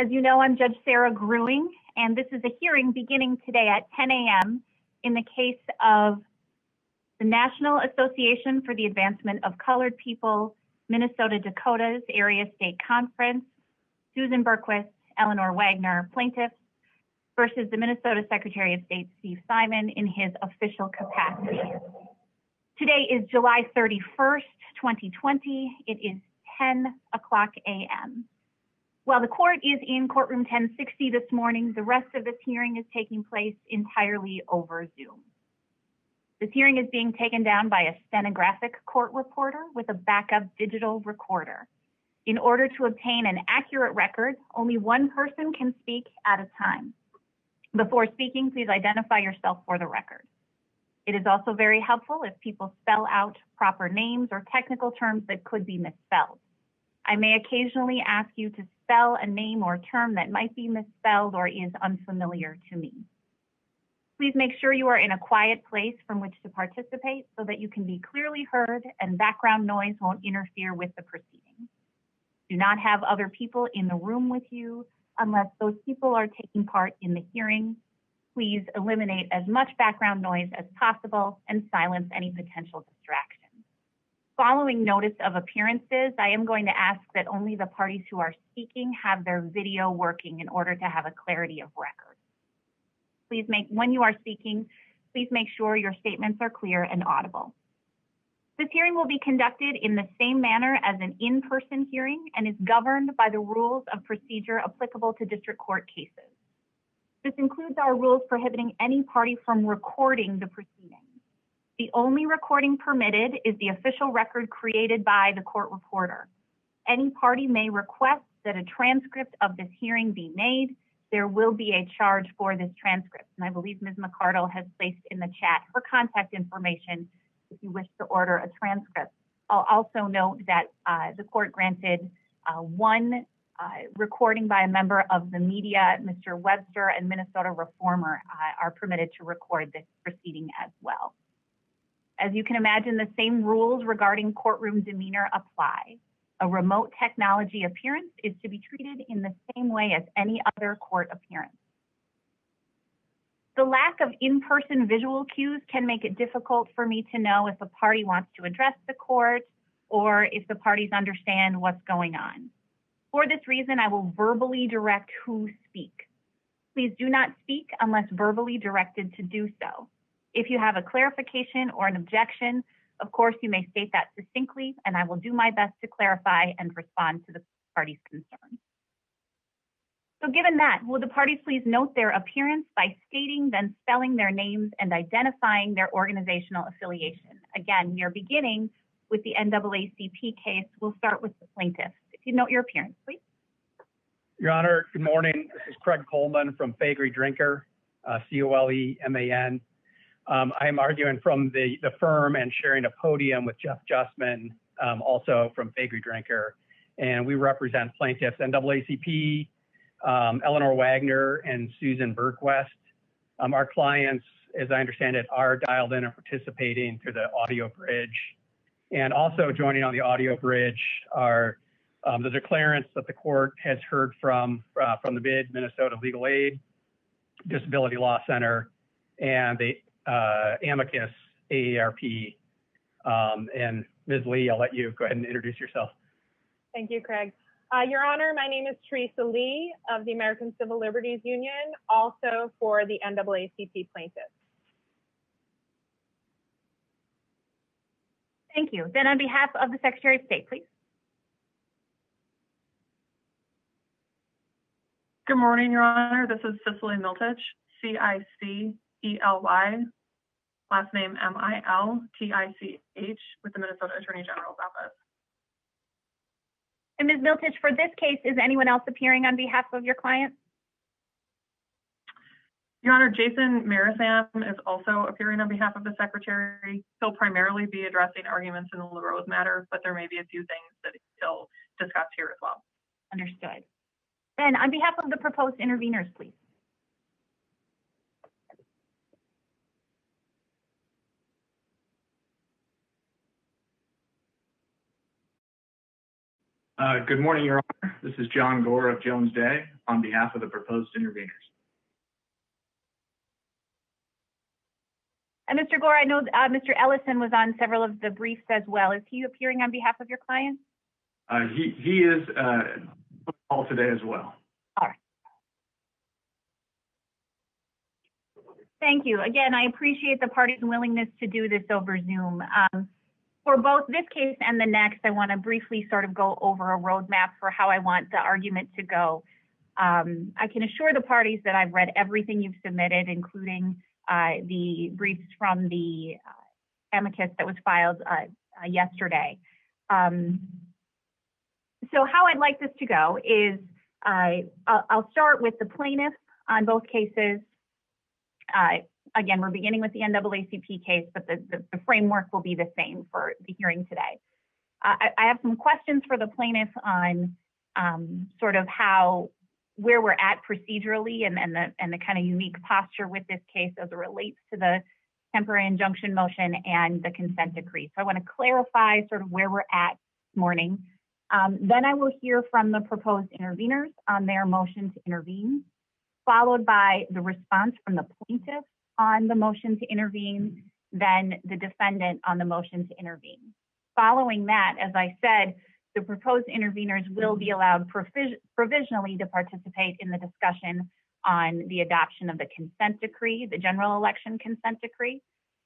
As you know, I'm Judge Sara Gruing, and this is a hearing beginning today at 10 a.m. in the case of the National Association for the Advancement of Colored People, Minnesota Dakotas Area State Conference, Susan Berquist, Eleanor Wagner, plaintiffs, versus the Minnesota Secretary of State, Steve Simon, in his official capacity. Today is July 31st, 2020. It is 10 o'clock a.m. While the court is in courtroom 1060 this morning, the rest of this hearing is taking place entirely over Zoom. This hearing is being taken down by a stenographic court reporter with a backup digital recorder. In order to obtain an accurate record, only one person can speak at a time. Before speaking, please identify yourself for the record. It is also very helpful if people spell out proper names or technical terms that could be misspelled. I may occasionally ask you to spell a name or term that might be misspelled or is unfamiliar to me. Please make sure you are in a quiet place from which to participate so that you can be clearly heard and background noise won't interfere with the proceedings. Do not have other people in the room with you unless those people are taking part in the hearing. Please eliminate as much background noise as possible and silence any potential distractions. Following notice of appearances, I am going to ask that only the parties who are speaking have their video working in order to have a clarity of record. When you are speaking, please make sure your statements are clear and audible. This hearing will be conducted in the same manner as an in-person hearing and is governed by the rules of procedure applicable to district court cases. This includes our rules prohibiting any party from recording the proceedings. The only recording permitted is the official record created by the court reporter. Any party may request that a transcript of this hearing be made. There will be a charge for this transcript, and I believe Ms. McCardle has placed in the chat her contact information if you wish to order a transcript. I'll also note that the court granted one recording by a member of the media. Mr. Webster and Minnesota Reformer are permitted to record this proceeding as well. As you can imagine, the same rules regarding courtroom demeanor apply. A remote technology appearance is to be treated in the same way as any other court appearance. The lack of in-person visual cues can make it difficult for me to know if a party wants to address the court or if the parties understand what's going on. For this reason, I will verbally direct who speak. Please do not speak unless verbally directed to do so. If you have a clarification or an objection, of course, you may state that succinctly, and I will do my best to clarify and respond to the parties' concerns. So given that, will the parties please note their appearance by stating, then spelling their names and identifying their organizational affiliation. Again, we are beginning with the NAACP case. We'll start with the plaintiff. If you note your appearance, please. Your Honor, good morning. This is Craig Coleman from Faegre Drinker, C-O-L-E-M-A-N. I am arguing from the firm and sharing a podium with Jeff Justman, also from Faegre Drinker. And we represent plaintiffs NAACP, Eleanor Wagner, and Susan Berquist. Our clients, as I understand it, are dialed in and participating through the audio bridge. And also joining on the audio bridge are the declarants that the court has heard from the MID, Minnesota Legal Aid, Disability Law Center, and the amicus AARP. And Ms. Lee, I'll let you go ahead and introduce yourself. Thank you, Craig. Your Honor, my name is Teresa Lee of the American Civil Liberties Union, also for the NAACP plaintiffs. Thank you. Then on behalf of the Secretary of State, please. Good morning, Your Honor. This is Cicely Miltich, C-I-C-E-L-Y, last name M-I-L-T-I-C-H, with the Minnesota Attorney General's office. And Ms. Miltich, for this case, is anyone else appearing on behalf of your client? Your Honor, Jason Marisam is also appearing on behalf of the Secretary. He'll primarily be addressing arguments in the LaRose matter, but there may be a few things that he'll discuss here as well. Understood. Then on behalf of the proposed interveners, please. Good morning, Your Honor. This is John Gore of Jones Day on behalf of the proposed interveners. And Mr. Gore, I know Mr. Ellison was on several of the briefs as well. Is he appearing on behalf of your client? He is all today as well. All right. Thank you. Again, I appreciate the party's willingness to do this over Zoom. For both this case and the next, I want to briefly sort of go over a roadmap for how I want the argument to go. I can assure the parties that I've read everything you've submitted, including the briefs from the amicus that was filed yesterday. So how I'd like this to go is I'll start with the plaintiff on both cases. Again, we're beginning with the NAACP case, but the framework will be the same for the hearing today. I have some questions for the plaintiff on sort of where we're at procedurally and the kind of unique posture with this case as it relates to the temporary injunction motion and the consent decree. So I want to clarify sort of where we're at this morning. Then I will hear from the proposed interveners on their motion to intervene, followed by the response from the plaintiff on the motion to intervene, then the defendant on the motion to intervene. Following that, as I said, the proposed interveners will be allowed provisionally to participate in the discussion on the adoption of the consent decree, the general election consent decree.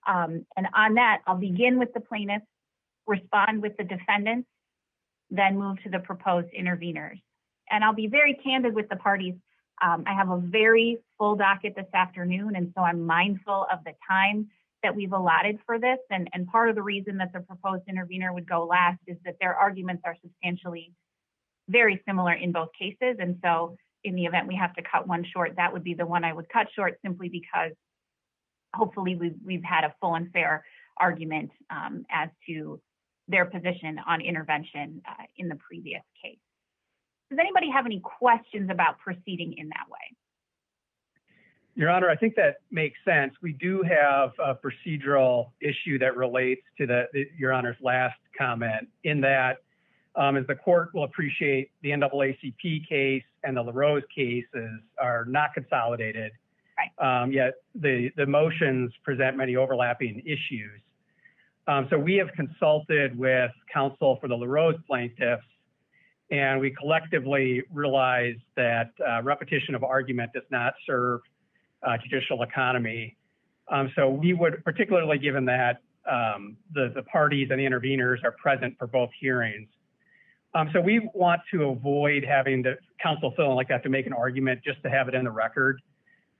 And on that, I'll begin with the plaintiff, respond with the defendants, then move to the proposed interveners. And I'll be very candid with the parties. I have a very full docket this afternoon, and so I'm mindful of the time that we've allotted for this. And part of the reason that the proposed intervener would go last is that their arguments are substantially very similar in both cases. And so in the event we have to cut one short, that would be the one I would cut short, simply because hopefully we've had a full and fair argument as to their position on intervention in the previous case. Does anybody have any questions about proceeding in that way? Your Honor, I think that makes sense. We do have a procedural issue that relates to Your Honor's last comment, in that, as the court will appreciate, the NAACP case and the LaRose cases are not consolidated. Right. Yet the motions present many overlapping issues. So we have consulted with counsel for the LaRose plaintiffs, and we collectively realized that repetition of argument does not serve judicial economy. So we would, particularly given that the parties and the interveners are present for both hearings. So we want to avoid having the counsel feeling like they have to make an argument just to have it in the record.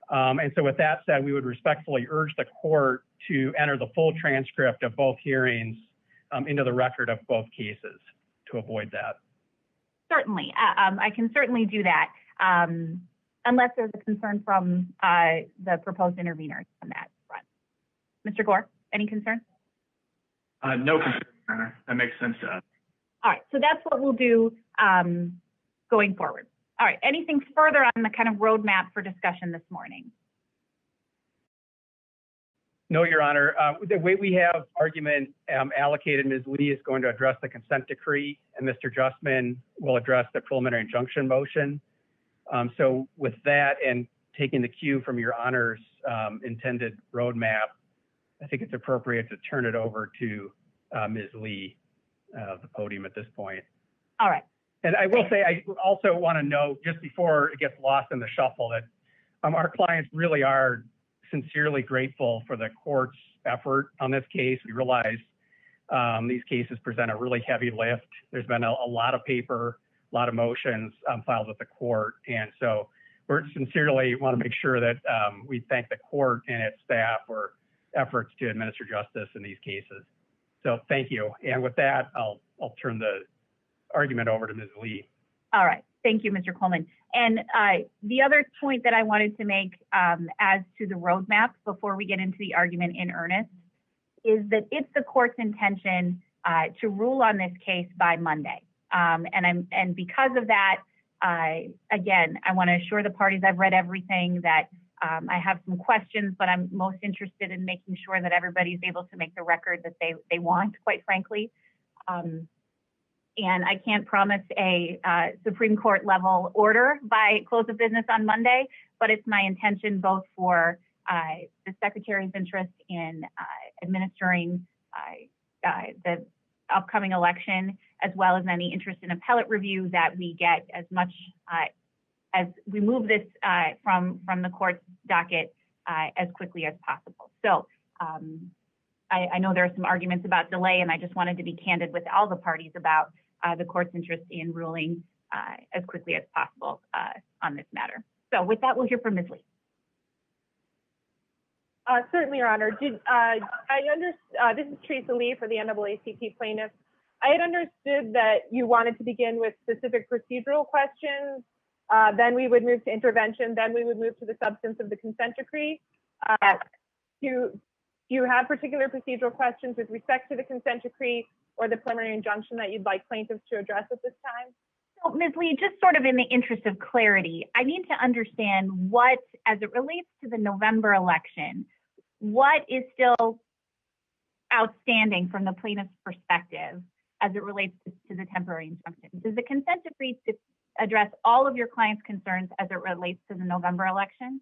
And so with that said, we would respectfully urge the court to enter the full transcript of both hearings into the record of both cases to avoid that. Certainly, I can certainly do that, unless there's a concern from the proposed interveners on that front. Mr. Gore, any concerns? No concern. That makes sense to us. All right, so that's what we'll do going forward. All right, anything further on the kind of roadmap for discussion this morning? No, Your Honor. The way we have argument allocated, Ms. Lee is going to address the consent decree, and Mr. Justman will address the preliminary injunction motion. So with that, and taking the cue from Your Honor's intended roadmap, I think it's appropriate to turn it over to Ms. Lee, the podium at this point. All right. And I will say, I also want to note, just before it gets lost in the shuffle, that our clients really are sincerely grateful for the court's effort on this case. We realize these cases present a really heavy lift. There's been a lot of paper, a lot of motions filed with the court. And so we're sincerely want to make sure that we thank the court and its staff for efforts to administer justice in these cases. So thank you. And with that, I'll turn the argument over to Ms. Lee. All right. Thank you, Mr. Coleman. And the other point that I wanted to make as to the roadmap before we get into the argument in earnest is that it's the court's intention to rule on this case by Monday. And because of that, again, I want to assure the parties I've read everything, that I have some questions, but I'm most interested in making sure that everybody's able to make the record that they want, quite frankly. and I can't promise a Supreme Court level order by close of business on Monday, but it's my intention both for the Secretary's interest in administering the upcoming election, as well as any interest in appellate review, that we get as much as we move this from the court's docket as quickly as possible. So I know there are some arguments about delay, and I just wanted to be candid with all the parties about the court's interest in ruling as quickly as possible on this matter. So with that, we'll hear from Ms. Lee. Certainly, Your Honor. This is Teresa Lee for the NAACP plaintiffs. I had understood that you wanted to begin with specific procedural questions, then we would move to intervention, then we would move to the substance of the consent decree. Do you have particular procedural questions with respect to the consent decree or the preliminary injunction that you'd like plaintiffs to address at this time? So, Ms. Lee, just sort of in the interest of clarity, I need to understand what, as it relates to the November election, what is still outstanding from the plaintiff's perspective as it relates to the temporary injunction? Does the consent decree address all of your clients' concerns as it relates to the November election?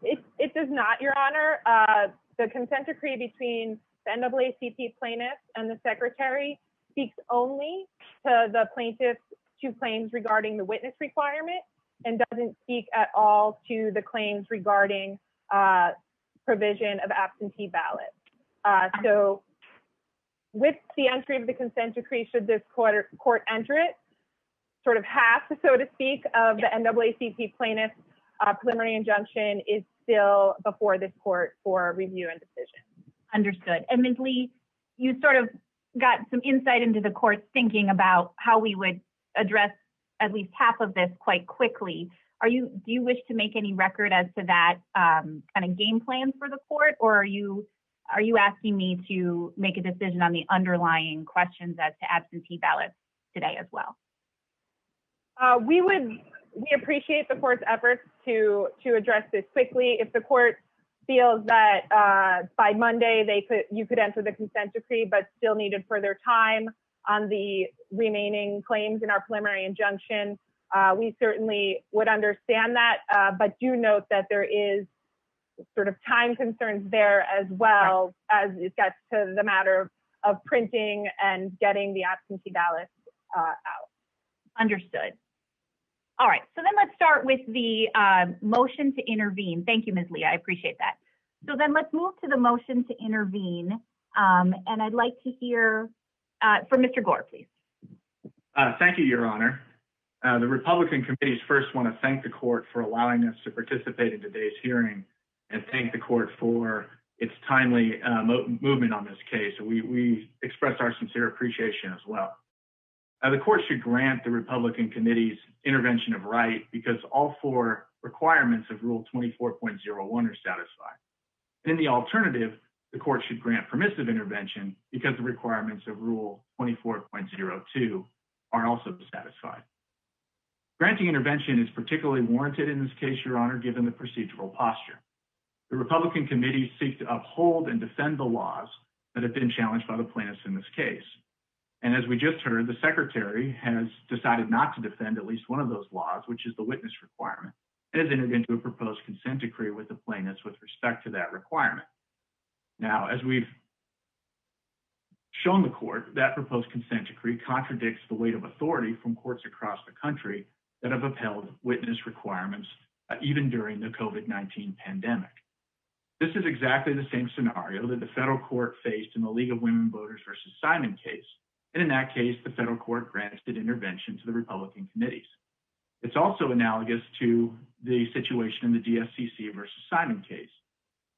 It does not, Your Honor. The consent decree between the NAACP plaintiffs and the Secretary speaks only to the plaintiff's two claims regarding the witness requirement and doesn't speak at all to the claims regarding provision of absentee ballots. So with the entry of the consent decree, should this court enter it, sort of half, so to speak, of the NAACP plaintiff's preliminary injunction is still before this court for review and decision. Understood. And Ms. Lee, you sort of got some insight into the court's thinking about how we would address at least half of this quite quickly. Do you wish to make any record as to that kind of game plan for the court, or are you asking me to make a decision on the underlying questions as to absentee ballots today as well? We appreciate the court's efforts to address this quickly. If the court feels that by Monday you could enter the consent decree, but still needed further time on the remaining claims in our preliminary injunction, we certainly would understand that, but do note that there is sort of time concerns there as well, as it gets to the matter of printing and getting the absentee ballots out. Understood. All right, so then let's start with the motion to intervene. Thank you, Ms. Lee, I appreciate that. So then let's move to the motion to intervene, and I'd like to hear from Mr. Gore, please. Thank you, Your Honor. The Republican committees first want to thank the court for allowing us to participate in today's hearing and thank the court for its timely movement on this case. We express our sincere appreciation as well. The court should grant the Republican committee's intervention of right because all four requirements of Rule 24.01 are satisfied. And in the alternative, the court should grant permissive intervention because the requirements of Rule 24.02 are also satisfied. Granting intervention is particularly warranted in this case, Your Honor, given the procedural posture. The Republican committees seek to uphold and defend the laws that have been challenged by the plaintiffs in this case. And as we just heard, the Secretary has decided not to defend at least one of those laws, which is the witness requirement, and has entered into a proposed consent decree with the plaintiffs with respect to that requirement. Now, as we've shown the court, that proposed consent decree contradicts the weight of authority from courts across the country that have upheld witness requirements even during the COVID-19 pandemic. This is exactly the same scenario that the federal court faced in the League of Women Voters versus Simon case. And in that case, the federal court granted intervention to the Republican committees. It's also analogous to the situation in the DSCC versus Simon case.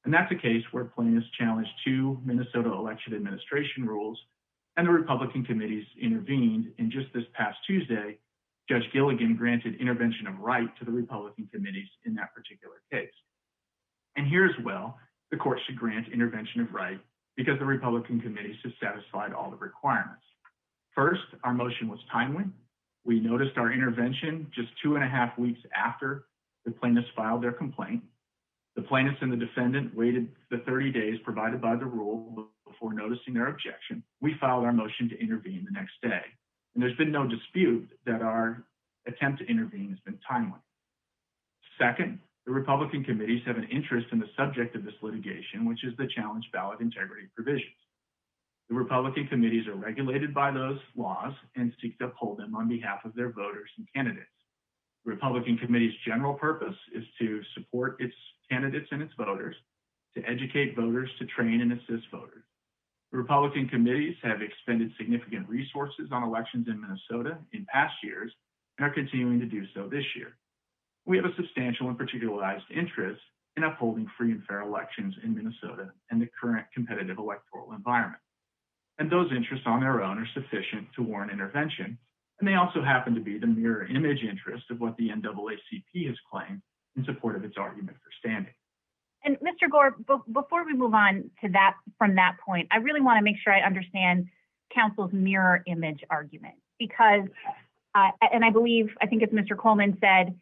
And that's a case where plaintiffs challenged two Minnesota election administration rules, and the Republican committees intervened. And just this past Tuesday, Judge Gilligan granted intervention of right to the Republican committees in that particular case. And here as well, the court should grant intervention of right because the Republican committees have satisfied all the requirements. First, our motion was timely. We noticed our intervention just 2.5 weeks after the plaintiffs filed their complaint. The plaintiffs and the defendant waited the 30 days provided by the rule before noticing their objection. We filed our motion to intervene the next day. and there's been no dispute that our attempt to intervene has been timely. Second, the Republican committees have an interest in the subject of this litigation, which is the challenge ballot integrity provisions. The Republican committees are regulated by those laws and seek to uphold them on behalf of their voters and candidates. The Republican committee's general purpose is to support its candidates and its voters, to educate voters, to train and assist voters. The Republican committees have expended significant resources on elections in Minnesota in past years and are continuing to do so this year. We have a substantial and particularized interest in upholding free and fair elections in Minnesota and the current competitive electoral environment. And those interests on their own are sufficient to warrant intervention, and they also happen to be the mirror image interest of what the NAACP has claimed in support of its argument for standing. And Mr. Gore, before we move on to that, from that point, I really want to make sure I understand counsel's mirror image argument, because, and I think as Mr. Coleman said,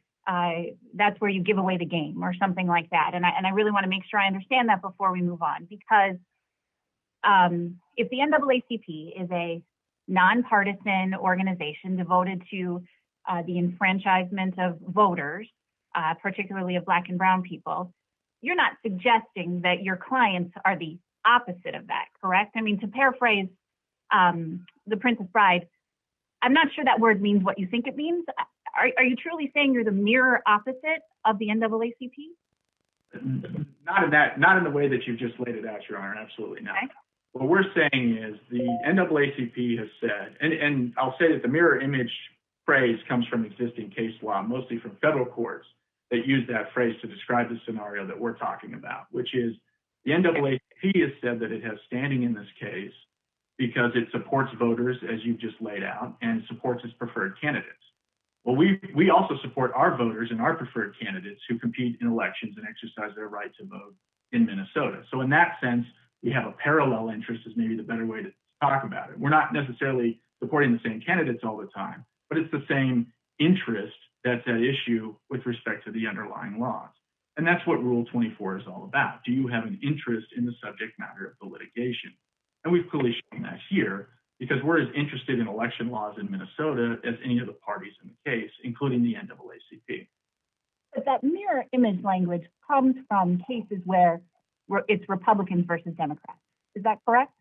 that's where you give away the game or something like that. And I really want to make sure I understand that before we move on, because if the NAACP is a nonpartisan organization devoted to the enfranchisement of voters, particularly of Black and Brown people, you're not suggesting that your clients are the opposite of that, correct? I mean, to paraphrase The Princess Bride, I'm not sure that word means what you think it means. Are you truly saying you're the mirror opposite of the NAACP? Not in the way that you've just laid it out, Your Honor. Absolutely not. Okay. What we're saying is the NAACP has said, and I'll say that the mirror image phrase comes from existing case law, mostly from federal courts, that use that phrase to describe the scenario that we're talking about, which is the NAACP has said that it has standing in this case because it supports voters, as you've just laid out, and supports its preferred candidates. Well, we also support our voters and our preferred candidates who compete in elections and exercise their right to vote in Minnesota. So in that sense, we have a parallel interest, is maybe the better way to talk about it. We're not necessarily supporting the same candidates all the time, but it's the same interest that's at issue with respect to the underlying laws. And that's what Rule 24 is all about. Do you have an interest in the subject matter of the litigation? And we've clearly shown that here, because we're as interested in election laws in Minnesota as any of the parties in the case, including the NAACP. But that mirror image language comes from cases where it's Republicans versus Democrats. Is that correct?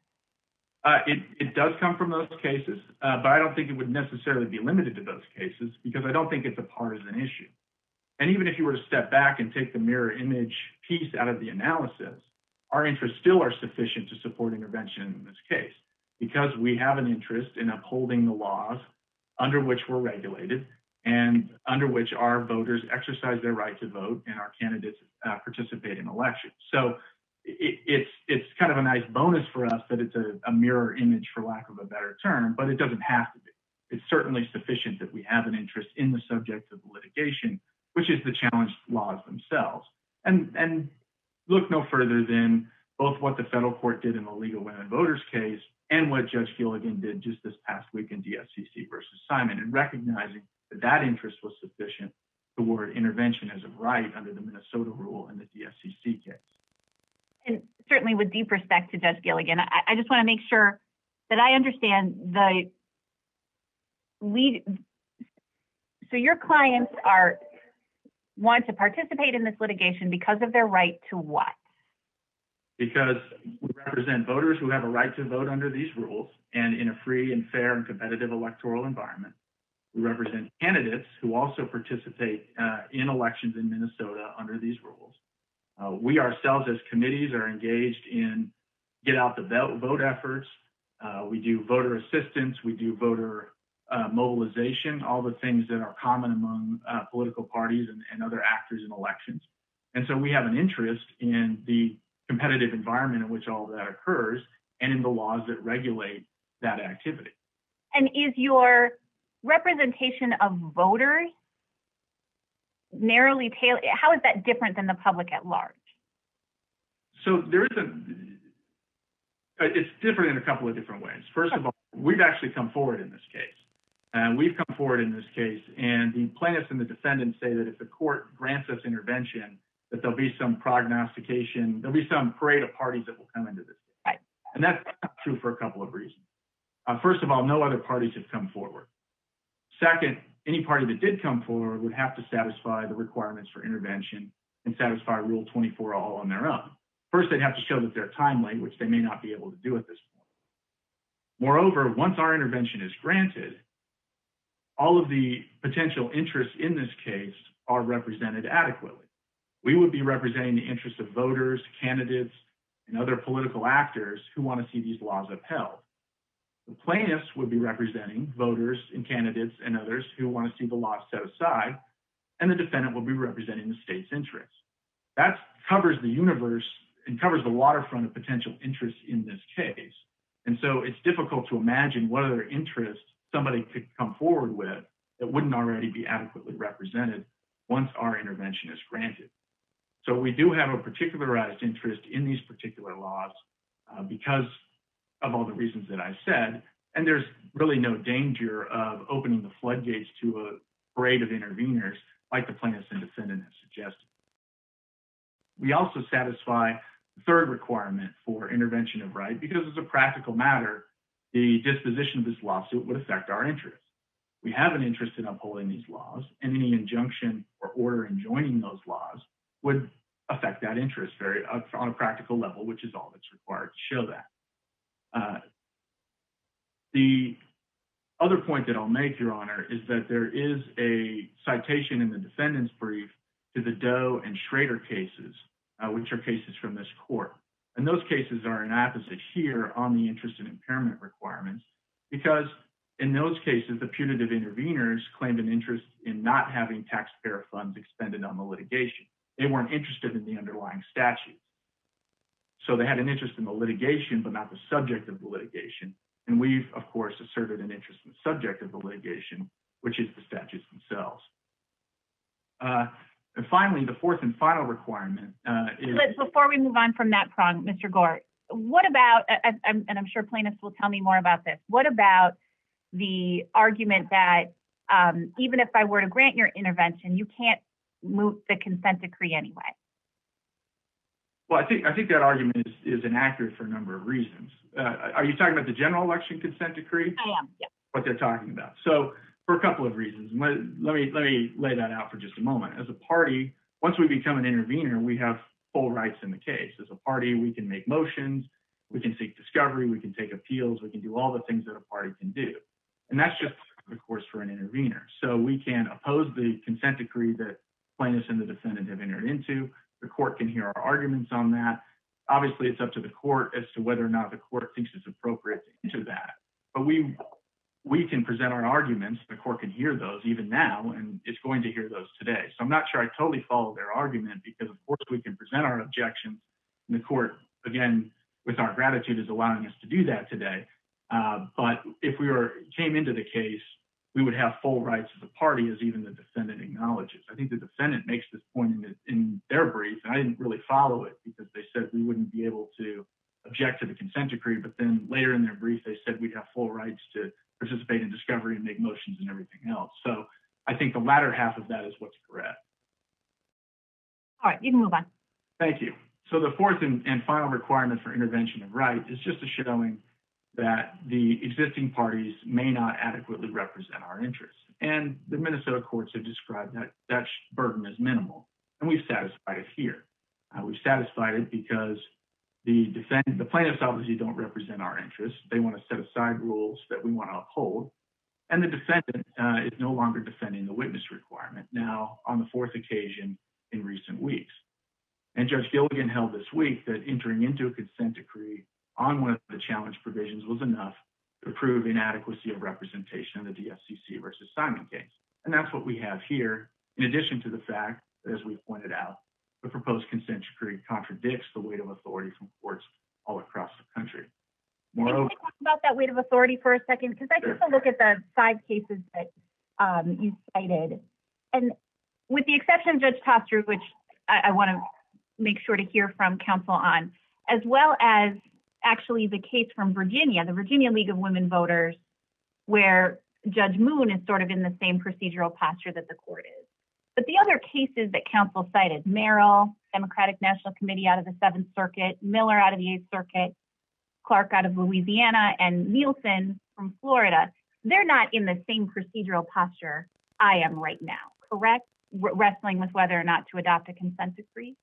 It does come from those cases, but I don't think it would necessarily be limited to those cases, because I don't think it's a partisan issue. And even if you were to step back and take the mirror image piece out of the analysis, our interests still are sufficient to support intervention in this case, because we have an interest in upholding the laws under which we're regulated and under which our voters exercise their right to vote and our candidates participate in elections. So it's kind of a nice bonus for us that it's a mirror image, for lack of a better term, but it doesn't have to be. It's certainly sufficient that we have an interest in the subject of the litigation, which is the challenged laws themselves. And look no further than both what the federal court did in the League of Women Voters case and what Judge Gilligan did just this past week in DSCC versus Simon, and recognizing that that interest was sufficient toward intervention as a right under the Minnesota rule in the DSCC case. And certainly with deep respect to Judge Gilligan, I just want to make sure that I understand so your clients want to participate in this litigation because of their right to what? Because we represent voters who have a right to vote under these rules and in a free and fair and competitive electoral environment. We represent candidates who also participate in elections in Minnesota under these rules. We ourselves as committees are engaged in get out the vote efforts. We do voter assistance. We do voter mobilization, all the things that are common among political parties and other actors in elections. And so we have an interest in the competitive environment in which all of that occurs and in the laws that regulate that activity. And is your representation of voters narrowly tailored? How is that different than the public at large? So it's different in a couple of different ways. First of all, we've actually come forward in this case. We've come forward in this case, and the plaintiffs and the defendants say that if the court grants us intervention, that there'll be some prognostication, there'll be some parade of parties that will come into this case. Right. And that's not true for a couple of reasons. First of all, no other parties have come forward. Second, any party that did come forward would have to satisfy the requirements for intervention and satisfy Rule 24 all on their own. First, they'd have to show that they're timely, which they may not be able to do at this point. Moreover, once our intervention is granted, all of the potential interests in this case are represented adequately. We would be representing the interests of voters, candidates, and other political actors who want to see these laws upheld. The plaintiffs would be representing voters and candidates and others who want to see the laws set aside, and the defendant will be representing the state's interests. That covers the universe and covers the waterfront of potential interests in this case. And so it's difficult to imagine what other interests somebody could come forward with that wouldn't already be adequately represented once our intervention is granted. So we do have a particularized interest in these particular laws because of all the reasons that I said, and there's really no danger of opening the floodgates to a parade of interveners like the plaintiffs and defendant have suggested. We also satisfy the third requirement for intervention of right because as a practical matter, the disposition of this lawsuit would affect our interests. We have an interest in upholding these laws, and any injunction or order enjoining those laws would affect that interest on a practical level, which is all that's required to show that. The other point that I'll make, Your Honor, is that there is a citation in the defendant's brief to the Doe and Schrader cases, which are cases from this court. And those cases are an opposite here on the interest and impairment requirements, because in those cases, the putative interveners claimed an interest in not having taxpayer funds expended on the litigation. They weren't interested in the underlying statutes. So they had an interest in the litigation, but not the subject of the litigation. And we've, of course, asserted an interest in the subject of the litigation, which is the statutes themselves. And finally, the fourth and final requirement is... Before we move on from that prong, Mr. Gore, what about, and I'm sure plaintiffs will tell me more about this, what about the argument that even if I were to grant your intervention, you can't move the consent decree anyway? Well, I think that argument is inaccurate for a number of reasons. Are you talking about the general election consent decree? I am, yeah. What they're talking about. So for a couple of reasons, let me lay that out for just a moment. As a party, once we become an intervener, we have full rights in the case. As a party, we can make motions, we can seek discovery, we can take appeals, we can do all the things that a party can do. And that's just, of course, for an intervener. So we can oppose the consent decree that plaintiffs and the defendant have entered into. The court can hear our arguments on that. Obviously, it's up to the court as to whether or not the court thinks it's appropriate to enter that. But we can present our arguments. The court can hear those even now, and it's going to hear those today. So I'm not sure I totally follow their argument because, of course, we can present our objections. And the court, again, with our gratitude, is allowing us to do that today. But if we came into the case, we would have full rights as a party, as even the defendant acknowledges. I think the defendant makes this point in their brief, and I didn't really follow it because they said we wouldn't be able to object to the consent decree, but then later in their brief, they said we'd have full rights to participate in discovery and make motions and everything else. So I think the latter half of that is what's correct. All right, you can move on. Thank you. So the fourth and final requirement for intervention of right is just a showing that the existing parties may not adequately represent our interests. And the Minnesota courts have described that burden as minimal, and we've satisfied it here. We've satisfied it because the plaintiffs obviously don't represent our interests. They want to set aside rules that we want to uphold. And the defendant is no longer defending the witness requirement, now on the fourth occasion in recent weeks. And Judge Gilligan held this week that entering into a consent decree on one of the challenge provisions was enough to prove inadequacy of representation in the DFCC versus Simon case. And that's what we have here, in addition to the fact that, as we pointed out, the proposed consent decree contradicts the weight of authority from courts all across the country. Moreover, can we talk about that weight of authority for a second? Because I took a look at the 5 cases that you cited. And with the exception of Judge Toster, which I want to make sure to hear from counsel on, as well as actually the case from Virginia, the Virginia League of Women Voters, where Judge Moon is sort of in the same procedural posture that the court is. But the other cases that counsel cited, Merrill, Democratic National Committee out of the 7th Circuit, Miller out of the 8th Circuit, Clark out of Louisiana, and Nielsen from Florida, they're not in the same procedural posture I am right now, correct? Wrestling with whether or not to adopt a consent decree?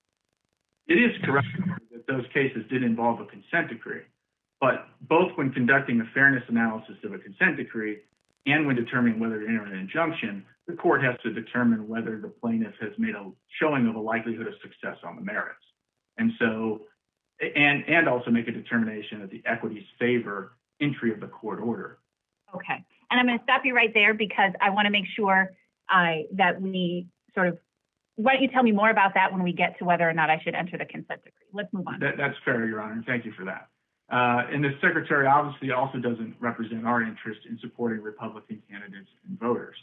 It is correct that those cases did involve a consent decree, but both when conducting a fairness analysis of a consent decree and when determining whether to enter an injunction, the court has to determine whether the plaintiff has made a showing of a likelihood of success on the merits. And so, and also make a determination that the equities favor entry of the court order. Okay, and I'm going to stop you right there because I want to make sure that we sort of, why don't you tell me more about that when we get to whether or not I should enter the consent decree? Let's move on. That's fair, Your Honor. Thank you for that. And the Secretary obviously also doesn't represent our interest in supporting Republican candidates and voters.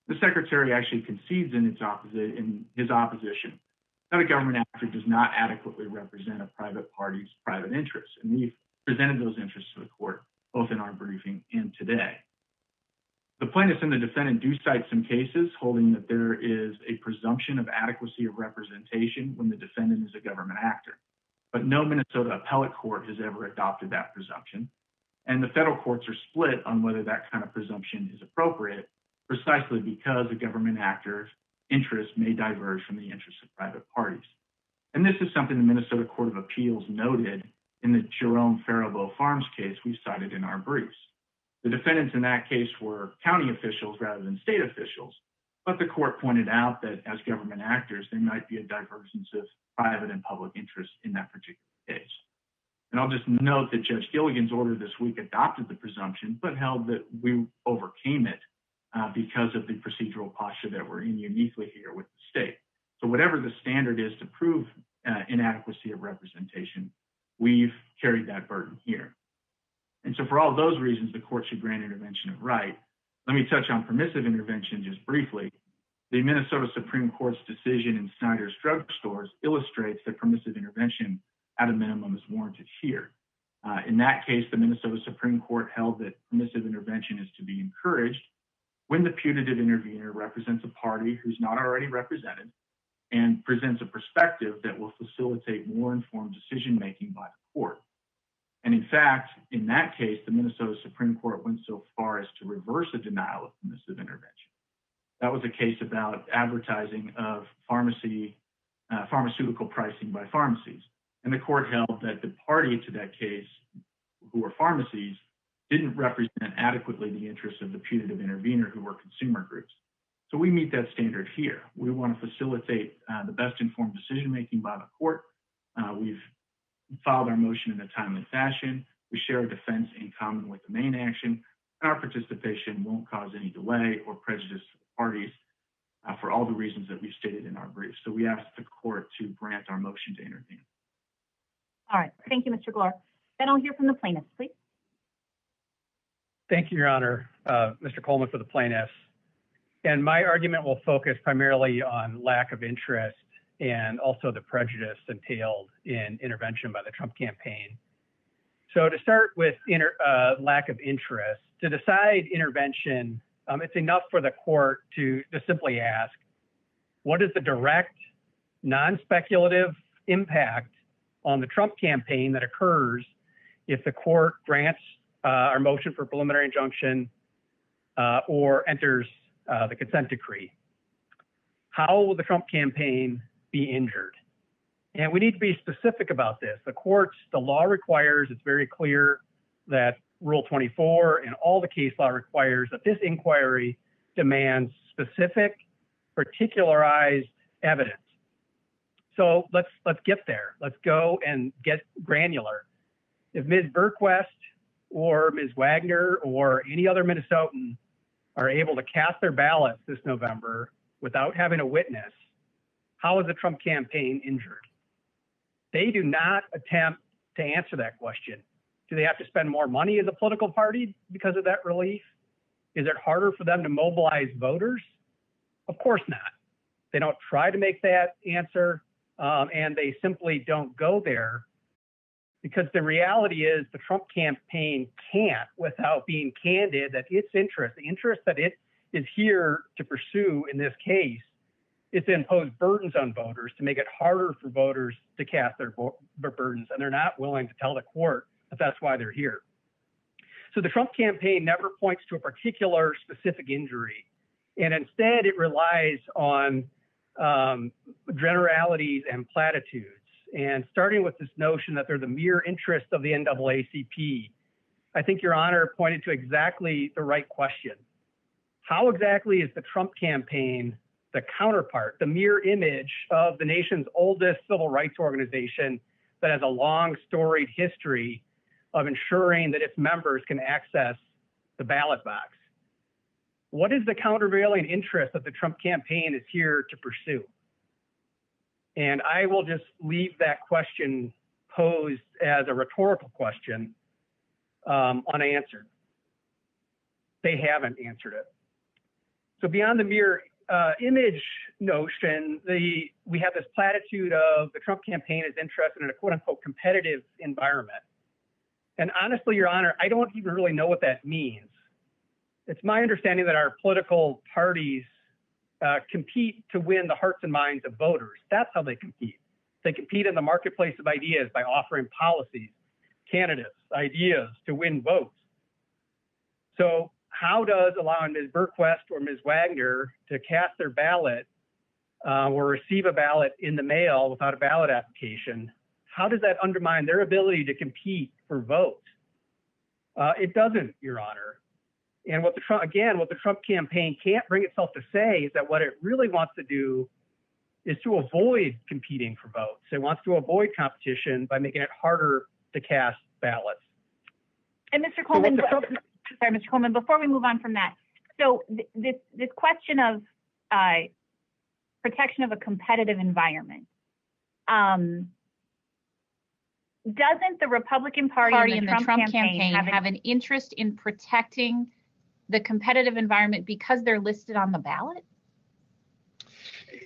The Secretary actually concedes in his opposition that a government actor does not adequately represent a private party's private interests, and we've presented those interests to the court both in our briefing and today. The plaintiffs and the defendant do cite some cases holding that there is a presumption of adequacy of representation when the defendant is a government actor, but no Minnesota appellate court has ever adopted that presumption, and the federal courts are split on whether that kind of presumption is appropriate, precisely because a government actor's interests may diverge from the interests of private parties. And this is something the Minnesota Court of Appeals noted in the Jerome Faribault Farms case we cited in our briefs. The defendants in that case were county officials rather than state officials, but the court pointed out that as government actors, there might be a divergence of private and public interest in that particular case. And I'll just note that Judge Gilligan's order this week adopted the presumption, but held that we overcame it because of the procedural posture that we're in uniquely here with the state. So whatever the standard is to prove inadequacy of representation, we've carried that burden here. And so for all those reasons, the court should grant intervention of right. Let me touch on permissive intervention just briefly. The Minnesota Supreme Court's decision in Snyder's Drug Stores illustrates that permissive intervention at a minimum is warranted here. In that case, the Minnesota Supreme Court held that permissive intervention is to be encouraged when the putative intervener represents a party who's not already represented and presents a perspective that will facilitate more informed decision-making by the court. And in fact, in that case, the Minnesota Supreme Court went so far as to reverse a denial of permissive intervention. That was a case about advertising of pharmaceutical pricing by pharmacies. And the court held that the party to that case, who were pharmacies, didn't represent adequately the interests of the putative intervener, who were consumer groups. So we meet that standard here. We want to facilitate the best informed decision-making by the court. We've filed our motion in a timely fashion. We share a defense in common with the main action, and our participation won't cause any delay or prejudice to the parties for all the reasons that we've stated in our brief. So we ask the court to grant our motion to intervene. All right, thank you, Mr. Glore. Then I'll hear from the plaintiffs, please. Thank you, Your Honor, Mr. Coleman for the plaintiffs. And my argument will focus primarily on lack of interest and also the prejudice entailed in intervention by the Trump campaign. So to start with lack of interest, to decide intervention, it's enough for the court to simply ask, what is the direct, non-speculative impact on the Trump campaign that occurs if the court grants our motion for preliminary injunction or enters the consent decree? How will the Trump campaign be injured? And we need to be specific about this. The law requires, it's very clear that Rule 24 and all the case law requires that this inquiry demands specific, particularized evidence. So let's get there. Let's go and get granular. If Ms. Berquist or Ms. Wagner or any other Minnesotan are able to cast their ballots this November without having a witness, how is the Trump campaign injured? They do not attempt to answer that question. Do they have to spend more money as a political party because of that relief? Is it harder for them to mobilize voters? Of course not. They don't try to make that answer, and they simply don't go there, because the reality is the Trump campaign can't, without being candid, that its interest, the interest that it is here to pursue in this case, is to impose burdens on voters, to make it harder for voters to cast their burdens, and they're not willing to tell the court that that's why they're here. So the Trump campaign never points to a particular specific injury, and instead it relies on generalities and platitudes. And starting with this notion that they're the mere interest of the NAACP, I think Your Honor pointed to exactly the right question. How exactly is the Trump campaign the counterpart, the mirror image of the nation's oldest civil rights organization that has a long storied history of ensuring that its members can access the ballot box? What is the countervailing interest that the Trump campaign is here to pursue? And I will just leave that question posed as a rhetorical question unanswered. They haven't answered it. So beyond the mere image notion, we have this platitude of the Trump campaign is interested in a quote unquote competitive environment. And honestly, Your Honor, I don't even really know what that means. It's my understanding that our political parties compete to win the hearts and minds of voters. That's how they compete. They compete in the marketplace of ideas by offering policies, candidates, ideas to win votes. So how does allowing Ms. Berquist or Ms. Wagner to cast their ballot or receive a ballot in the mail without a ballot application, how does that undermine their ability to compete for votes? It doesn't, Your Honor. And what the Trump campaign can't bring itself to say is that what it really wants to do is to avoid competing for votes. It wants to avoid competition by making it harder to cast ballots. And Mr. Coleman, sorry, Mr. Coleman, before we move on from that, so this question of protection of a competitive environment, doesn't the Republican Party and the Trump campaign have an interest in protecting the competitive environment because they're listed on the ballot?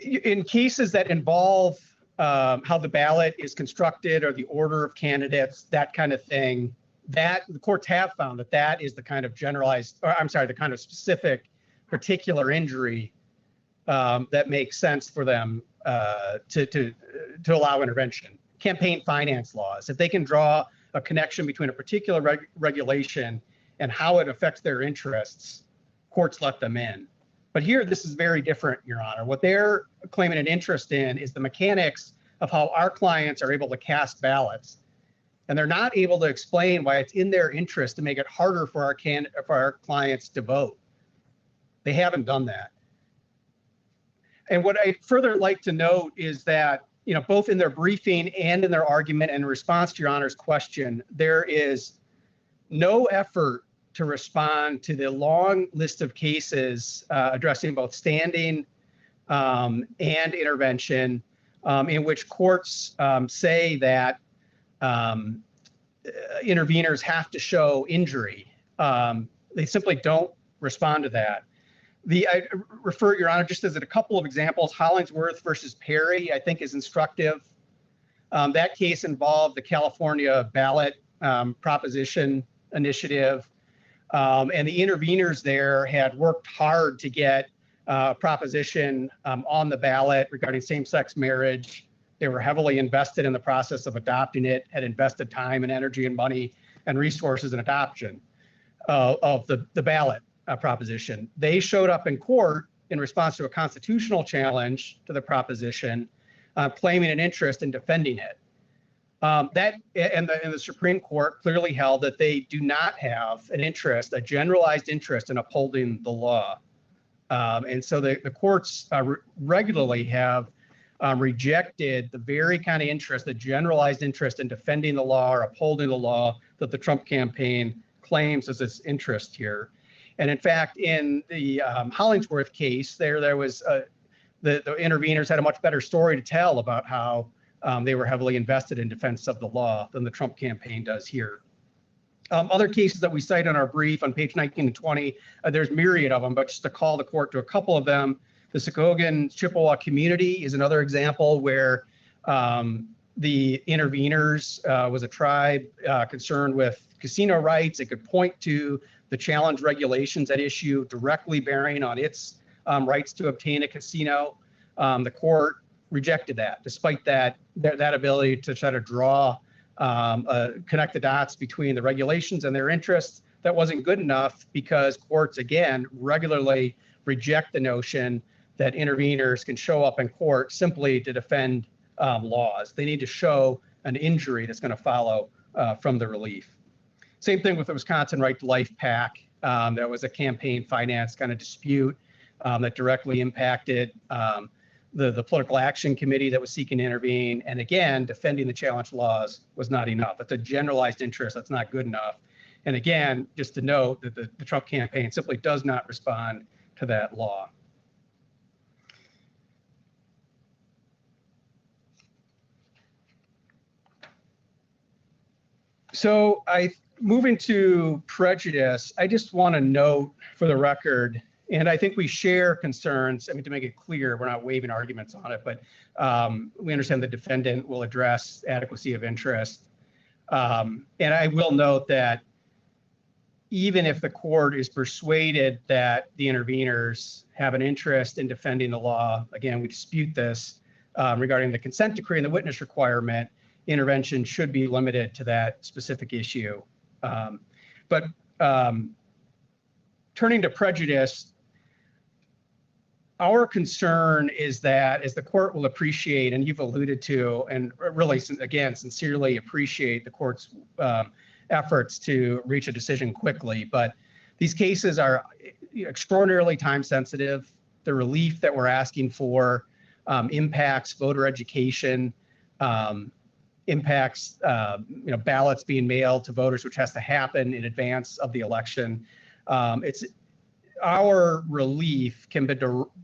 In cases that involve how the ballot is constructed or the order of candidates, that kind of thing, that the courts have found that is the kind of the kind of specific particular injury that makes sense for them to allow intervention. Campaign finance laws, if they can draw a connection between a particular regulation and how it affects their interests, courts let them in. But here, this is very different, Your Honor. What they're claiming an interest in is the mechanics of how our clients are able to cast ballots. And they're not able to explain why it's in their interest to make it harder for our clients to vote. They haven't done that. And what I'd further like to note is that, both in their briefing and in their argument and in response to Your Honor's question, there is no effort to respond to the long list of cases addressing both standing and intervention in which courts say that interveners have to show injury. They simply don't respond to that. I refer, Your Honor, just as a couple of examples, Hollingsworth versus Perry, I think, is instructive. That case involved the California ballot proposition initiative. And the interveners there had worked hard to get a proposition on the ballot regarding same-sex marriage. They were heavily invested in the process of adopting it, had invested time and energy and money and resources in adoption of the ballot proposition. They showed up in court in response to a constitutional challenge to the proposition, claiming an interest in defending it. And the Supreme Court clearly held that they do not have an interest, a generalized interest in upholding the law. And so the courts regularly have rejected the very kind of interest, the generalized interest in defending the law or upholding the law that the Trump campaign claims as its interest here. And in fact, in the Hollingsworth case, there was the interveners had a much better story to tell about how they were heavily invested in defense of the law than the Trump campaign does here. Other cases that we cite on our brief on page 19 and 20, there's myriad of them, but just to call the court to a couple of them, the Sokogan Chippewa community is another example where the interveners was a tribe concerned with casino rights. It could point to the challenge regulations at issue directly bearing on its rights to obtain a casino. The court rejected that, despite that ability to try to draw, connect the dots between the regulations and their interests. that wasn't good enough because courts, again, regularly reject the notion that interveners can show up in court simply to defend laws. They need to show an injury that's going to follow from the relief. Same thing with the Wisconsin Right to Life PAC. That was a campaign finance kind of dispute that directly impacted the political action committee that was seeking to intervene. And again, defending the challenge laws was not enough. It's a generalized interest that's not good enough. And again, just to note that the Trump campaign simply does not respond to that law. So moving to prejudice, I just want to note for the record, and I think we share concerns. I mean, to make it clear, we're not waiving arguments on it, but we understand the defendant will address adequacy of interest. And I will note that even if the court is persuaded that the interveners have an interest in defending the law, again, we dispute this regarding the consent decree and the witness requirement, intervention should be limited to that specific issue. But turning to prejudice, our concern is that, as the court will appreciate, and you've alluded to, and really, again, sincerely appreciate the court's efforts to reach a decision quickly, but these cases are extraordinarily time sensitive. The relief that we're asking for impacts voter education, impacts ballots being mailed to voters, which has to happen in advance of the election. Our relief can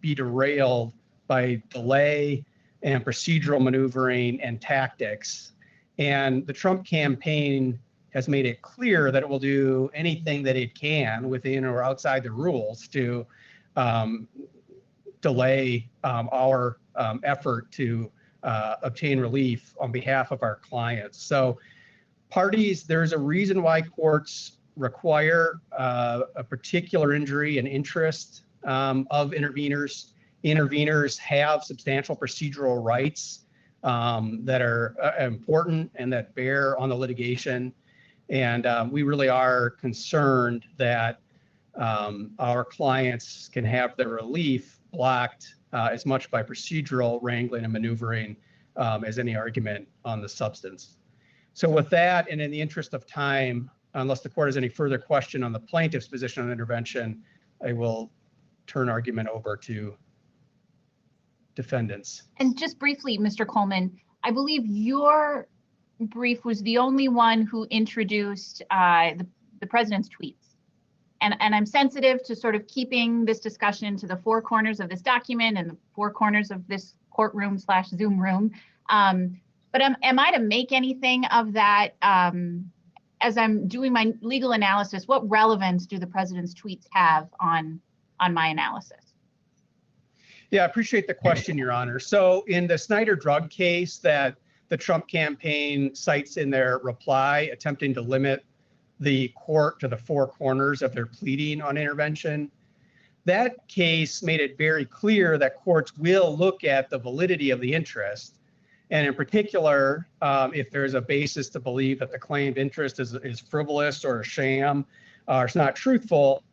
be derailed by delay and procedural maneuvering and tactics. And the Trump campaign has made it clear that it will do anything that it can within or outside the rules to delay our effort to obtain relief on behalf of our clients. So parties, there's a reason why courts require a particular injury and interest of interveners. Interveners have substantial procedural rights that are important and that bear on the litigation. And we really are concerned that our clients can have their relief blocked as much by procedural wrangling and maneuvering as any argument on the substance. So with that, and in the interest of time, unless the court has any further question on the plaintiff's position on intervention, I will turn argument over to defendants. And just briefly, Mr. Coleman, I believe your brief was the only one who introduced the president's tweets. And I'm sensitive to sort of keeping this discussion to the four corners of this document and the four corners of this courtroom/Zoom room. But am I to make anything of that as I'm doing my legal analysis? What relevance do the president's tweets have on my analysis? Yeah, I appreciate the question, Your Honor. So in the Snyder drug case that the Trump campaign cites in their reply, attempting to limit the court to the four corners of their pleading on intervention, that case made it very clear that courts will look at the validity of the interest. And in particular, if there's a basis to believe that the claimed interest is frivolous or a sham or it's not truthful,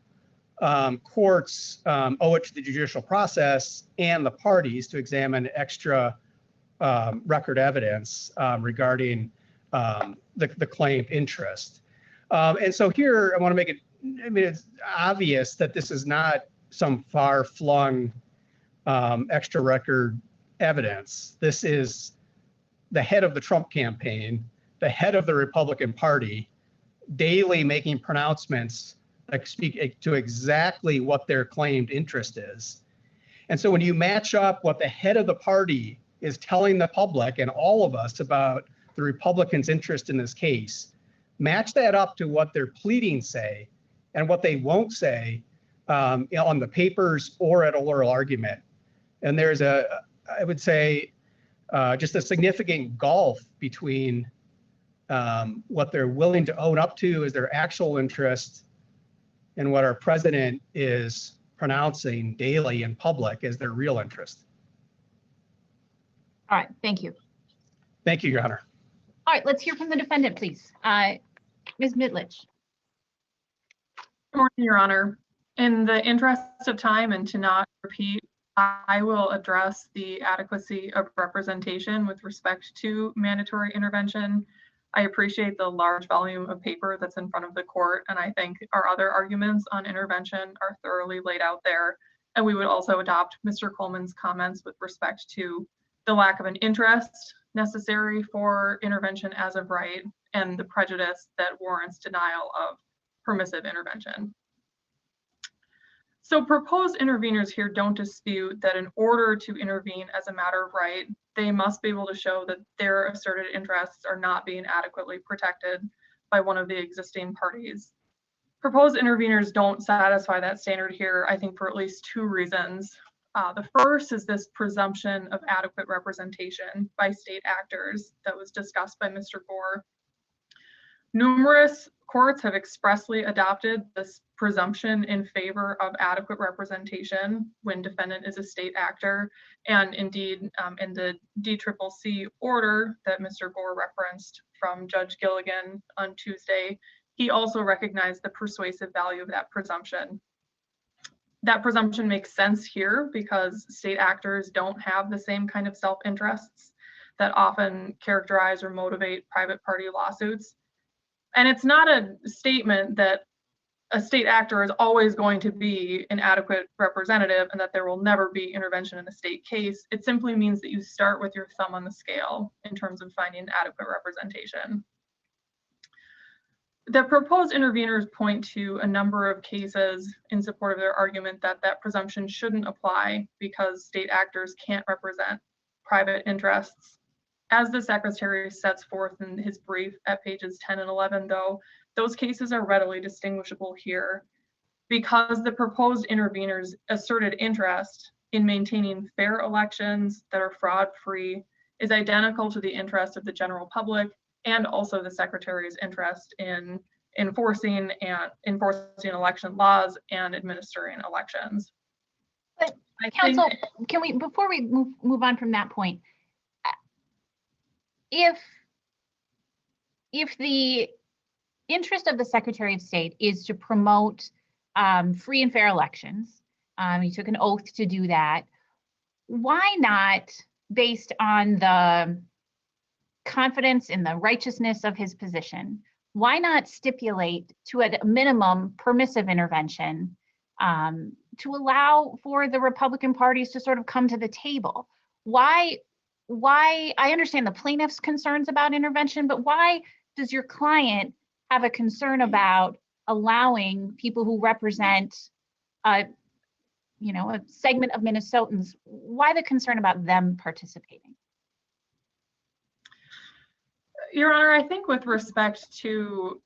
courts owe it to the judicial process and the parties to examine extra record evidence regarding the claimed interest. And so here I want to make it, it's obvious that this is not some far-flung extra record evidence. This is the head of the Trump campaign, the head of the Republican Party, daily making pronouncements that speak to exactly what their claimed interest is. And so when you match up what the head of the party is telling the public and all of us about the Republicans' interest in this case, match that up to what their pleadings say and what they won't say on the papers or at oral argument. And there's I would say, just a significant gulf between what they're willing to own up to as their actual interest and what our president is pronouncing daily in public as their real interest. All right, thank you. Thank you, Your Honor. All right, let's hear from the defendant, please. Ms. Mitlich. Good morning, Your Honor. In the interest of time and to not repeat, I will address the adequacy of representation with respect to mandatory intervention. I appreciate the large volume of paper that's in front of the court, and I think our other arguments on intervention are thoroughly laid out there. And we would also adopt Mr. Coleman's comments with respect to the lack of an interest necessary for intervention as of right and the prejudice that warrants denial of permissive intervention. So proposed interveners here don't dispute that in order to intervene as a matter of right, they must be able to show that their asserted interests are not being adequately protected by one of the existing parties. Proposed interveners don't satisfy that standard here, I think, for at least two reasons. The first is this presumption of adequate representation by state actors that was discussed by Mr. Gore. Numerous courts have expressly adopted this presumption in favor of adequate representation when defendant is a state actor. And indeed, in the DCCC order that Mr. Gore referenced from Judge Gilligan on Tuesday, he also recognized the persuasive value of that presumption. That presumption makes sense here because state actors don't have the same kind of self-interests that often characterize or motivate private party lawsuits. And it's not a statement that a state actor is always going to be an adequate representative and that there will never be intervention in a state case. It simply means that you start with your thumb on the scale in terms of finding adequate representation. The proposed interveners point to a number of cases in support of their argument that that presumption shouldn't apply because state actors can't represent private interests. As the Secretary sets forth in his brief at pages 10 and 11, though, those cases are readily distinguishable here because the proposed interveners' asserted interest in maintaining fair elections that are fraud-free is identical to the interest of the general public and also the Secretary's interest in enforcing election laws and administering elections. But counsel, can we, before we move on from that point, if the interest of the Secretary of State is to promote free and fair elections, he took an oath to do that, why not, based on the confidence in the righteousness of his position, why not stipulate to a minimum permissive intervention to allow for the Republican parties to sort of come to the table? Why, I understand the plaintiff's concerns about intervention, but why does your client have a concern about allowing people who represent a segment of Minnesotans, why the concern about them participating? Your Honor, I think with respect to,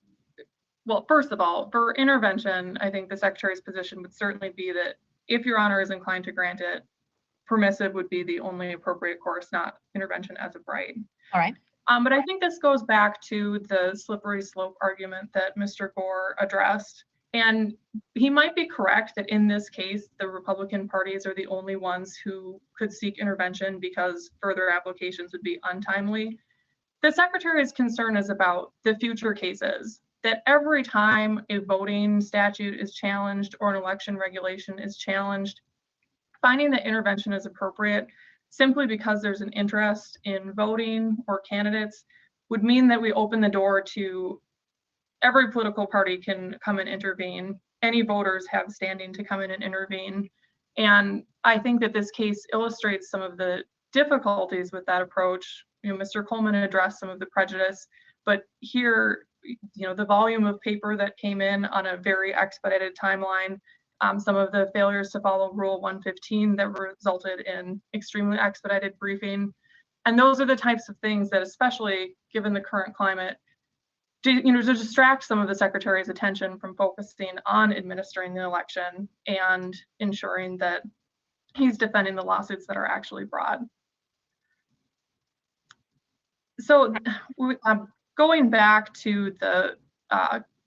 well, first of all, for intervention, I think the Secretary's position would certainly be that if Your Honor is inclined to grant it, permissive would be the only appropriate course, not intervention as of right. All right. But I think this goes back to the slippery slope argument that Mr. Gore addressed. And he might be correct that in this case, the Republican parties are the only ones who could seek intervention because further applications would be untimely. The Secretary's concern is about the future cases, that every time a voting statute is challenged or an election regulation is challenged, finding that intervention is appropriate simply because there's an interest in voting or candidates would mean that we open the door to every political party can come and intervene. Any voters have standing to come in and intervene. And I think that this case illustrates some of the difficulties with that approach. Mr. Coleman addressed some of the prejudice, but here, the volume of paper that came in on a very expedited timeline, some of the failures to follow Rule 115 that resulted in extremely expedited briefing. And those are the types of things that, especially given the current climate, to distract some of the Secretary's attention from focusing on administering the election and ensuring that he's defending the lawsuits that are actually brought. So going back to the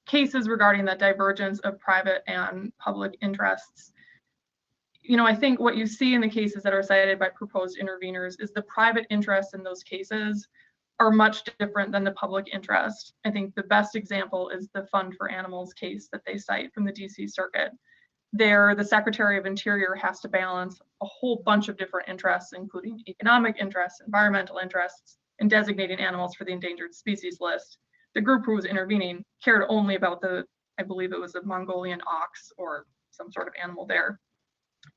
cases regarding the divergence of private and public interests, I think what you see in the cases that are cited by proposed interveners is the private interests in those cases are much different than the public interest. I think the best example is the Fund for Animals case that they cite from the DC Circuit. There, the Secretary of Interior has to balance a whole bunch of different interests, including economic interests, environmental interests, in designating animals for the endangered species list. The group who was intervening cared only about the, I believe it was a Mongolian ox or some sort of animal there.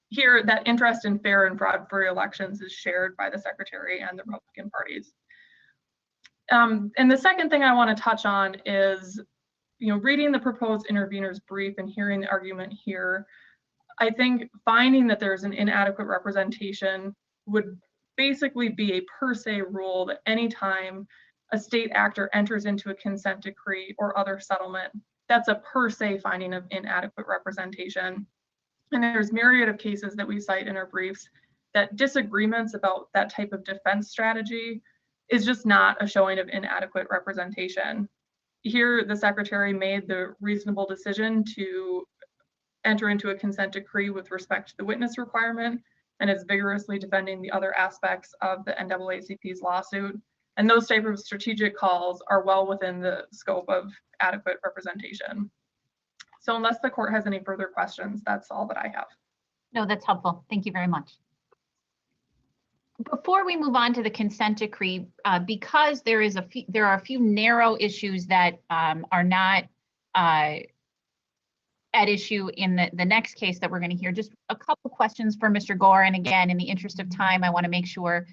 Here, that interest in fair and fraud-free elections is shared by the Secretary and the Republican parties. And the second thing I want to touch on is, reading the proposed intervener's brief and hearing the argument here, I think finding that there's an inadequate representation would basically be a per se rule that anytime a state actor enters into a consent decree or other settlement, that's a per se finding of inadequate representation. And there's myriad of cases that we cite in our briefs that disagreements about that type of defense strategy is just not a showing of inadequate representation. Here, the Secretary made the reasonable decision to enter into a consent decree with respect to the witness requirement and is vigorously defending the other aspects of the NAACP's lawsuit. And those type of strategic calls are well within the scope of adequate representation. So unless the court has any further questions, that's all that I have. No, that's helpful. Thank you very much. Before we move on to the consent decree, because there are a few narrow issues that are not at issue in the next case that we're going to hear, just a couple questions for Mr. Gore. And again, in the interest of time, I want to make sure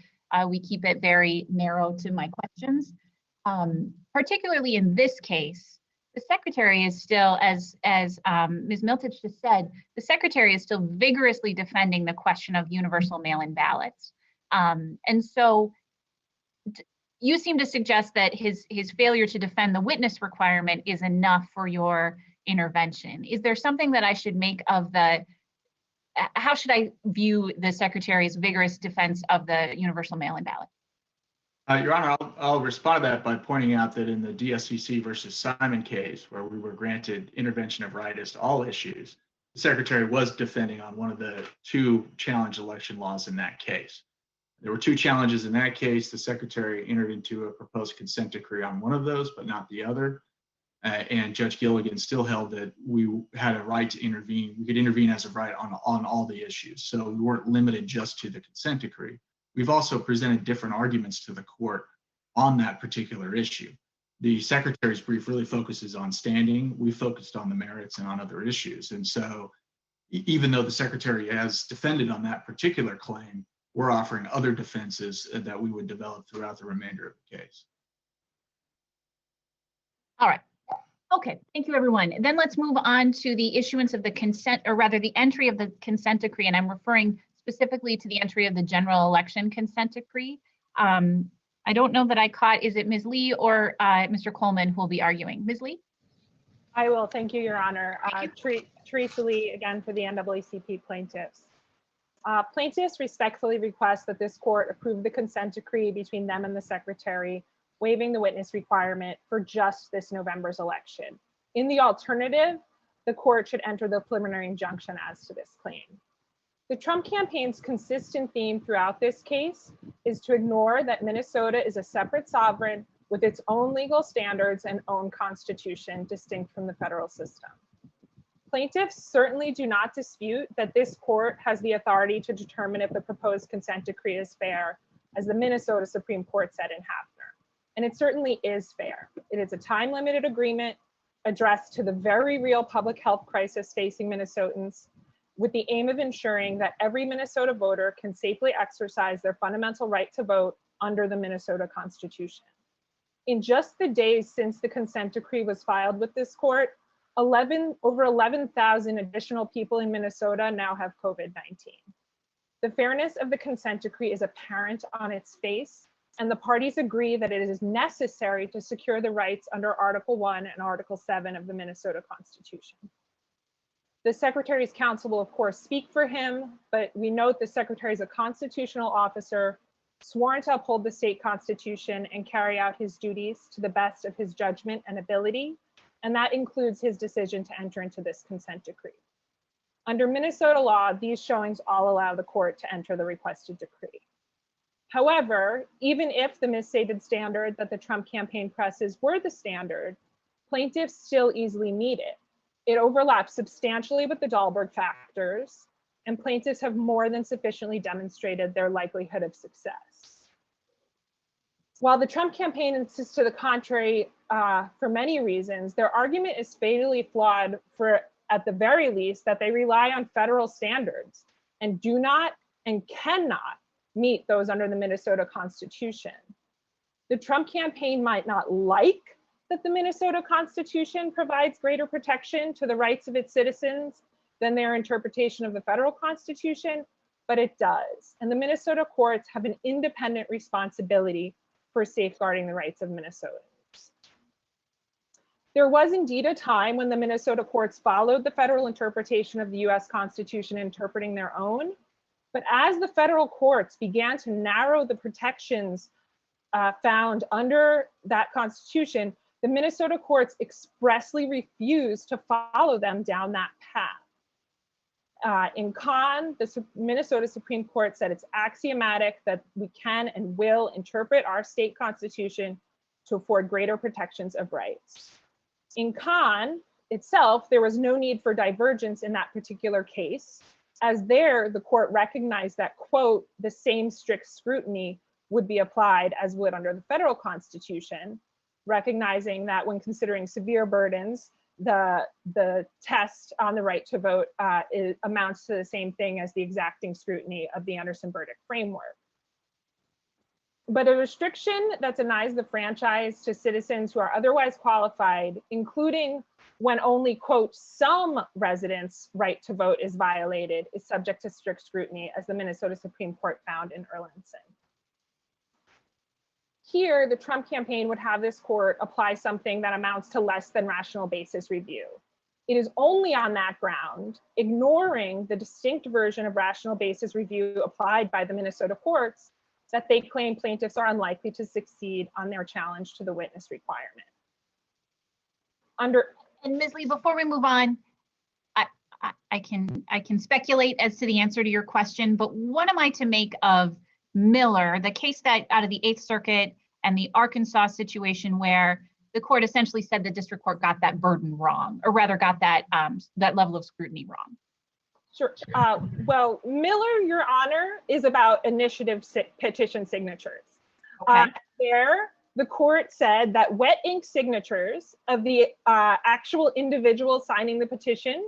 we keep it very narrow to my questions. Particularly in this case, the Secretary is still, as Ms. Miltich just said, the Secretary is still vigorously defending the question of universal mail-in ballots. And so you seem to suggest that his failure to defend the witness requirement is enough for your intervention. Is there something that I should make of how should I view the Secretary's vigorous defense of the universal mail-in ballot? Your Honor, I'll respond to that by pointing out that in the DSCC versus Simon case, where we were granted intervention of right as to all issues, the Secretary was defending on one of the two challenge election laws in that case. There were two challenges in that case. The Secretary entered into a proposed consent decree on one of those, but not the other. And Judge Gilligan still held that we had a right to intervene. We could intervene as of right on all the issues. So we weren't limited just to the consent decree. We've also presented different arguments to the court on that particular issue. The Secretary's brief really focuses on standing. We focused on the merits and on other issues. And so even though the Secretary has defended on that particular claim, we're offering other defenses that we would develop throughout the remainder of the case. All right. Okay, thank you, everyone. Then let's move on to the issuance of the consent, or rather the entry of the consent decree, and I'm referring specifically to the entry of the general election consent decree. I don't know that I caught, is it Ms. Lee or Mr. Coleman who will be arguing? Ms. Lee? I will, thank you, Your Honor. Teresa Lee, again, for the NAACP plaintiffs. Plaintiffs respectfully request that this court approve the consent decree between them and the Secretary, waiving the witness requirement for just this November's election. In the alternative, the court should enter the preliminary injunction as to this claim. The Trump campaign's consistent theme throughout this case is to ignore that Minnesota is a separate sovereign with its own legal standards and own constitution distinct from the federal system. Plaintiffs certainly do not dispute that this court has the authority to determine if the proposed consent decree is fair, as the Minnesota Supreme Court said in Hafner. And it certainly is fair. It is a time-limited agreement addressed to the very real public health crisis facing Minnesotans, with the aim of ensuring that every Minnesota voter can safely exercise their fundamental right to vote under the Minnesota Constitution. In just the days since the consent decree was filed with this court, over 11,000 additional people in Minnesota now have COVID-19. The fairness of the consent decree is apparent on its face, and the parties agree that it is necessary to secure the rights under Article 1 and Article 7 of the Minnesota Constitution. The Secretary's counsel will, of course, speak for him, but we note the Secretary is a constitutional officer sworn to uphold the state constitution and carry out his duties to the best of his judgment and ability, and that includes his decision to enter into this consent decree. Under Minnesota law, these showings all allow the court to enter the requested decree. However, even if the misstated standard that the Trump campaign presses were the standard, plaintiffs still easily meet it. It overlaps substantially with the Dahlberg factors, and plaintiffs have more than sufficiently demonstrated their likelihood of success. While the Trump campaign insists to the contrary for many reasons, their argument is fatally flawed for, at the very least, that they rely on federal standards and do not and cannot meet those under the Minnesota Constitution. The Trump campaign might not like that the Minnesota Constitution provides greater protection to the rights of its citizens than their interpretation of the federal Constitution, but it does. And the Minnesota courts have an independent responsibility for safeguarding the rights of Minnesotans. There was indeed a time when the Minnesota courts followed the federal interpretation of the US Constitution, interpreting their own. But as the federal courts began to narrow the protections found under that Constitution, the Minnesota courts expressly refused to follow them down that path. In Kahn, the Minnesota Supreme Court said it's axiomatic that we can and will interpret our state constitution to afford greater protections of rights. In Kahn itself, there was no need for divergence in that particular case, as there the court recognized that, quote, the same strict scrutiny would be applied as would under the federal Constitution, recognizing that when considering severe burdens, the test on the right to vote amounts to the same thing as the exacting scrutiny of the Anderson-Burdick framework. But a restriction that denies the franchise to citizens who are otherwise qualified, including when only, quote, some residents' right to vote is violated, is subject to strict scrutiny, as the Minnesota Supreme Court found in Erlandson. Here, the Trump campaign would have this court apply something that amounts to less than rational basis review. It is only on that ground, ignoring the distinct version of rational basis review applied by the Minnesota courts, that they claim plaintiffs are unlikely to succeed on their challenge to the witness requirement. And Ms. Lee, before we move on, I can speculate as to the answer to your question, but what am I to make of Miller, the case that out of the 8th Circuit and the Arkansas situation where the court essentially said the district court got that burden wrong, or rather got that level of scrutiny wrong? Sure. Well, Miller, Your Honor, is about initiative petition signatures. Okay. There, the court said that wet ink signatures of the actual individual signing the petition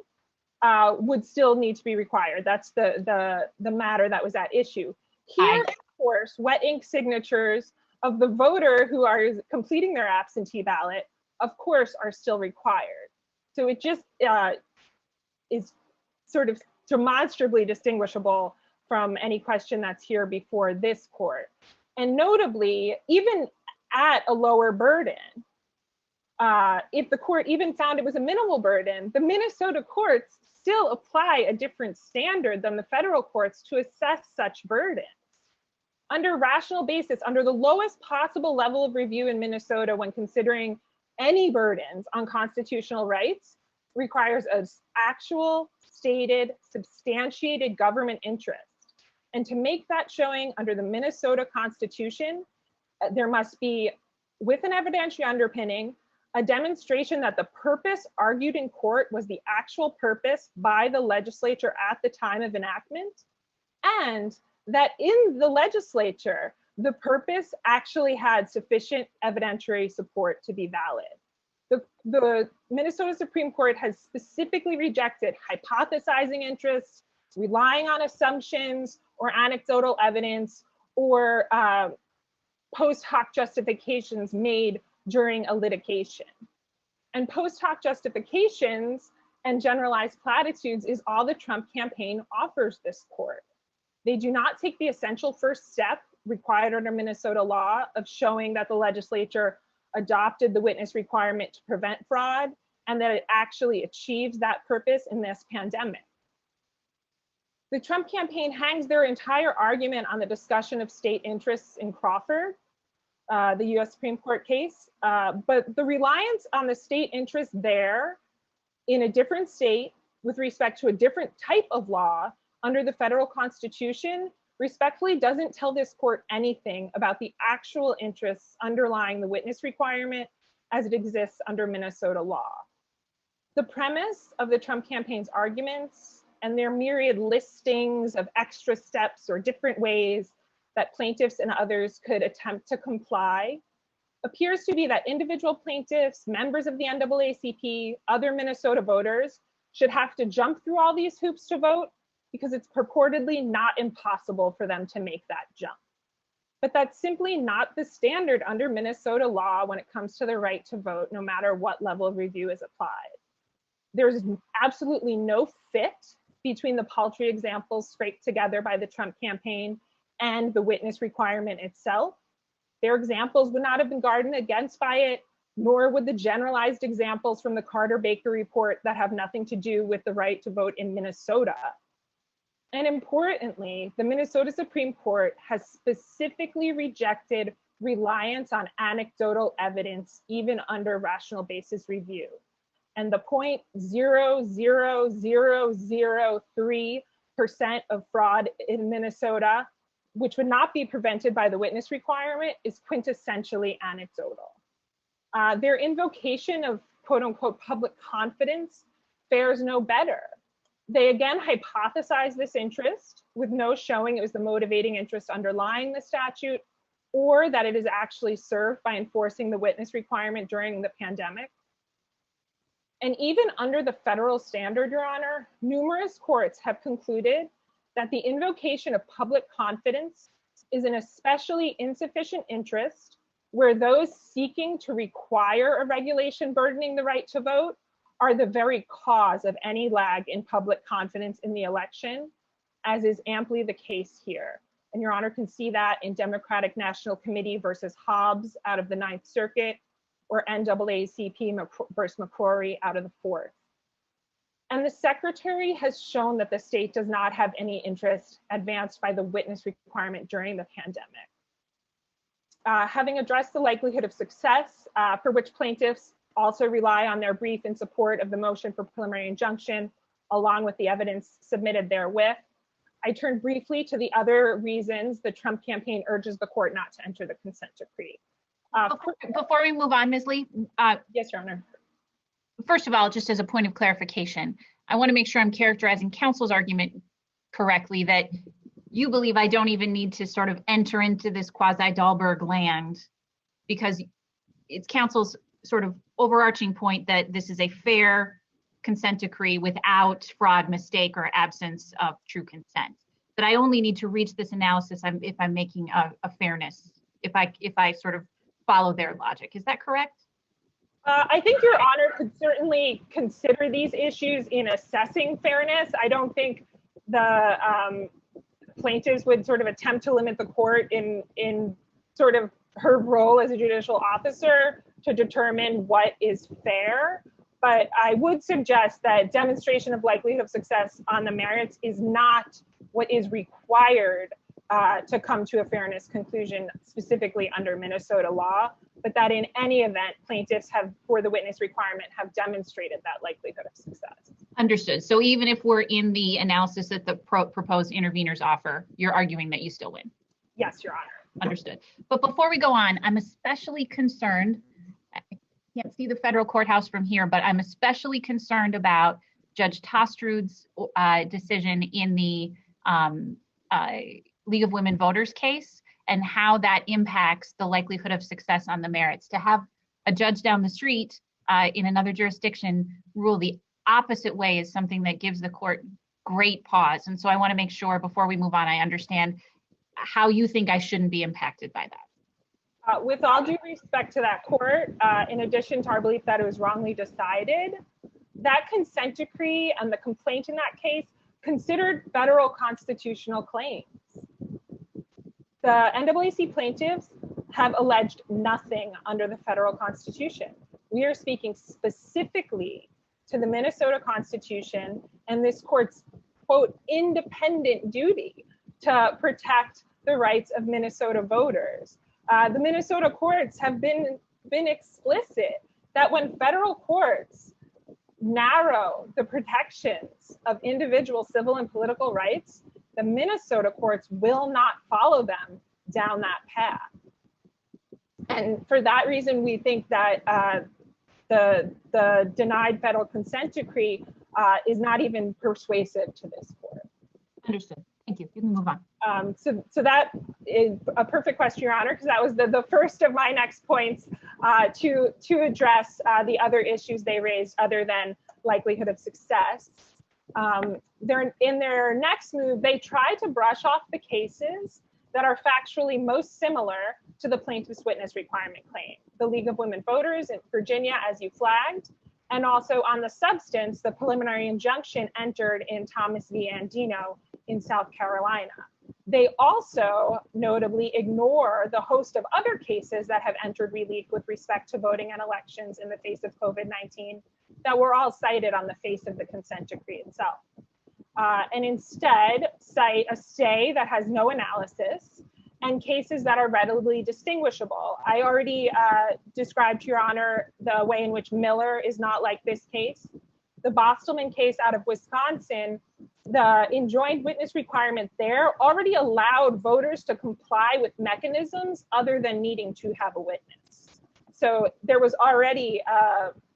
would still need to be required. That's the matter that was at issue. Here, of course, wet ink signatures of the voter who are completing their absentee ballot, of course, are still required. So it just is sort of demonstrably distinguishable from any question that's here before this court. And notably, even at a lower burden, if the court even found it was a minimal burden, the Minnesota courts still apply a different standard than the federal courts to assess such burdens. Under rational basis, under the lowest possible level of review in Minnesota when considering any burdens on constitutional rights, requires an actual, stated, substantiated government interest. And to make that showing under the Minnesota Constitution, there must be, with an evidentiary underpinning, a demonstration that the purpose argued in court was the actual purpose by the legislature at the time of enactment, and that in the legislature, the purpose actually had sufficient evidentiary support to be valid. The Minnesota Supreme Court has specifically rejected hypothesizing interests, relying on assumptions or anecdotal evidence, or post hoc justifications made during a litigation. And post hoc justifications and generalized platitudes is all the Trump campaign offers this court. They do not take the essential first step required under Minnesota law of showing that the legislature adopted the witness requirement to prevent fraud and that it actually achieves that purpose in this pandemic. The Trump campaign hangs their entire argument on the discussion of state interests in Crawford, the US Supreme Court case, but the reliance on the state interest there in a different state with respect to a different type of law under the federal Constitution respectfully doesn't tell this court anything about the actual interests underlying the witness requirement as it exists under Minnesota law. The premise of the Trump campaign's arguments and their myriad listings of extra steps or different ways that plaintiffs and others could attempt to comply appears to be that individual plaintiffs, members of the NAACP, other Minnesota voters should have to jump through all these hoops to vote because it's purportedly not impossible for them to make that jump. But that's simply not the standard under Minnesota law when it comes to the right to vote, no matter what level of review is applied. There's absolutely no fit between the paltry examples scraped together by the Trump campaign and the witness requirement itself. Their examples would not have been guarded against by it, nor would the generalized examples from the Carter-Baker report that have nothing to do with the right to vote in Minnesota. And importantly, the Minnesota Supreme Court has specifically rejected reliance on anecdotal evidence, even under rational basis review. And the 0.00003% of fraud in Minnesota, which would not be prevented by the witness requirement, is quintessentially anecdotal. Their invocation of quote unquote public confidence fares no better. They again hypothesize this interest with no showing it was the motivating interest underlying the statute or that it is actually served by enforcing the witness requirement during the pandemic. And even under the federal standard, Your Honor, numerous courts have concluded that the invocation of public confidence is an especially insufficient interest where those seeking to require a regulation burdening the right to vote are the very cause of any lag in public confidence in the election, as is amply the case here. And Your Honor can see that in Democratic National Committee versus Hobbs out of the Ninth Circuit, or NAACP versus McCrory out of the Fourth. And the Secretary has shown that the state does not have any interest advanced by the witness requirement during the pandemic. Having addressed the likelihood of success, for which plaintiffs also rely on their brief in support of the motion for preliminary injunction, along with the evidence submitted therewith, I turn briefly to the other reasons the Trump campaign urges the court not to enter the consent decree. Before we move on, Ms. Lee. Yes, Your Honor. First of all, just as a point of clarification, I want to make sure I'm characterizing counsel's argument correctly, that you believe I don't even need to sort of enter into this quasi-Dahlberg land because it's counsel's sort of overarching point that this is a fair consent decree without fraud, mistake, or absence of true consent. That I only need to reach this analysis if I'm making a fairness, if I sort of follow their logic. Is that correct? I think Your Honor could certainly consider these issues in assessing fairness. I don't think the plaintiffs would sort of attempt to limit the court in sort of her role as a judicial officer to determine what is fair. But I would suggest that demonstration of likelihood of success on the merits is not what is required to come to a fairness conclusion specifically under Minnesota law, but that in any event, plaintiffs have, for the witness requirement, have demonstrated that likelihood of success. Understood. So even if we're in the analysis that the proposed interveners offer, you're arguing that you still win? Yes, Your Honor. Understood. But before we go on, I'm especially concerned, I can't see the federal courthouse from here, but I'm especially concerned about Judge Tostrud's decision in the League of Women Voters case and how that impacts the likelihood of success on the merits. To have a judge down the street in another jurisdiction rule the opposite way is something that gives the court great pause. And so I want to make sure before we move on, I understand how you think I shouldn't be impacted by that. With all due respect to that court, in addition to our belief that it was wrongly decided, that consent decree and the complaint in that case considered federal constitutional claims. The NAACP plaintiffs have alleged nothing under the federal constitution. We are speaking specifically to the Minnesota Constitution and this court's, quote, independent duty to protect the rights of Minnesota voters. The Minnesota courts have been explicit that when federal courts narrow the protections of individual civil and political rights, the Minnesota courts will not follow them down that path. And for that reason, we think that the denied federal consent decree is not even persuasive to this court. Understood. Thank you. You can move on. So that is a perfect question, Your Honor, because that was the first of my next points to address the other issues they raised other than likelihood of success. In their next move, they try to brush off the cases that are factually most similar to the plaintiff's witness requirement claim. The League of Women Voters in Virginia, as you flagged, and also on the substance, the preliminary injunction entered in Thomas v. Andino in South Carolina. They also notably ignore the host of other cases that have entered relief with respect to voting and elections in the face of COVID-19 that were all cited on the face of the consent decree itself. And instead cite a stay that has no analysis and cases that are readily distinguishable. I already described to Your Honor the way in which Miller is not like this case. The Bostelman case out of Wisconsin, the enjoined witness requirement there already allowed voters to comply with mechanisms other than needing to have a witness. So there was already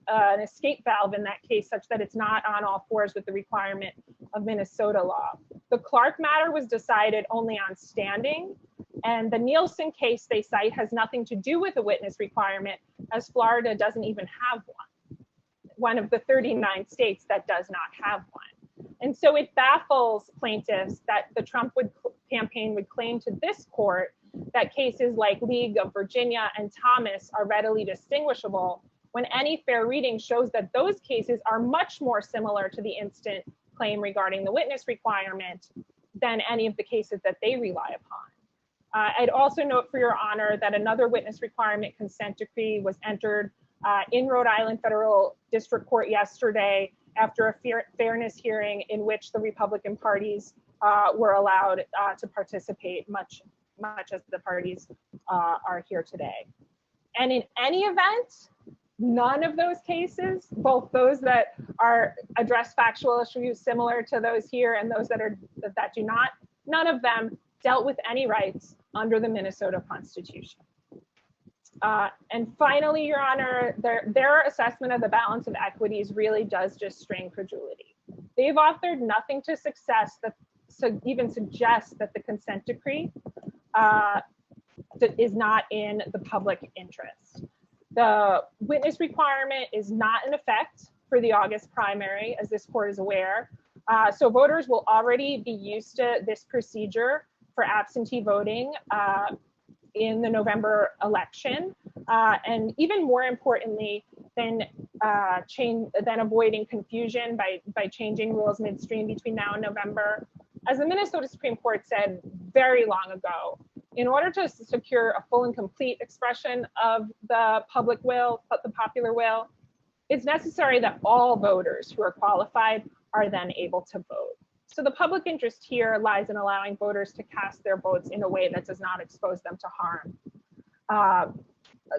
an escape valve in that case such that it's not on all fours with the requirement of Minnesota law. The Clark matter was decided only on standing, and the Nielsen case they cite has nothing to do with a witness requirement, as Florida doesn't even have one of the 39 states that does not have one. And so it baffles plaintiffs that the Trump campaign would claim to this court that cases like League of Virginia and Thomas are readily distinguishable, when any fair reading shows that those cases are much more similar to the instant claim regarding the witness requirement than any of the cases that they rely upon. I'd also note, for Your Honor, that another witness requirement consent decree was entered in Rhode Island Federal District Court yesterday after a fairness hearing in which the Republican parties were allowed to participate, much as the parties are here today. And in any event, none of those cases, both those that are address factual issues similar to those here and those that do not, none of them dealt with any rights under the Minnesota Constitution. And finally, Your Honor, their assessment of the balance of equities really does just strain credulity. They've authored nothing to success that even suggests that the consent decree is not in the public interest. The witness requirement is not in effect for the August primary, as this court is aware. So voters will already be used to this procedure for absentee voting in the November election. And even more importantly than avoiding confusion by changing rules midstream between now and November, as the Minnesota Supreme Court said very long ago, in order to secure a full and complete expression of the public will, the popular will, it's necessary that all voters who are qualified are then able to vote. So the public interest here lies in allowing voters to cast their votes in a way that does not expose them to harm.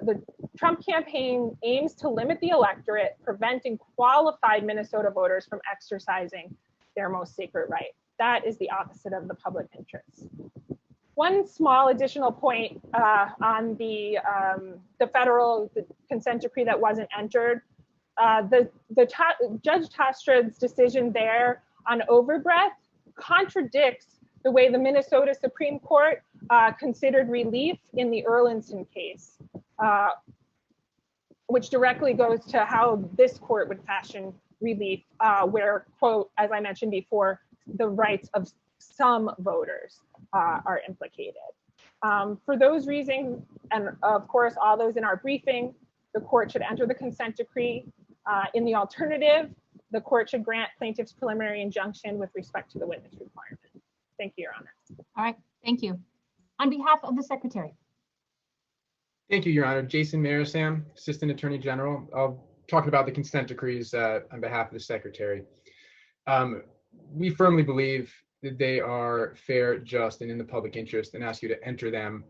The Trump campaign aims to limit the electorate, preventing qualified Minnesota voters from exercising their most sacred right. That is the opposite of the public interest. One small additional point on the federal consent decree that wasn't entered. Judge Tastrad's decision there on overbreadth contradicts the way the Minnesota Supreme Court considered relief in the Erlinson case, which directly goes to how this court would fashion relief, where, quote, as I mentioned before, the rights of some voters are implicated. For those reasons, and of course, all those in our briefing, the court should enter the consent decree. In the alternative, the court should grant plaintiff's preliminary injunction with respect to the witness requirement. Thank you, Your Honor. All right, thank you. On behalf of the Secretary. Thank you, Your Honor. Jason Marasam, Assistant Attorney General. I'll talk about the consent decrees on behalf of the Secretary. We firmly believe that they are fair, just, and in the public interest, and ask you to enter them.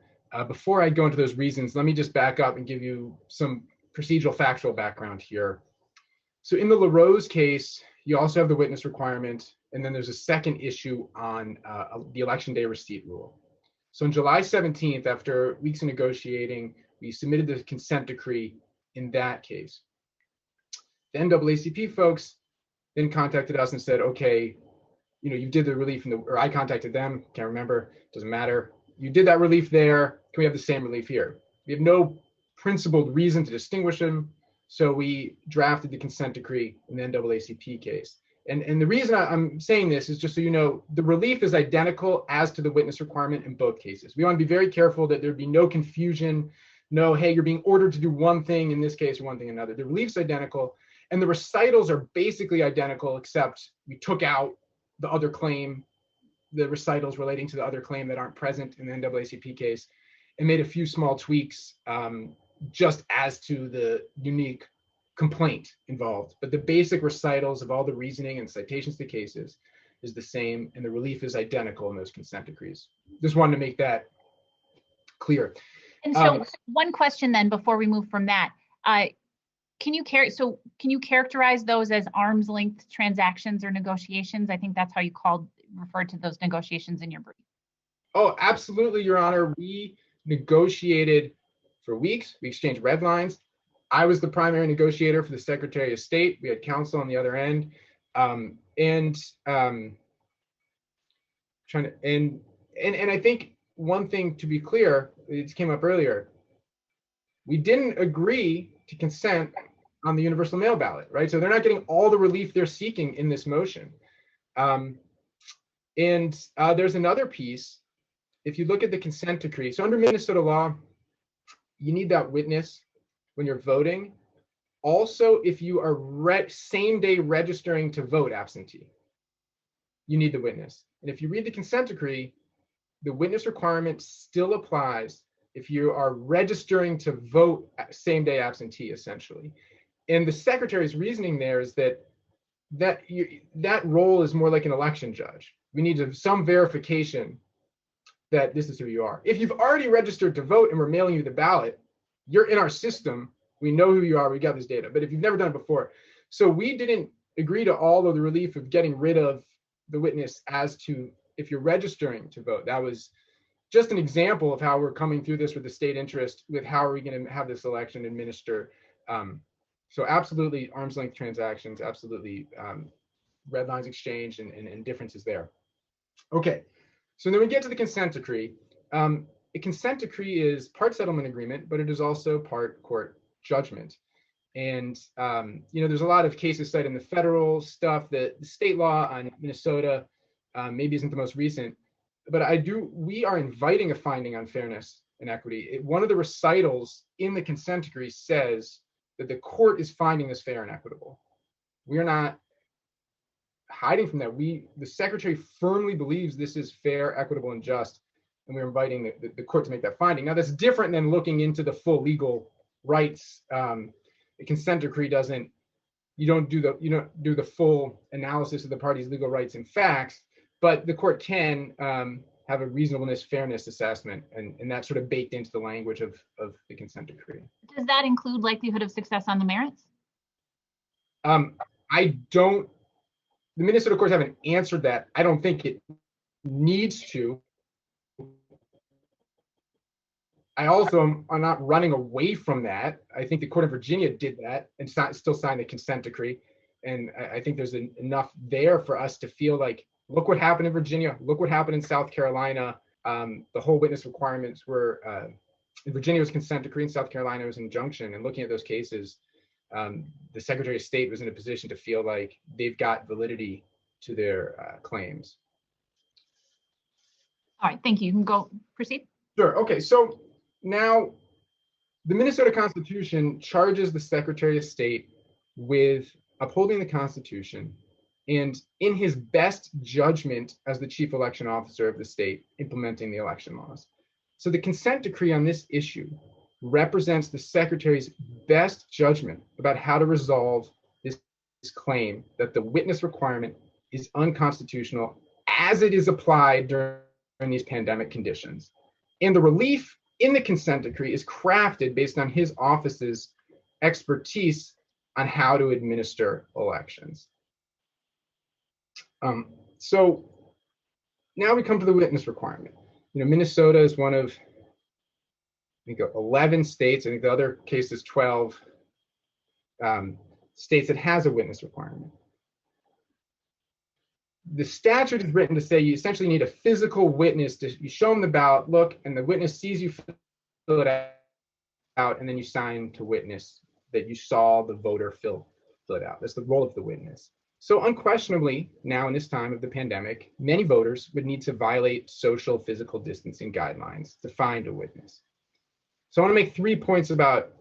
Before I go into those reasons, let me just back up and give you some procedural factual background here. So in the LaRose case, you also have the witness requirement And then there's a second issue on the election day receipt rule. So on July 17th, after weeks of negotiating, we submitted the consent decree in that case. The NAACP folks then contacted us and said, okay, you did the relief or I contacted them, can't remember, doesn't matter. You did that relief there, can we have the same relief here? We have no principled reason to distinguish them, so we drafted the consent decree in the NAACP case. And the reason I'm saying this is just so you know, the relief is identical as to the witness requirement in both cases. We want to be very careful that there be no confusion, no, hey, you're being ordered to do one thing in this case or one thing in another. The relief's identical, and the recitals are basically identical, except we took out the other claim, the recitals relating to the other claim that aren't present in the NAACP case, and made a few small tweaks just as to the unique complaint involved. But the basic recitals of all the reasoning and citations to cases is the same, and the relief is identical in those consent decrees. Just wanted to make that clear. And so one question then before we move from that, can you characterize those as arm's length transactions or negotiations? I think that's how you referred to those negotiations in your brief. Oh, absolutely, Your Honor. We negotiated for weeks. We exchanged red lines. I was the primary negotiator for the Secretary of State. We had counsel on the other end. And I think one thing to be clear, it came up earlier, we didn't agree to consent on the universal mail ballot, right? So they're not getting all the relief they're seeking in this motion. There's another piece. If you look at the consent decree, so under Minnesota law, you need that witness when you're voting. Also, if you are same day registering to vote absentee, you need the witness. And if you read the consent decree, the witness requirement still applies if you are registering to vote same day absentee, essentially. And the Secretary's reasoning there is that role is more like an election judge. We need some verification that this is who you are. If you've already registered to vote and we're mailing you the ballot, you're in our system. We know who you are. We got this data. But if you've never done it before, so we didn't agree to all of the relief of getting rid of the witness as to if you're registering to vote. That was just an example of how we're coming through this with the state interest, with how are we going to have this election administered. So absolutely arm's length transactions, absolutely red lines exchanged and differences there. Okay, so then we get to the consent decree. A consent decree is part settlement agreement, but it is also part court judgment. And there's a lot of cases cited in the federal stuff that the state law on Minnesota maybe isn't the most recent, but we are inviting a finding on fairness and equity. One of the recitals in the consent decree says that the court is finding this fair and equitable. We're not hiding from that. The Secretary firmly believes this is fair, equitable, and just, and we're inviting the court to make that finding. Now, that's different than looking into the full legal rights. The consent decree you don't do the full analysis of the parties' legal rights and facts, but the court can have a reasonableness, fairness assessment, and that's sort of baked into the language of the consent decree. Does that include likelihood of success on the merits? The Minnesota courts haven't answered that. I don't think it needs to. I also am not running away from that. I think the court of Virginia did that and still signed the consent decree. And I think there's enough there for us to feel like, look what happened in Virginia, look what happened in South Carolina. The whole witness requirements were, in Virginia was consent decree, in South Carolina was injunction. And looking at those cases, the Secretary of State was in a position to feel like they've got validity to their claims. All right, thank you. You can proceed. Sure, okay, so now the Minnesota Constitution charges the Secretary of State with upholding the Constitution and, in his best judgment as the chief election officer of the state, implementing the election laws. So the consent decree on this issue represents the Secretary's best judgment about how to resolve this claim that the witness requirement is unconstitutional as it is applied during these pandemic conditions. And the relief in the consent decree is crafted based on his office's expertise on how to administer elections. So now we come to the witness requirement. Minnesota is one of, I think, 11 states. I think the other case is 12 states that has a witness requirement. The statute is written to say you essentially need a physical witness you show them the ballot, look, and the witness sees you fill it out, and then you sign to witness that you saw the voter fill it out. That's the role of the witness. So unquestionably, now in this time of the pandemic, many voters would need to violate social physical distancing guidelines to find a witness. So I want to make 3 points about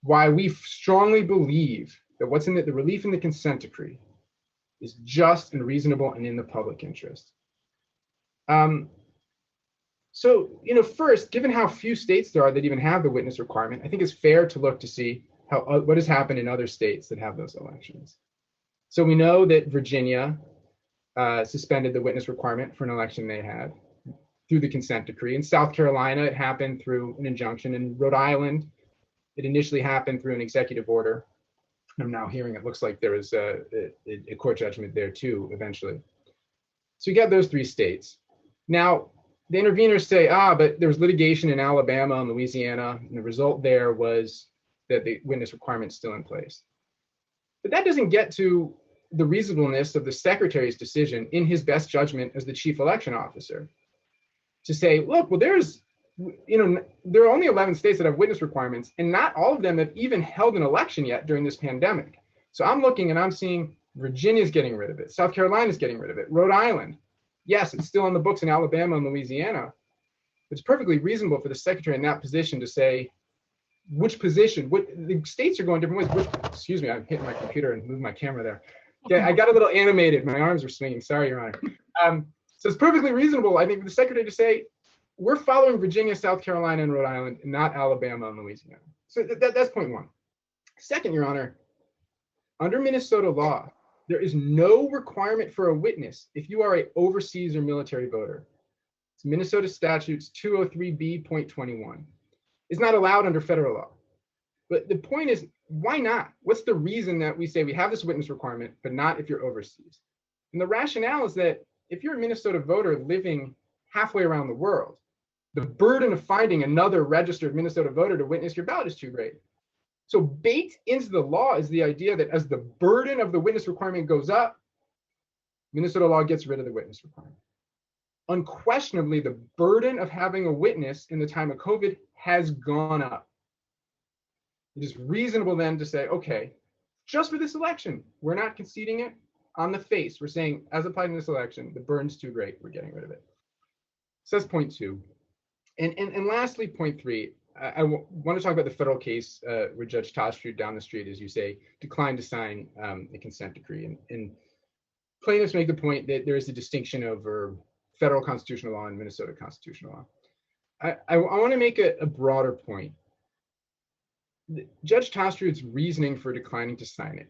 why we strongly believe that what's in the relief in the consent decree is just and reasonable and in the public interest. So, first, given how few states there are that even have the witness requirement, I think it's fair to look to see what has happened in other states that have those elections. So we know that Virginia suspended the witness requirement for an election they had through the consent decree. In South Carolina, it happened through an injunction. In Rhode Island, it initially happened through an executive order. I'm now hearing it looks like there was a court judgment there too, eventually. So you got those 3 states. Now, the interveners say, but there was litigation in Alabama and Louisiana, and the result there was that the witness requirement is still in place. But that doesn't get to the reasonableness of the secretary's decision in his best judgment as the chief election officer to say, look, well, there are only 11 states that have witness requirements, and not all of them have even held an election yet during this pandemic. So I'm looking and I'm seeing Virginia's getting rid of it. South Carolina's getting rid of it. Rhode Island. Yes, it's still on the books in Alabama and Louisiana. It's perfectly reasonable for the secretary in that position to say, which position, the states are going different ways. Excuse me, I'm hitting my computer and moving my camera there. Yeah, I got a little animated. My arms were swinging. Sorry, Your Honor. So it's perfectly reasonable, I think, for the secretary to say, we're following Virginia, South Carolina, and Rhode Island, and not Alabama and Louisiana. So that's point 1. Second, Your Honor, under Minnesota law, there is no requirement for a witness if you are an overseas or military voter. It's Minnesota statutes 203B.21. It's not allowed under federal law. But the point is, why not? What's the reason that we say we have this witness requirement, but not if you're overseas? And the rationale is that if you're a Minnesota voter living halfway around the world, the burden of finding another registered Minnesota voter to witness your ballot is too great. So baked into the law is the idea that as the burden of the witness requirement goes up, Minnesota law gets rid of the witness requirement. Unquestionably, the burden of having a witness in the time of COVID has gone up. It is reasonable then to say, okay, just for this election, we're not conceding it on the face. We're saying, as applied in this election, the burden's too great, we're getting rid of it. So that's point 2. And lastly, point 3, I want to talk about the federal case where Judge Tostrud down the street, as you say, declined to sign the consent decree. And plaintiffs make the point that there is a distinction over federal constitutional law and Minnesota constitutional law. I want to make a broader point. Judge Tostrud's reasoning for declining to sign it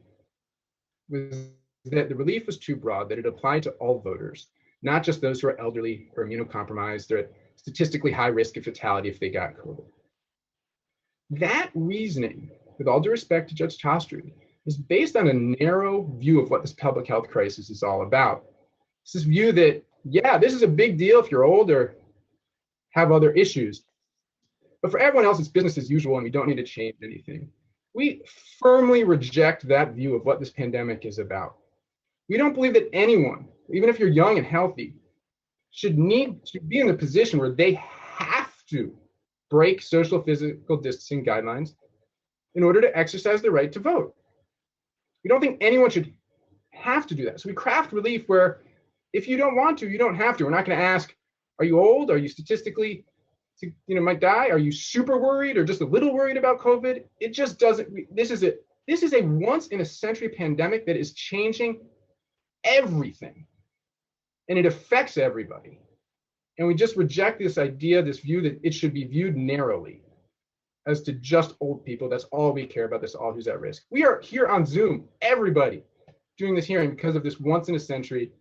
was that the relief was too broad, that it applied to all voters, not just those who are elderly or immunocompromised or at statistically high risk of fatality if they got COVID. That reasoning, with all due respect to Judge Tostrud, is based on a narrow view of what this public health crisis is all about. It's this view that, yeah, this is a big deal if you're old or have other issues. But for everyone else, it's business as usual and we don't need to change anything. We firmly reject that view of what this pandemic is about. We don't believe that anyone, even if you're young and healthy, should be in the position where they have to break social physical distancing guidelines in order to exercise the right to vote. We don't think anyone should have to do that. So we craft relief where if you don't want to, you don't have to. We're not going to ask, are you old? Are you statistically, might die? Are you super worried or just a little worried about COVID? It just doesn't. This is a once in a century pandemic that is changing everything. And it affects everybody. And we just reject this idea, this view that it should be viewed narrowly as to just old people. That's all we care about. That's all who's at risk. We are here on Zoom, everybody, doing this hearing because of this once in a century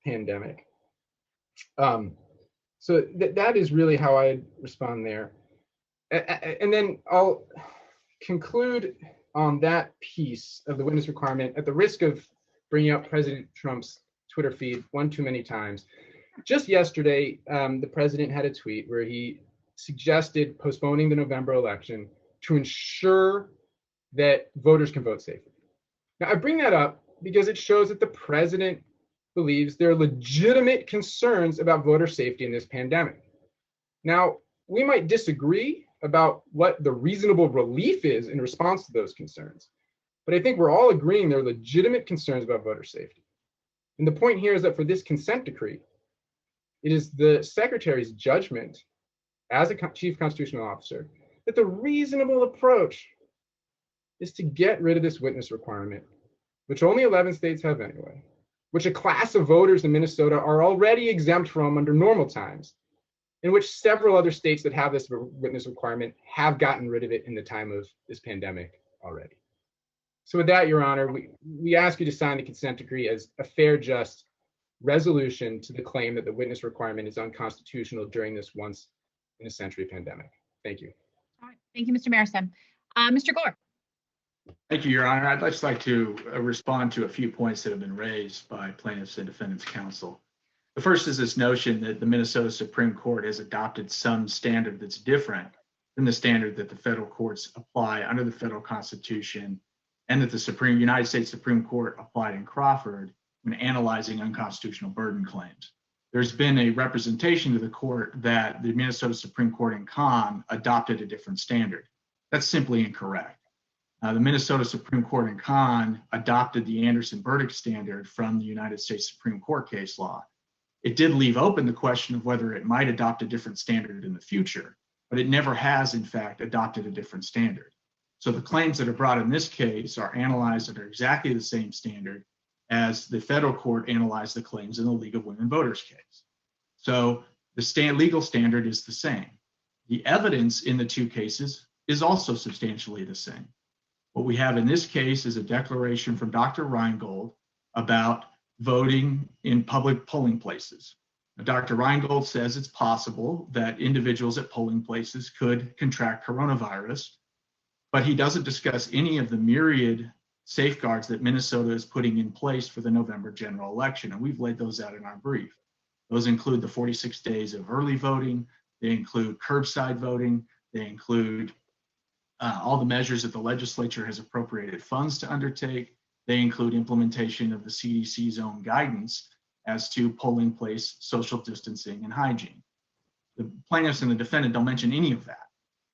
pandemic. So that is really how I respond there. And then I'll conclude on that piece of the witness requirement at the risk of bringing up President Trump's Twitter feed one too many times. Just yesterday, the president had a tweet where he suggested postponing the November election to ensure that voters can vote safely. Now, I bring that up because it shows that the president believes there are legitimate concerns about voter safety in this pandemic. Now, we might disagree about what the reasonable relief is in response to those concerns, but I think we're all agreeing there are legitimate concerns about voter safety. And the point here is that for this consent decree, it is the secretary's judgment as a chief constitutional officer that the reasonable approach is to get rid of this witness requirement, which only 11 states have anyway, which a class of voters in Minnesota are already exempt from under normal times, in which several other states that have this witness requirement have gotten rid of it in the time of this pandemic already. So with that, Your Honor, we ask you to sign the consent decree as a fair, just resolution to the claim that the witness requirement is unconstitutional during this once-in-a-century pandemic. Thank you. All right. Thank you, Mr. Marison. Mr. Gore. Thank you, Your Honor. I'd just like to respond to a few points that have been raised by plaintiffs and defendants counsel. The first is this notion that the Minnesota Supreme Court has adopted some standard that's different than the standard that the federal courts apply under the federal Constitution, and that the United States Supreme Court applied in Crawford when analyzing unconstitutional burden claims. There's been a representation to the court that the Minnesota Supreme Court in Kahn adopted a different standard. That's simply incorrect. The Minnesota Supreme Court in Kahn adopted the Anderson-Burdick standard from the United States Supreme Court case law. It did leave open the question of whether it might adopt a different standard in the future, but it never has, in fact, adopted a different standard. So the claims that are brought in this case are analyzed under exactly the same standard as the federal court analyzed the claims in the League of Women Voters case. So the legal standard is the same. The evidence in the two cases is also substantially the same. What we have in this case is a declaration from Dr. Reingold about voting in public polling places. Now, Dr. Reingold says it's possible that individuals at polling places could contract coronavirus, but he doesn't discuss any of the myriad safeguards that Minnesota is putting in place for the November general election, and we've laid those out in our brief. Those include the 46 days of early voting, they include curbside voting, they include all the measures that the legislature has appropriated funds to undertake. They include implementation of the CDC's own guidance as to polling place social distancing and hygiene. The plaintiffs and the defendant don't mention any of that,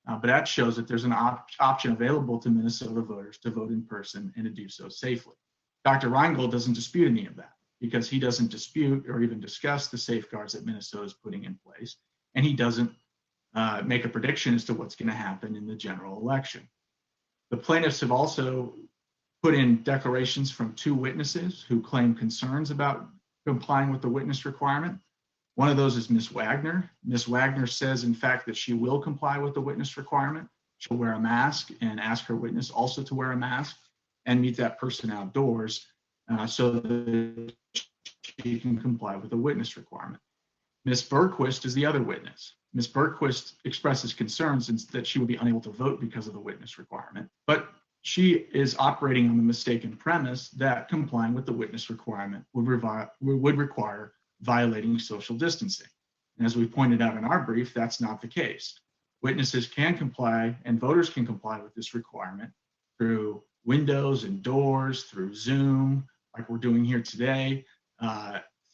but that shows that there's an option available to Minnesota voters to vote in person and to do so safely. Dr. Reingold doesn't dispute any of that because he doesn't dispute or even discuss the safeguards that Minnesota is putting in place, and he doesn't make a prediction as to what's going to happen in the general election. The plaintiffs have also put in declarations from two witnesses who claim concerns about complying with the witness requirement. One of those is Ms. Wagner. Ms. Wagner says, in fact, that she will comply with the witness requirement. She'll wear a mask and ask her witness also to wear a mask and meet that person outdoors so that she can comply with the witness requirement. Ms. Bergquist is the other witness. Ms. Bergquist expresses concerns that she would be unable to vote because of the witness requirement, but she is operating on the mistaken premise that complying with the witness requirement would require violating social distancing. And as we pointed out in our brief, that's not the case. Witnesses can comply and voters can comply with this requirement through windows and doors, through Zoom, like we're doing here today,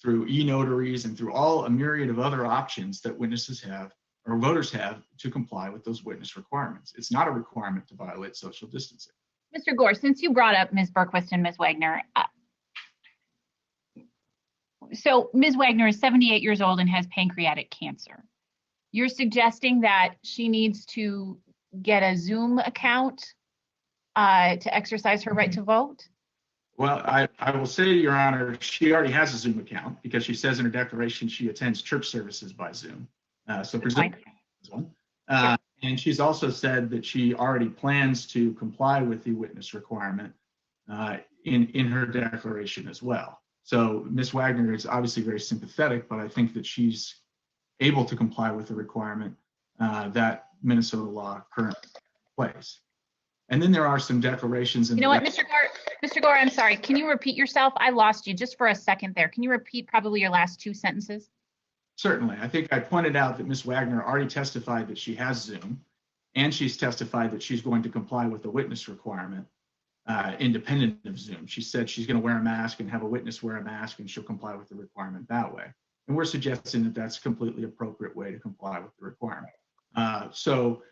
through e-notaries, and through a myriad of other options that witnesses have or voters have to comply with those witness requirements. It's not a requirement to violate social distancing. Mr. Gore, since you brought up Ms. Bergquist and Ms. Wagner, so Ms. Wagner is 78 years old and has pancreatic cancer. You're suggesting that she needs to get a Zoom account to exercise her right to vote? Well, I will say, Your Honor, she already has a Zoom account because she says in her declaration she attends church services by Zoom. So presumably one. And she's also said that she already plans to comply with the witness requirement in her declaration as well. So Ms. Wagner is obviously very sympathetic, but I think that she's able to comply with the requirement that Minnesota law currently plays. And then there are some declarations in You know what, Mr. Gore, I'm sorry. Can you repeat yourself? I lost you just for a second there. Can you repeat probably your last two sentences? Certainly. I think I pointed out that Ms. Wagner already testified that she has Zoom, and she's testified that she's going to comply with the witness requirement independent of Zoom. She said she's going to wear a mask and have a witness wear a mask, and she'll comply with the requirement that way. And we're suggesting that that's a completely appropriate way to comply with the requirement. So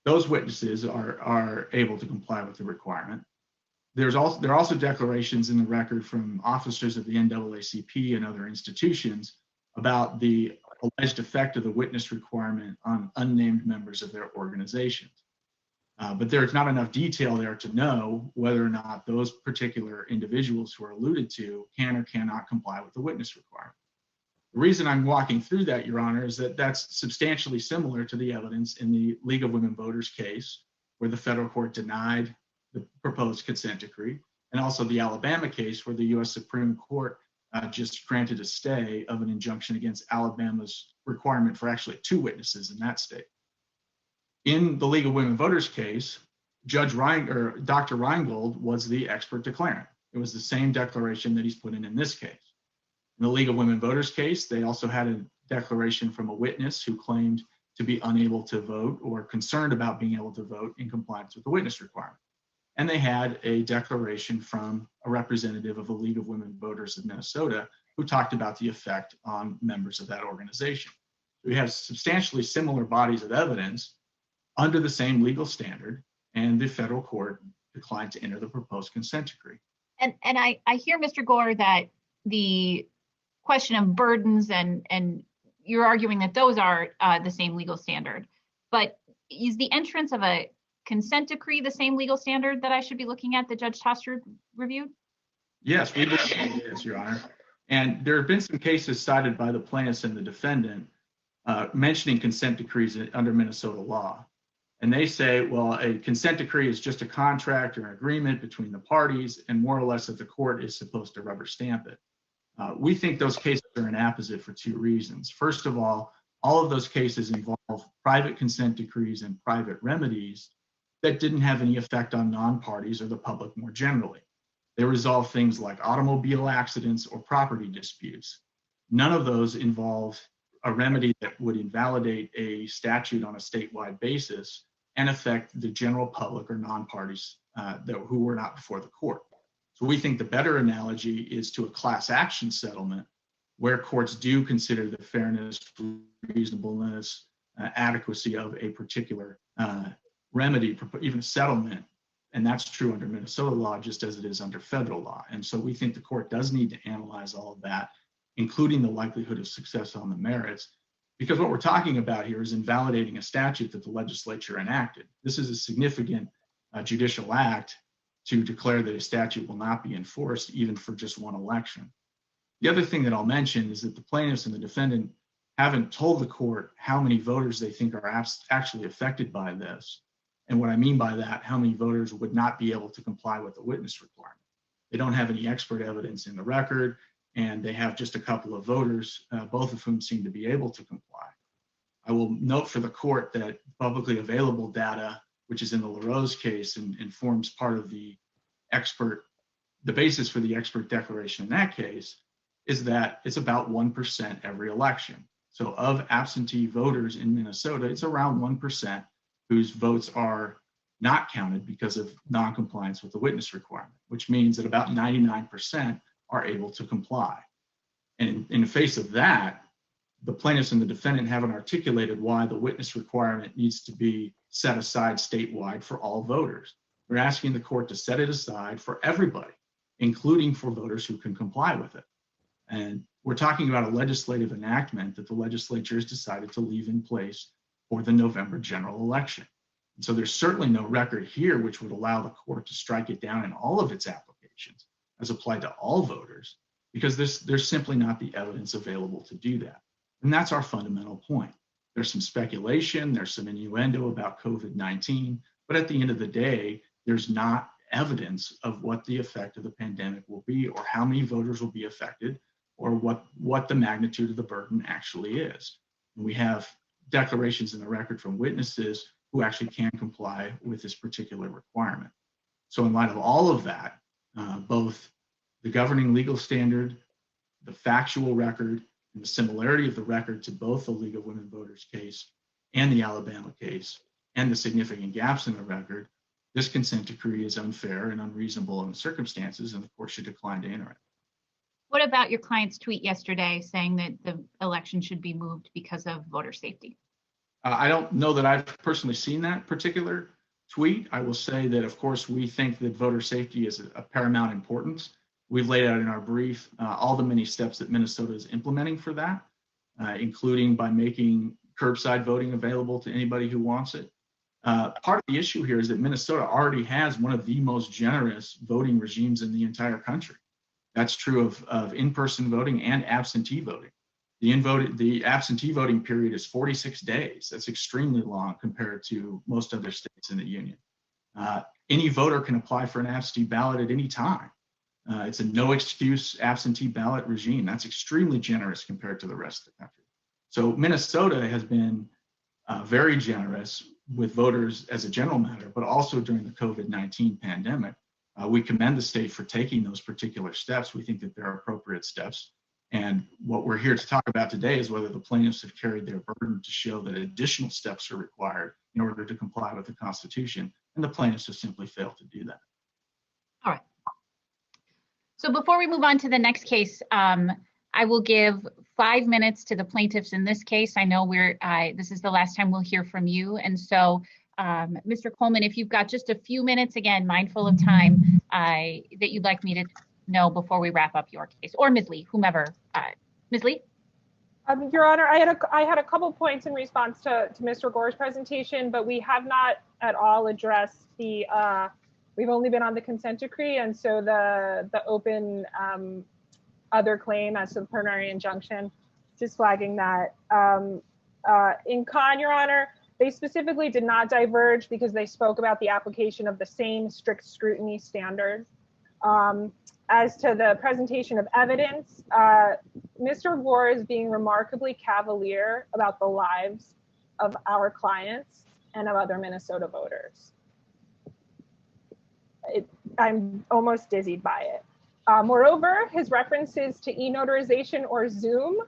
those witnesses are able to comply with the requirement. There are also declarations in the record from officers of the NAACP and other institutions about the alleged effect of the witness requirement on unnamed members of their organizations. But there's not enough detail there to know whether or not those particular individuals who are alluded to can or cannot comply with the witness requirement. The reason I'm walking through that, Your Honor, is that that's substantially similar to the evidence in the League of Women Voters case, where the federal court denied the proposed consent decree, and also the Alabama case, where the U.S. Supreme Court just granted a stay of an injunction against Alabama's requirement for actually 2 witnesses in that state. In the League of Women Voters case, Dr. Reingold was the expert declarant. It was the same declaration that he's put in this case. In the League of Women Voters case, they also had a declaration from a witness who claimed to be unable to vote or concerned about being able to vote in compliance with the witness requirement. And they had a declaration from a representative of the League of Women Voters of Minnesota who talked about the effect on members of that organization. We have substantially similar bodies of evidence under the same legal standard, and the federal court declined to enter the proposed consent decree. And I hear, Mr. Gore, that the question of burdens and you're arguing that those are the same legal standard. But is the entrance of a consent decree the same legal standard that I should be looking at that Judge Toster reviewed? Yes, we believe it is, Your Honor. And there have been some cases cited by the plaintiffs and the defendant mentioning consent decrees under Minnesota law. And they say, well, a consent decree is just a contract or an agreement between the parties, and more or less that the court is supposed to rubber stamp it. We think those cases are inapposite for 2 reasons. First of all of those cases involve private consent decrees and private remedies that didn't have any effect on non-parties or the public more generally. They resolve things like automobile accidents or property disputes. None of those involve a remedy that would invalidate a statute on a statewide basis and affect the general public or non-parties who were not before the court. So we think the better analogy is to a class action settlement where courts do consider the fairness, reasonableness, adequacy of a particular remedy, even settlement. And that's true under Minnesota law, just as it is under federal law. And so we think the court does need to analyze all of that, including the likelihood of success on the merits, because what we're talking about here is invalidating a statute that the legislature enacted. This is a significant judicial act to declare that a statute will not be enforced even for just one election. The other thing that I'll mention is that the plaintiffs and the defendant haven't told the court how many voters they think are actually affected by this. And what I mean by that, how many voters would not be able to comply with the witness requirement. They don't have any expert evidence in the record, and they have just a couple of voters, both of whom seem to be able to comply. I will note for the court that publicly available data, which is in the LaRose case and forms part of the basis for the expert declaration in that case, is that it's about 1% every election. So of absentee voters in Minnesota, it's around 1% whose votes are not counted because of non-compliance with the witness requirement, which means that about 99% are able to comply. And in the face of that, the plaintiffs and the defendant haven't articulated why the witness requirement needs to be set aside statewide for all voters. We're asking the court to set it aside for everybody, including for voters who can comply with it. And we're talking about a legislative enactment that the legislature has decided to leave in place for the November general election. And so there's certainly no record here which would allow the court to strike it down in all of its applications as applied to all voters, because there's simply not the evidence available to do that. And that's our fundamental point. There's some speculation, there's some innuendo about COVID-19, but at the end of the day, there's not evidence of what the effect of the pandemic will be or how many voters will be affected or what the magnitude of the burden actually is. And we have declarations in the record from witnesses who who actually can comply with this particular requirement. So in light of all of that, both the governing legal standard, the factual record, and the similarity of the record to both the League of Women Voters case and the Alabama case, and the significant gaps in the record, this consent decree is unfair and unreasonable in the circumstances, and the court should decline to enter it. What about your client's tweet yesterday saying that the election should be moved because of voter safety? I don't know that I've personally seen that particular tweet. I will say that, of course, we think that voter safety is a paramount importance. We've laid out in our brief all the many steps that Minnesota is implementing for that, including by making curbside voting available to anybody who wants it. Part of the issue here is that Minnesota already has one of the most generous voting regimes in the entire country. That's true of in-person voting and absentee voting. The absentee voting period is 46 days. That's extremely long compared to most other states in the union. Any voter can apply for an absentee ballot at any time. It's a no excuse absentee ballot regime. That's extremely generous compared to the rest of the country. So Minnesota has been very generous with voters as a general matter, but also during the COVID-19 pandemic. We commend the state for taking those particular steps. We think that they're appropriate steps. And what we're here to talk about today is whether the plaintiffs have carried their burden to show that additional steps are required in order to comply with the Constitution, and the plaintiffs have simply failed to do that. All right. So before we move on to the next case, I will give 5 minutes to the plaintiffs in this case. I know this is the last time we'll hear from you. And so, Mr. Coleman, if you've got just a few minutes, again, mindful of time, that you'd like me to know before we wrap up your case, or Ms. Lee, whomever. Ms. Lee? Your Honor, I had a couple points in response to Mr. Gore's presentation, but we have not at all addressed the, we've only been on the consent decree, and so the open other claim as to the preliminary injunction, just flagging that. In Con, Your Honor, they specifically did not diverge because they spoke about the application of the same strict scrutiny standard. As to the presentation of evidence, Mr. Gore is being remarkably cavalier about the lives of our clients and of other Minnesota voters. I'm almost dizzied by it. Moreover, his references to e-notarization or Zoom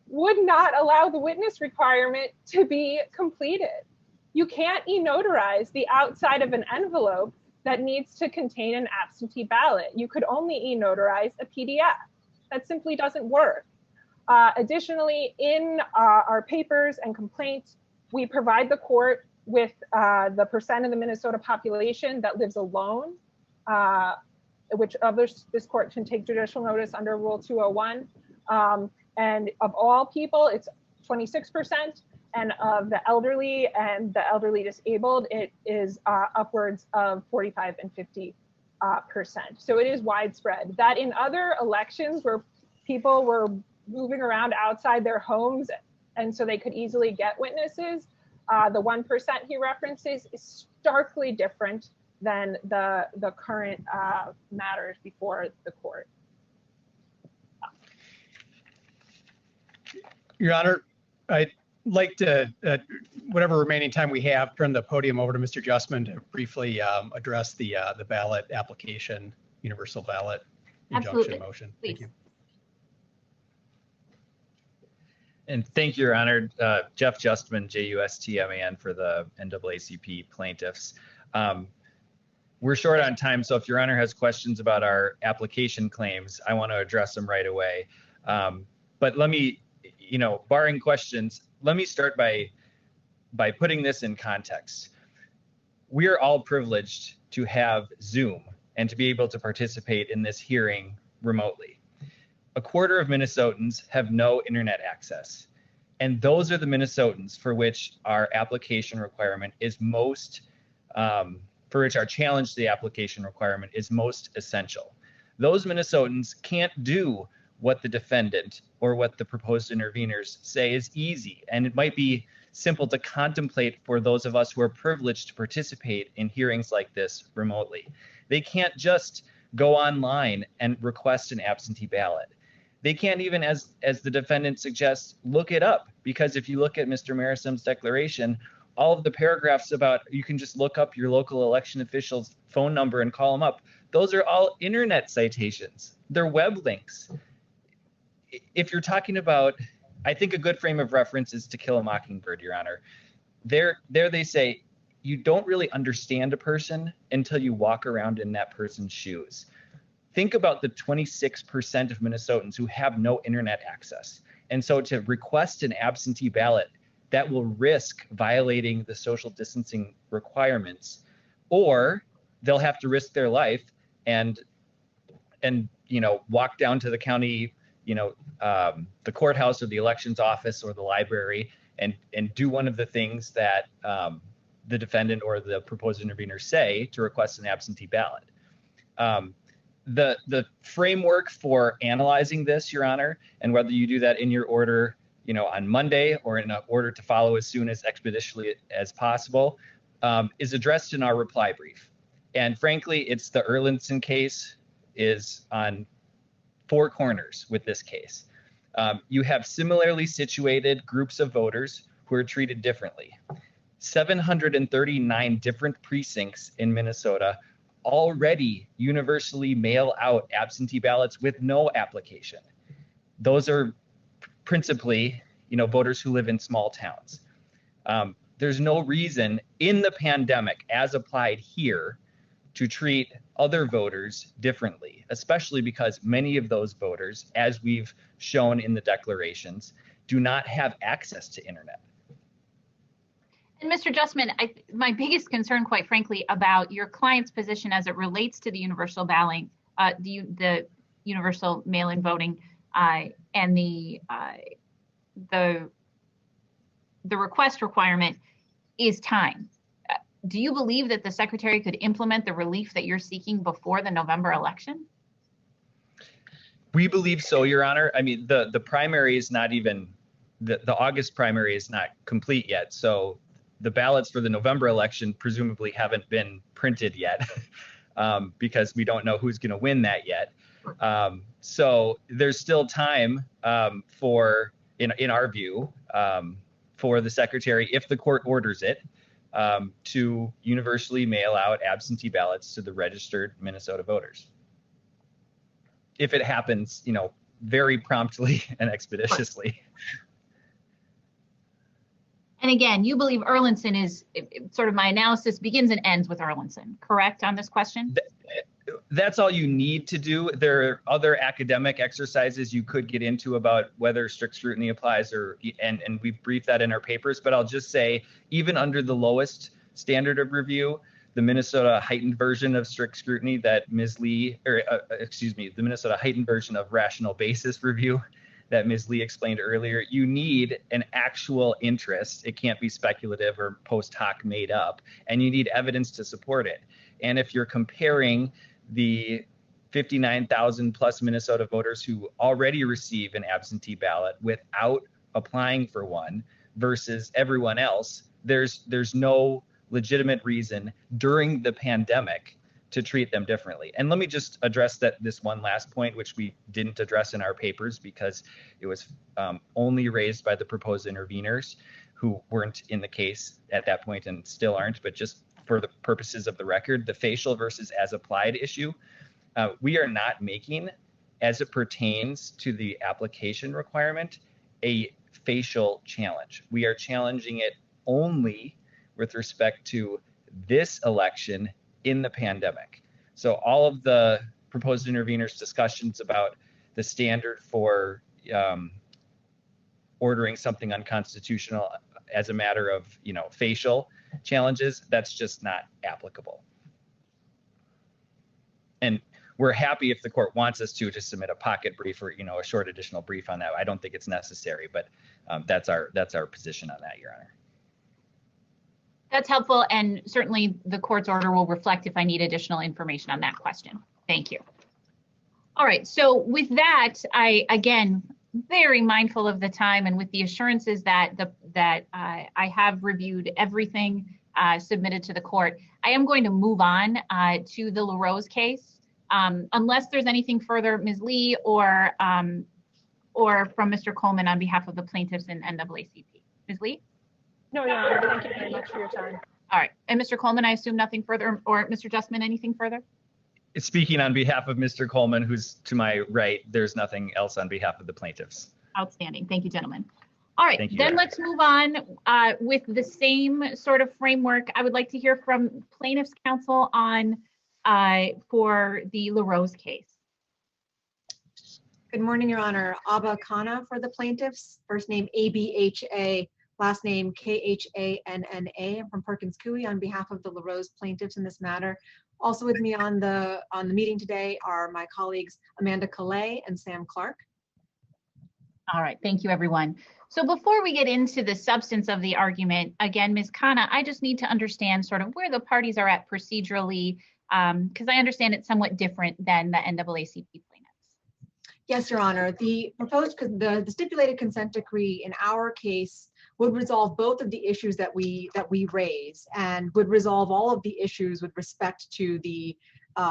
would not allow the witness requirement to be completed. You can't e-notarize the outside of an envelope that needs to contain an absentee ballot. You could only e-notarize a PDF. That simply doesn't work. Additionally, in our papers and complaints, we provide the court with the percent of the Minnesota population that lives alone, which this court can take judicial notice under Rule 201. And of all people, it's 26%. And of the elderly and the elderly disabled, it is upwards of 45 and 50%. So it is widespread. That in other elections where people were moving around outside their homes and so they could easily get witnesses, the 1% he references is starkly different than the current matters before the court. Your Honor, I'd like to, whatever remaining time we have, turn the podium over to Mr. Justman to briefly address the ballot application, universal ballot injunction motion. Please. Thank you. And thank you, Your Honor. Jeff Justman, JUSTMAN, for the NAACP plaintiffs. We're short on time, so if Your Honor has questions about our application claims, I want to address them right away. But let me, barring questions, let me start by putting this in context. We are all privileged to have Zoom and to be able to participate in this hearing remotely. A quarter of Minnesotans have no internet access. And those are the Minnesotans for which our application requirement is most, for which our challenge to the application requirement is most essential. Those Minnesotans can't do what the defendant or what the proposed interveners say is easy. And it might be simple to contemplate for those of us who are privileged to participate in hearings like this remotely. They can't just go online and request an absentee ballot. They can't even, as the defendant suggests, look it up, because if you look at Mr. Marisam's declaration, all of the paragraphs about you can just look up your local election official's phone number and call them up. Those are all internet citations. They're web links. If you're talking about, I think a good frame of reference is To Kill a Mockingbird, Your Honor. There they say, you don't really understand a person until you walk around in that person's shoes. Think about the 26% of Minnesotans who have no internet access. And so to request an absentee ballot, that will risk violating the social distancing requirements, or they'll have to risk their life and walk down to the county, the courthouse or the elections office or the library and do one of the things that the defendant or the proposed intervener say to request an absentee ballot. The framework for analyzing this, Your Honor, and whether you do that in your order, on Monday or in order to follow as soon as expeditiously as possible, is addressed in our reply brief. And frankly, it's the Erlandson case is on four corners with this case. You have similarly situated groups of voters who are treated differently. 739 different precincts in Minnesota already universally mail out absentee ballots with no application. Those are principally, voters who live in small towns. There's no reason in the pandemic, as applied here, to treat other voters differently, especially because many of those voters, as we've shown in the declarations, do not have access to internet. And Mr. Justman, my biggest concern, quite frankly, about your client's position as it relates to the universal balloting, the universal mail-in voting, and the request requirement is time. Do you believe that the Secretary could implement the relief that you're seeking before the November election? We believe so, Your Honor. I mean, the primary is not even, the August primary is not complete yet. So the ballots for the November election presumably haven't been printed yet because we don't know who's going to win that yet. So there's still time for, in our view, for the Secretary, if the court orders it, to universally mail out absentee ballots to the registered Minnesota voters. If it happens, very promptly and expeditiously. And again, you believe Erlandson is sort of, my analysis begins and ends with Erlandson, correct on this question? That's all you need to do. There are other academic exercises you could get into about whether strict scrutiny applies, and we've briefed that in our papers, but I'll just say, even under the lowest standard of review, the Minnesota heightened version of strict scrutiny that Ms. Lee, the Minnesota heightened version of rational basis review that Ms. Lee explained earlier, you need an actual interest. It can't be speculative or post hoc made up, and you need evidence to support it. And if you're comparing the 59,000 plus Minnesota voters who already receive an absentee ballot without applying for one versus everyone else, there's no legitimate reason during the pandemic to treat them differently. And let me just address this one last point, which we didn't address in our papers because it was only raised by the proposed interveners who weren't in the case at that point and still aren't, but just for the purposes of the record, the facial versus as applied issue, we are not making, as it pertains to the application requirement, a facial challenge. We are challenging it only with respect to this election in the pandemic. So all of the proposed interveners' discussions about the standard for ordering something unconstitutional as a matter of, facial challenges, that's just not applicable. And we're happy if the court wants us to submit a pocket brief or, a short additional brief on that. I don't think it's necessary, but that's our position on that, Your Honor. That's helpful, and certainly the court's order will reflect if I need additional information on that question. Thank you. All right, so with that, I, again, very mindful of the time, and with the assurances that I have reviewed everything submitted to the court, I am going to move on to the LaRose case. Unless there's anything further, Ms. Lee or from Mr. Coleman on behalf of the plaintiffs in NAACP. Ms. Lee? No, Your Honor, thank you very much for your time. All right. And Mr. Coleman, I assume nothing further, or Mr. Justman, anything further? Speaking on behalf of Mr. Coleman, who's to my right, there's nothing else on behalf of the plaintiffs. Outstanding. Thank you, gentlemen. All right, Thank you, then Eric. let's move on with the same sort of framework. I would like to hear from plaintiffs' counsel on for the LaRose case. Good morning, Your Honor. Abba Khanna for the plaintiffs. First name ABHA, last name KHANNA. I'm from Perkins Coie on behalf of the LaRose plaintiffs in this matter. Also with me on the meeting today are my colleagues Amanda Calais and Sam Clark. All right, thank you, everyone. So before we get into the substance of the argument, again, Ms. Khanna, I just need to understand sort of where the parties are at procedurally, because I understand it's somewhat different than the NAACP plaintiffs. Yes, Your Honor. The proposed, the stipulated consent decree in our case would resolve both of the issues that we raise and would resolve all of the issues with respect to the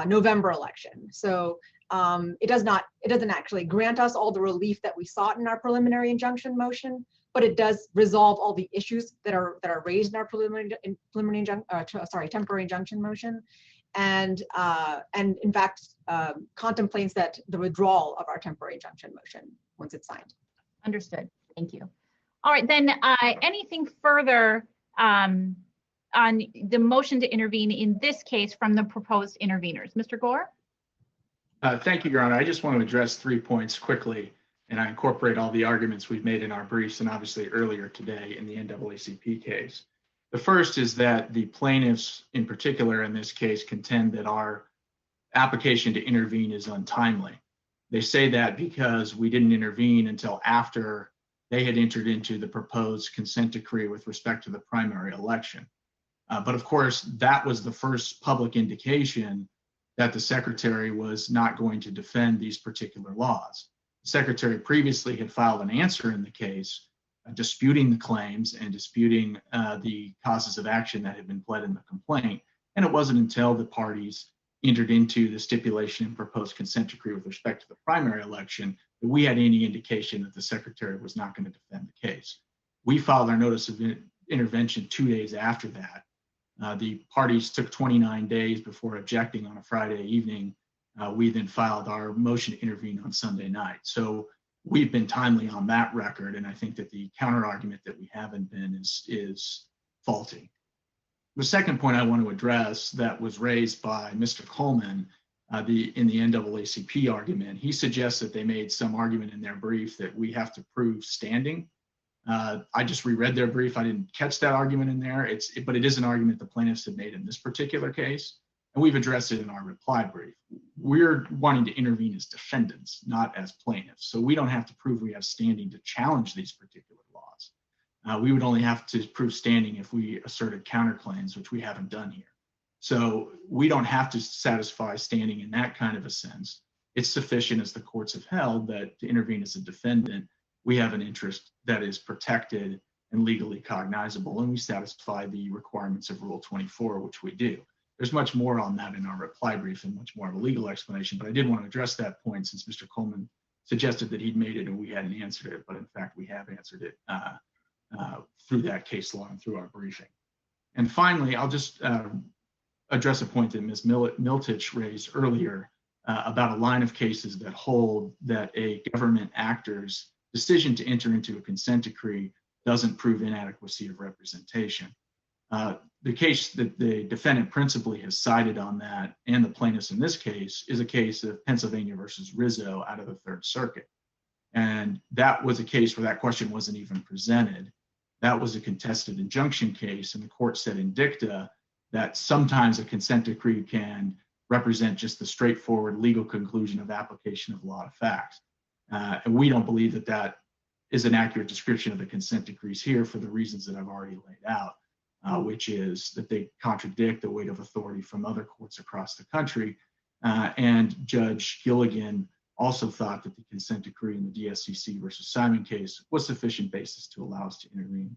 November election. So it doesn't actually grant us all the relief that we sought in our preliminary injunction motion, but it does resolve all the issues that are raised in our temporary injunction motion, and in fact contemplates that the withdrawal of our temporary injunction motion once it's signed. Understood. Thank you. All right, then anything further on the motion to intervene in this case from the proposed interveners? Mr. Gore? Thank you, Your Honor. I just want to address 3 points quickly, and I incorporate all the arguments we've made in our briefs and obviously earlier today in the NAACP case. The first is that the plaintiffs in particular in this case contend that our application to intervene is untimely. They say that because we didn't intervene until after they had entered into the proposed consent decree with respect to the primary election. But of course, that was the first public indication that the Secretary was not going to defend these particular laws. The Secretary previously had filed an answer in the case disputing the claims and disputing the causes of action that had been pled in the complaint. And it wasn't until the parties entered into the stipulation and proposed consent decree with respect to the primary election that we had any indication that the Secretary was not going to defend the case. We filed our notice of intervention 2 days after that. The parties took 29 days before objecting on a Friday evening. We then filed our motion to intervene on Sunday night. So we've been timely on that record, and I think that the counter argument that we haven't been is faulty. The second point I want to address that was raised by Mr. Coleman in the NAACP argument, he suggests that they made some argument in their brief that we have to prove standing. I just reread their brief. I didn't catch that argument in there. But it is an argument the plaintiffs have made in this particular case, and we've addressed it in our reply brief. We're wanting to intervene as defendants, not as plaintiffs. So we don't have to prove we have standing to challenge these particular laws. We would only have to prove standing if we asserted counterclaims, which we haven't done here. So we don't have to satisfy standing in that kind of a sense. It's sufficient, as the courts have held, that to intervene as a defendant, we have an interest that is protected and legally cognizable, and we satisfy the requirements of Rule 24, which we do. There's much more on that in our reply brief and much more of a legal explanation, but I did want to address that point since Mr. Coleman suggested that he'd made it and we hadn't answered it, but in fact we have answered it through that case law and through our briefing. And finally, I'll just address a point that Ms. Miltich raised earlier about a line of cases that hold that a government actor's decision to enter into a consent decree doesn't prove inadequacy of representation. The case that the defendant principally has cited on that, and the plaintiffs in this case, is a case of Pennsylvania versus Rizzo out of the Third Circuit. And that was a case where that question wasn't even presented. That was a contested injunction case, and the court said in dicta that sometimes a consent decree can represent just the straightforward legal conclusion of application of law to facts. And we don't believe that that is an accurate description of the consent decrees here for the reasons that I've already laid out, which is that they contradict the weight of authority from other courts across the country. And Judge Gilligan also thought that the consent decree in the DSCC versus Simon case was sufficient basis to allow us to intervene.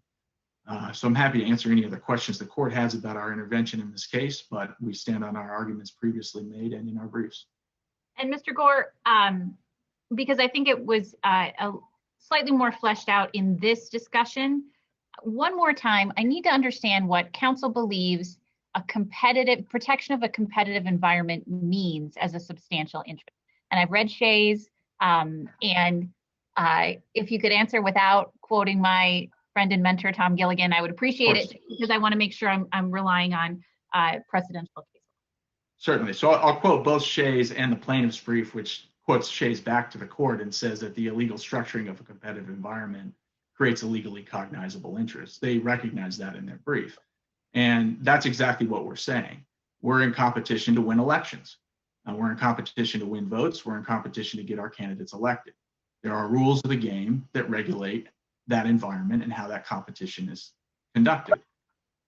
So I'm happy to answer any other questions the court has about our intervention in this case, but we stand on our arguments previously made and in our briefs. And Mr. Gore, because I think it was slightly more fleshed out in this discussion, one more time, I need to understand what council believes a competitive protection of a competitive environment means as a substantial interest. And I've read Shay's, if you could answer without quoting my friend and mentor, Tom Gilligan, I would appreciate it, because I want to make sure I'm relying on precedential cases. Certainly. So I'll quote both Shay's and the plaintiff's brief, which quotes Shay's back to the court and says that the illegal structuring of a competitive environment creates a legally cognizable interest. They recognize that in their brief. And that's exactly what we're saying. We're in competition to win elections. We're in competition to win votes. We're in competition to get our candidates elected. There are rules of the game that regulate that environment and how that competition is conducted.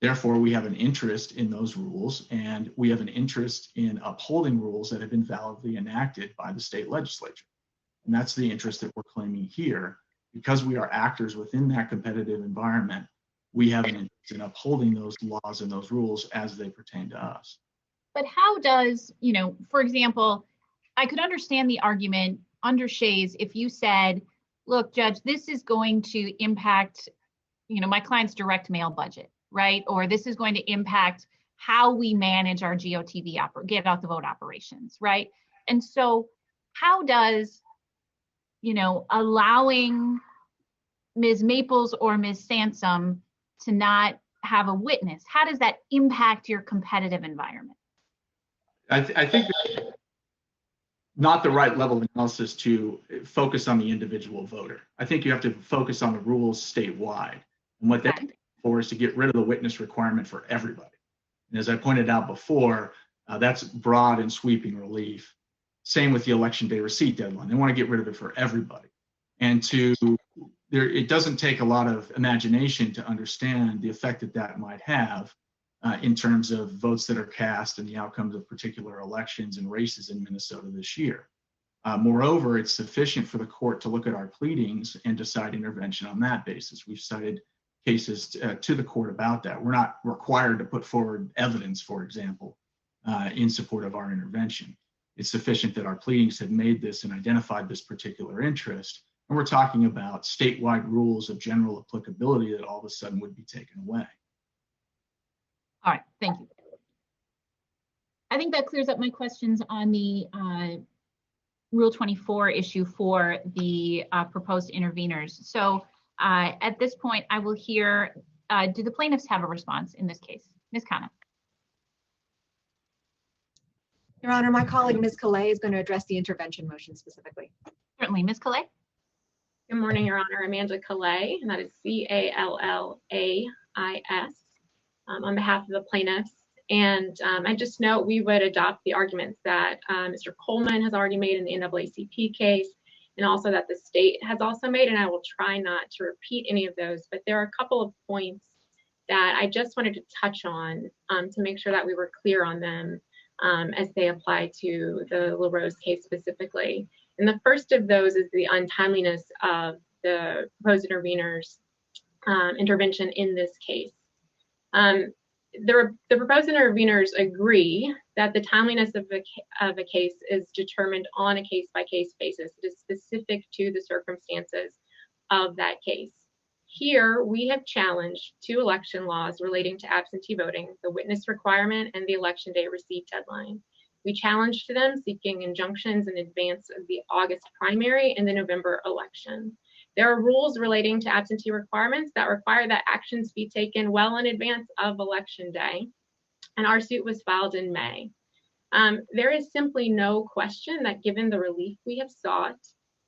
Therefore, we have an interest in those rules, and we have an interest in upholding rules that have been validly enacted by the state legislature. And that's the interest that we're claiming here. Because we are actors within that competitive environment, we have an interest in upholding those laws and those rules as they pertain to us. But how does, for example, I could understand the argument under Shay's if you said, look, Judge, this is going to impact, my client's direct mail budget, right? Or this is going to impact how we manage our GOTV, get out the vote operations, right? And so how does, allowing Ms. Maples or Ms. Sansom to not have a witness, how does that impact your competitive environment? I think not the right level of analysis to focus on the individual voter. I think you have to focus on the rules statewide. And what that for is to get rid of the witness requirement for everybody. And as I pointed out before, that's broad and sweeping relief. Same with the election day receipt deadline. They want to get rid of it for everybody. And it doesn't take a lot of imagination to understand the effect that might have in terms of votes that are cast and the outcomes of particular elections and races in Minnesota this year. Moreover, it's sufficient for the court to look at our pleadings and decide intervention on that basis. We've cited cases to the court about that. We're not required to put forward evidence, for example, in support of our intervention. It's sufficient that our pleadings have made this and identified this particular interest. And we're talking about statewide rules of general applicability that all of a sudden would be taken away. All right, thank you. I think that clears up my questions on the Rule 24 issue for the proposed interveners. So at this point, I will hear, do the plaintiffs have a response in this case? Ms. Khanna. Your Honor, my colleague, Ms. Calais, is going to address the intervention motion specifically. Certainly, Ms. Calais. Good morning, Your Honor. Amanda Calais, and that is C-A-L-L-A-I-S, on behalf of the plaintiffs. And I just note we would adopt the arguments that Mr. Coleman has already made in the NAACP case, and also that the state has also made, and I will try not to repeat any of those, but there are a couple of points that I just wanted to touch on to make sure that we were clear on them as they apply to the LaRose case specifically. And the first of those is the untimeliness of the proposed interveners' intervention in this case. The proposed interveners agree that the timeliness of a case is determined on a case-by-case basis. It is specific to the circumstances of that case. Here, we have challenged two election laws relating to absentee voting, the witness requirement and the election day receipt deadline. We challenged them, seeking injunctions in advance of the August primary and the November election. There are rules relating to absentee requirements that require that actions be taken well in advance of election day, and our suit was filed in May. There is simply no question that given the relief we have sought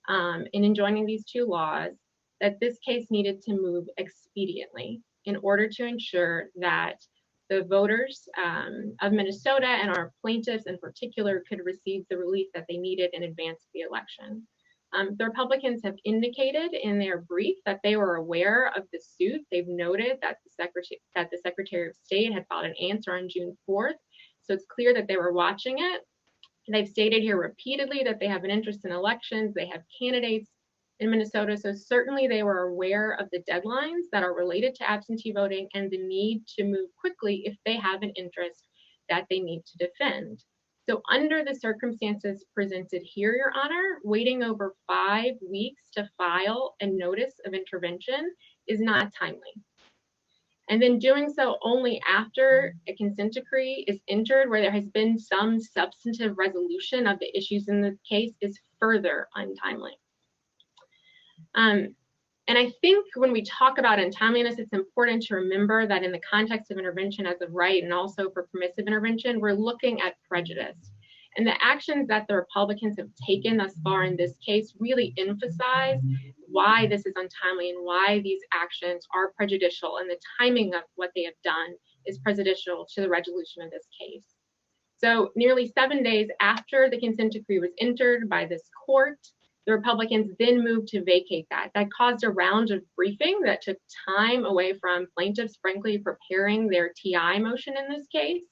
in enjoining these two laws, that this case needed to move expediently in order to ensure that the voters of Minnesota and our plaintiffs in particular could receive the relief that they needed in advance of the election. The Republicans have indicated in their brief that they were aware of the suit. They've noted that the Secretary of State had filed an answer on June 4th. So it's clear that they were watching it. And they've stated here repeatedly that they have an interest in elections. They have candidates in Minnesota. So certainly they were aware of the deadlines that are related to absentee voting and the need to move quickly if they have an interest that they need to defend. So under the circumstances presented here, Your Honor, waiting over 5 weeks to file a notice of intervention is not timely. and then doing so only after a consent decree is entered where there has been some substantive resolution of the issues in the case is further untimely. And I think when we talk about untimeliness, it's important to remember that in the context of intervention as a right and also for permissive intervention, we're looking at prejudice. And the actions that the Republicans have taken thus far in this case really emphasize why this is untimely and why these actions are prejudicial, and the timing of what they have done is prejudicial to the resolution of this case. So nearly 7 days after the consent decree was entered by this court, the Republicans then moved to vacate that. That caused a round of briefing that took time away from plaintiffs, frankly, preparing their TI motion in this case.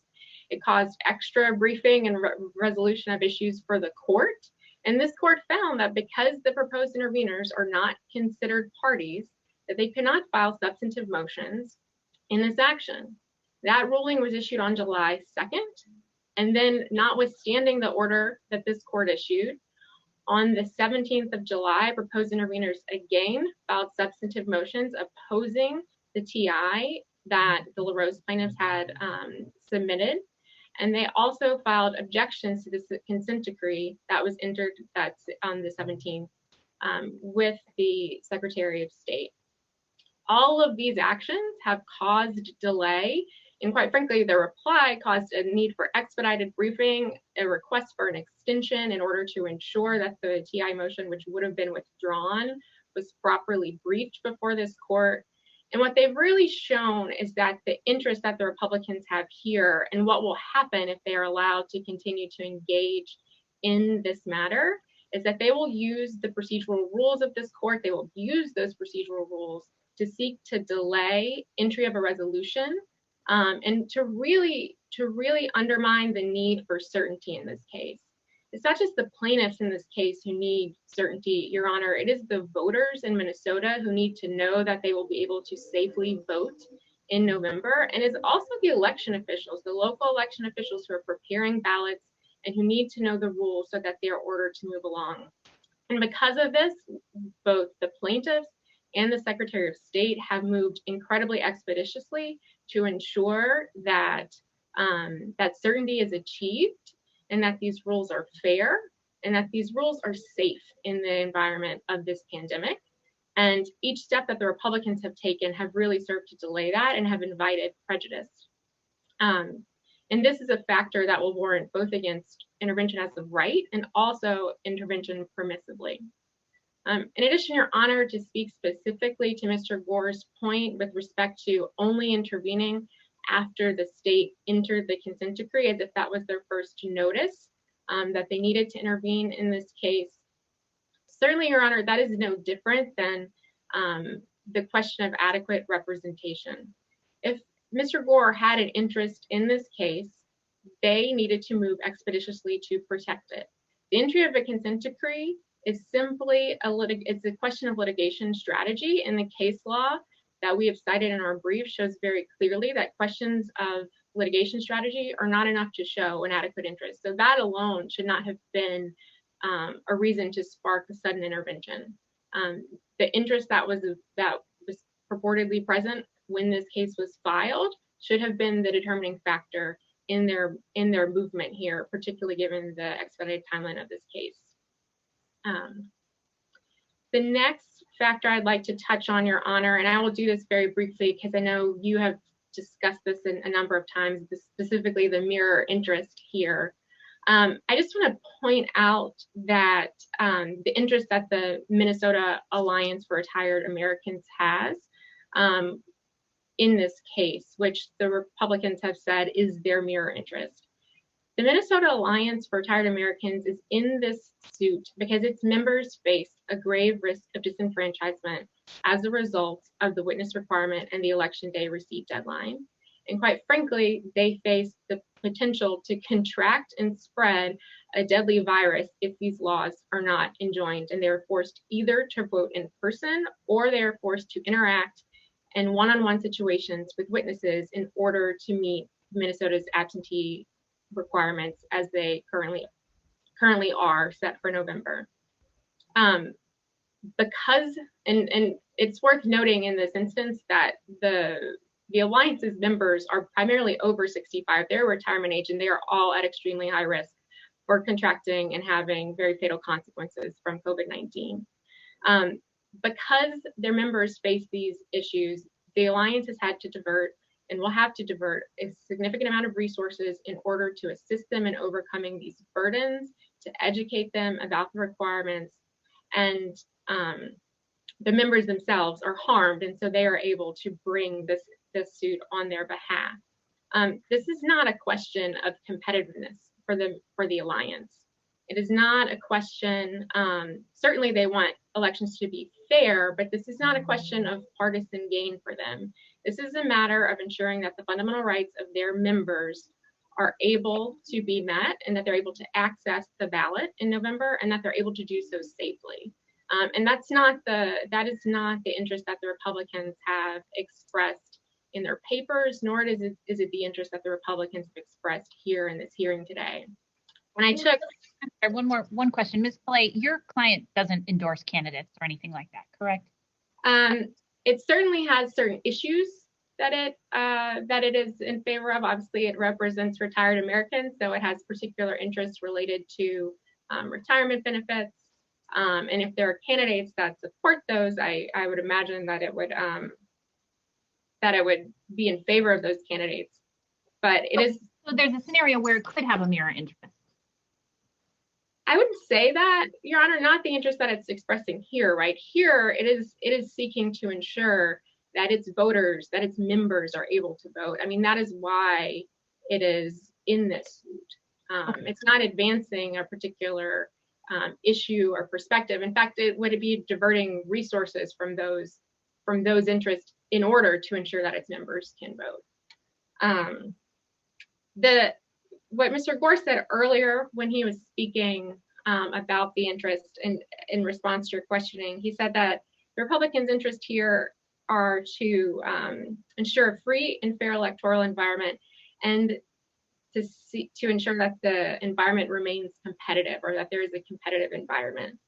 It caused extra briefing and resolution of issues for the court. And this court found that because the proposed interveners are not considered parties, that they could not file substantive motions in this action. That ruling was issued on July 2nd. And then, notwithstanding the order that this court issued, on the 17th of July, proposed interveners again filed substantive motions opposing the TI that the LaRose plaintiffs had submitted. And they also filed objections to the consent decree that was entered that's on the 17th with the Secretary of State. All of these actions have caused delay, and quite frankly, the reply caused a need for expedited briefing, a request for an extension in order to ensure that the TI motion, which would have been withdrawn, was properly briefed before this court. And what they've really shown is that the interest that the Republicans have here and what will happen if they are allowed to continue to engage in this matter is that they will use the procedural rules of this court. They will use those procedural rules to seek to delay entry of a resolution and to really undermine the need for certainty in this case. It's not just the plaintiffs in this case who need certainty, Your Honor. It is the voters in Minnesota who need to know that they will be able to safely vote in November. And it's also the election officials, the local election officials who are preparing ballots and who need to know the rules so that they are ordered to move along. And because of this, both the plaintiffs and the Secretary of State have moved incredibly expeditiously to ensure that that certainty is achieved, and that these rules are fair, and that these rules are safe in the environment of this pandemic. And each step that the Republicans have taken have really served to delay that and have invited prejudice. And this is a factor that will warrant both against intervention as a right and also intervention permissively. In addition, Your Honor, to speak specifically to Mr. Gore's point with respect to only intervening after the state entered the consent decree as if that was their first notice that they needed to intervene in this case. Certainly, Your Honor, that is no different than the question of adequate representation. If Mr. Gore had an interest in this case, they needed to move expeditiously to protect it. The entry of a consent decree is simply it's a question of litigation strategy, and the case law that we have cited in our brief shows very clearly that questions of litigation strategy are not enough to show an adequate interest. So that alone should not have been a reason to spark a sudden intervention. The interest that was purportedly present when this case was filed should have been the determining factor in their movement here, particularly given the expedited timeline of this case. The next factor I'd like to touch on, Your Honor, and I will do this very briefly because I know you have discussed this a number of times, specifically the mirror interest here. I just want to point out that the interest that the Minnesota Alliance for Retired Americans has in this case, which the Republicans have said is their mirror interest. The Minnesota Alliance for Retired Americans is in this suit because its members face a grave risk of disenfranchisement as a result of the witness requirement and the election day receipt deadline. And quite frankly, they face the potential to contract and spread a deadly virus if these laws are not enjoined, and they are forced either to vote in person or they are forced to interact in one-on-one situations with witnesses in order to meet Minnesota's absentee requirements as they currently are set for November. Because, and it's worth noting in this instance that the the Alliance's members are primarily over 65. They're retirement age, and they are all at extremely high risk for contracting and having very fatal consequences from COVID-19. Because their members face these issues, the Alliance has had to divert and will have to divert a significant amount of resources in order to assist them in overcoming these burdens, to educate them about the requirements, and the members themselves are harmed, and so they are able to bring this suit on their behalf. This is not a question of competitiveness for the Alliance. It is not a question, certainly they want elections to be fair, but this is not a question of partisan gain for them. This is a matter of ensuring that the fundamental rights of their members are able to be met, and that they're able to access the ballot in November, and that they're able to do so safely. And that is not the interest that the Republicans have expressed in their papers, nor is it the interest that the Republicans have expressed here in this hearing today. When I took one question, Ms. Pillay, your client doesn't endorse candidates or anything like that, correct? It certainly has certain issues that it is in favor of. Obviously, it represents retired Americans, so it has particular interests related to retirement benefits. And if there are candidates that support those, I would imagine that it would be in favor of those candidates. But it is. So there's a scenario where it could have a mirror interest. I wouldn't say that, Your Honor, not the interest that it's expressing here, right? Here, it is seeking to ensure that its voters, that its members are able to vote. I mean, that is why it is in this suit. It's not advancing a particular issue or perspective. In fact, it would be diverting resources from those interests in order to ensure that its members can vote. What Mr. Gore said earlier when he was speaking about the interest in response to your questioning, he said that the Republicans' interest here are to ensure a free and fair electoral environment, and to ensure that the environment remains competitive, or that there is a competitive environment.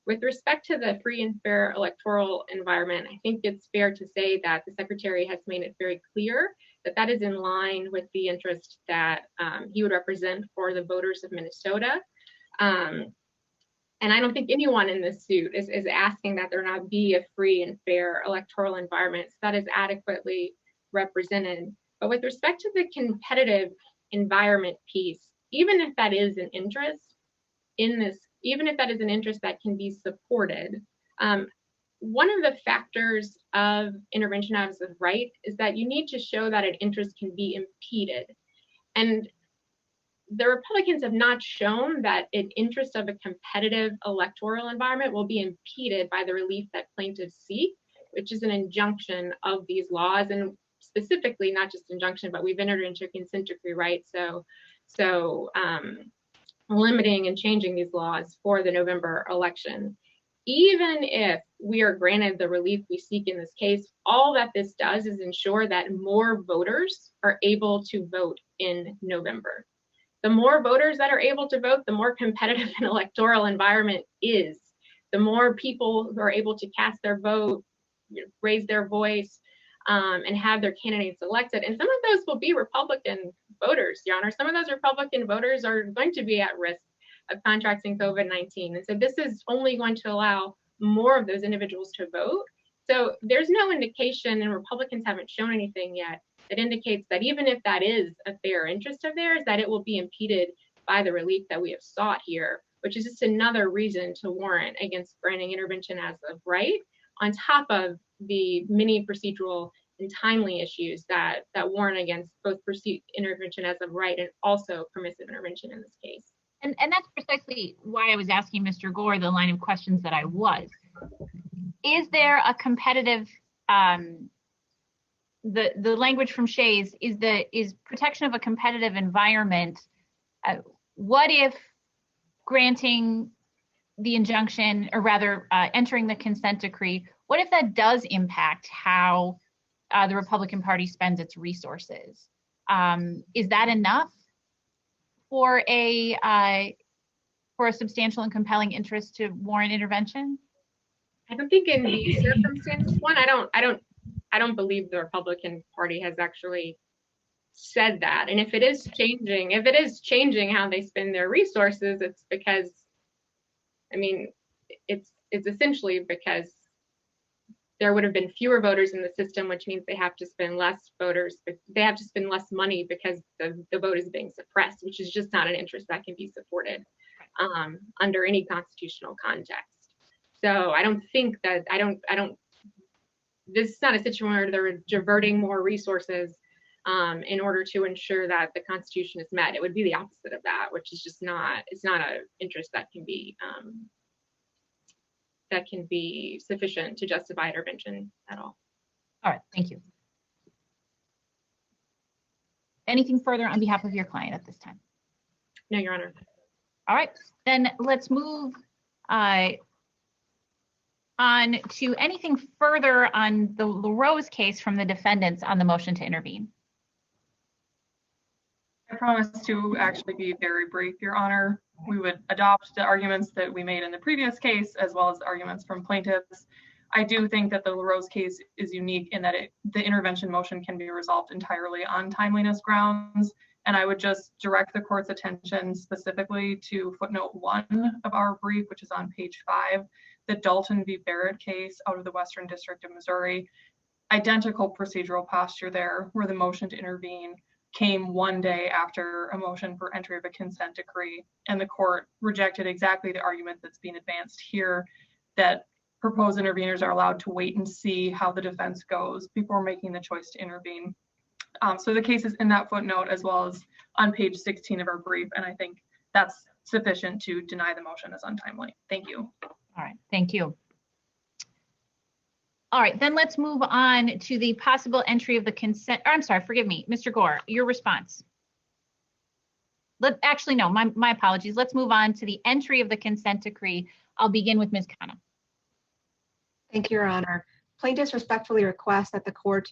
With respect to the free and fair electoral environment, I think it's fair to say that the Secretary has made it very clear that that is in line with the interest that he would represent for the voters of Minnesota. And I don't think anyone in this suit is asking that there not be a free and fair electoral environment. So that is adequately represented. But with respect to the competitive environment piece, even if that is an interest in this, even if that is an interest that can be supported, one of the factors of intervention as of right is that you need to show that an interest can be impeded. And the Republicans have not shown that an interest of a competitive electoral environment will be impeded by the relief that plaintiffs seek, which is an injunction of these laws, and specifically not just injunction, but we've entered into a consent decree, right? So limiting and changing these laws for the November election. Even if we are granted the relief we seek in this case, all that this does is ensure that more voters are able to vote in November. The more voters that are able to vote, the more competitive an electoral environment is. The more people who are able to cast their vote, raise their voice, and have their candidates elected. And some of those will be Republican voters, Your Honor. Some of those Republican voters are going to be at risk of contracting COVID-19. And so this is only going to allow more of those individuals to vote. So there's no indication, and Republicans haven't shown anything yet, that indicates that even if that is a fair interest of theirs, that it will be impeded by the relief that we have sought here, which is just another reason to warrant against granting intervention as of right, on top of the many procedural and timely issues that warrant against both intervention as of right and also permissive intervention in this case. And that's precisely why I was asking Mr. Gore the line of questions that I was. Is there a competitive, the language from Shays is protection of a competitive environment. What if granting the injunction, or rather entering the consent decree, what if that does impact how the Republican Party spends its resources? Is that enough for a substantial and compelling interest to warrant intervention? I don't think in these circumstances, one, I I don't believe the Republican Party has actually said that. And if it is changing how they spend their resources, it's because, I mean, it's essentially because there would have been fewer voters in the system, which means they have to spend less money because the vote is being suppressed, which is just not an interest that can be supported under any constitutional context. So I don't think that, this is not a situation where they're diverting more resources in order to ensure that the Constitution is met. It would be the opposite of that, which is just not, it's not an interest that can be sufficient to justify intervention at all. All right, thank you. Anything further on behalf of your client at this time? No, Your Honor. All right, then let's move on to anything further on the LaRose case from the defendants on the motion to intervene. I promise to actually be very brief, Your Honor. We would adopt the arguments that we made in the previous case, as well as the arguments from plaintiffs. I do think that the LaRose case is unique in that the intervention motion can be resolved entirely on timeliness grounds. And I would just direct the court's attention specifically to footnote 1 of our brief, which is on page 5, the Dalton v. Barrett case out of the Western District of Missouri. Identical procedural posture there, where the motion to intervene came one day after a motion for entry of a consent decree, and the court rejected exactly the argument that's being advanced here, that proposed interveners are allowed to wait and see how the defense goes before making the choice to intervene. So the case is in that footnote as well as on page 16 of our brief, and I think that's sufficient to deny the motion as untimely. Thank you. All right, thank you. All right, then let's move on to the possible entry of the consent. I'm sorry, forgive me, Mr. Gore, your response. Actually, no, my apologies. Let's move on to the entry of the consent decree. I'll begin with Ms. Khanna. Thank you, Your Honor. Plaintiffs respectfully request that the court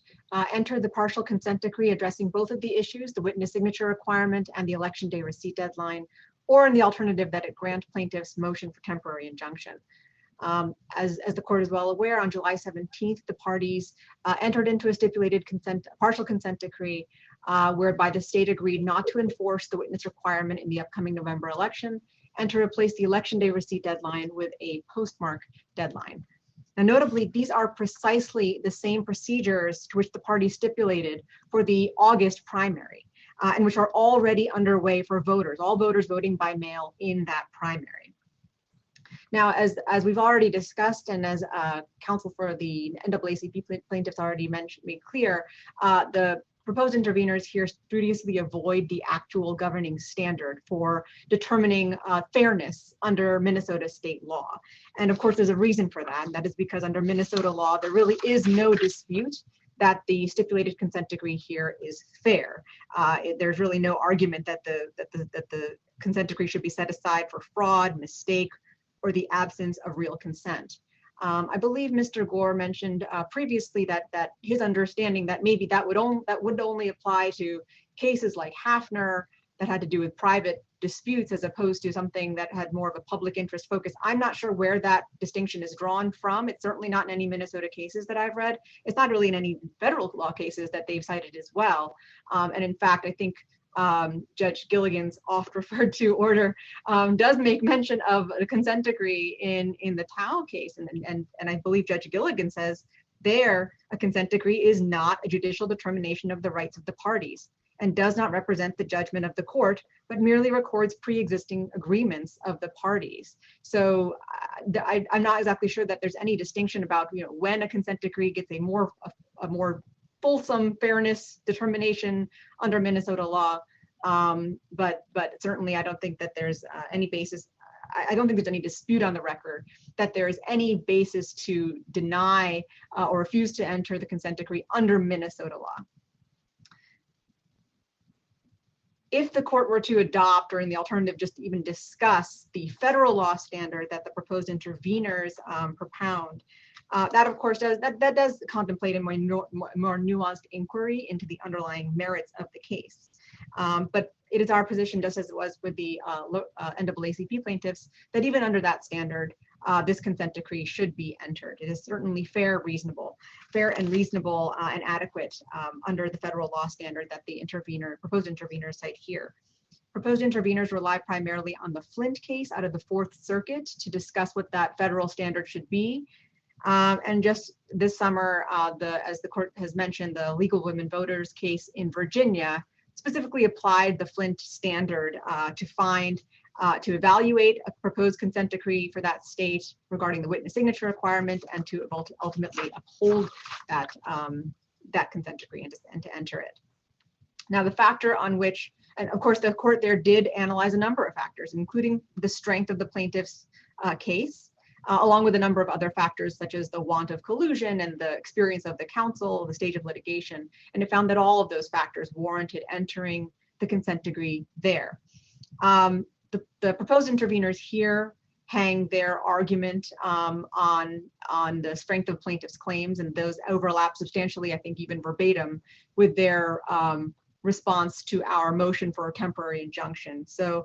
enter the partial consent decree addressing both of the issues, the witness signature requirement and the election day receipt deadline, or in the alternative that it grant plaintiffs motion for temporary injunction. As the court is well aware, on July 17th, the parties entered into a stipulated partial consent decree whereby the state agreed not to enforce the witness requirement in the upcoming November election and to replace the election day receipt deadline with a postmark deadline. Now, notably, these are precisely the same procedures to which the parties stipulated for the August primary and which are already underway for voters, all voters voting by mail in that primary. Now, as we've already discussed, and as counsel for the NAACP plaintiffs already made clear, the proposed interveners here studiously avoid the actual governing standard for determining fairness under Minnesota state law. And of course, there's a reason for that, and that is because under Minnesota law, there really is no dispute that the stipulated consent decree here is fair. There's really no argument that the consent decree should be set aside for fraud, mistake, or the absence of real consent. I believe Mr. Gore mentioned previously that his understanding that maybe that would only apply to cases like Hafner that had to do with private disputes as opposed to something that had more of a public interest focus. I'm not sure where that distinction is drawn from. It's certainly not in any Minnesota cases that I've read. It's not really in any federal law cases that they've cited as well. And in fact, I think Judge Gilligan's oft referred to order does make mention of a consent decree in the Tao case. And I believe Judge Gilligan says there a consent decree is not a judicial determination of the rights of the parties and does not represent the judgment of the court, but merely records pre-existing agreements of the parties. So I'm not exactly sure that there's any distinction about when a consent decree gets a more fulsome fairness determination under Minnesota law, but certainly I don't think that there's any basis. I don't think there's any dispute on the record that there is any basis to deny or refuse to enter the consent decree under Minnesota law. If the court were to adopt, or in the alternative, just even discuss the federal law standard that the proposed interveners propound, that of course does contemplate a more nuanced inquiry into the underlying merits of the case. But it is our position, just as it was with the NAACP plaintiffs, that even under that standard, this consent decree should be entered. It is certainly fair and reasonable and adequate under the federal law standard that the proposed interveners cite here. Proposed interveners rely primarily on the Flint case out of the Fourth Circuit to discuss what that federal standard should be. And just this summer, as the court has mentioned, the Legal Women Voters case in Virginia specifically applied the Flint standard to evaluate a proposed consent decree for that state regarding the witness signature requirement and to ultimately uphold that consent decree and to enter it. Now, the factor on which, and of course, the court there did analyze a number of factors, including the strength of the plaintiff's case, along with a number of other factors such as the want of collusion and the experience of the counsel, the stage of litigation, and it found that all of those factors warranted entering the consent decree there. The proposed interveners here hang their argument on the strength of plaintiff's claims, and those overlap substantially, I think even verbatim, with their response to our motion for a temporary injunction. So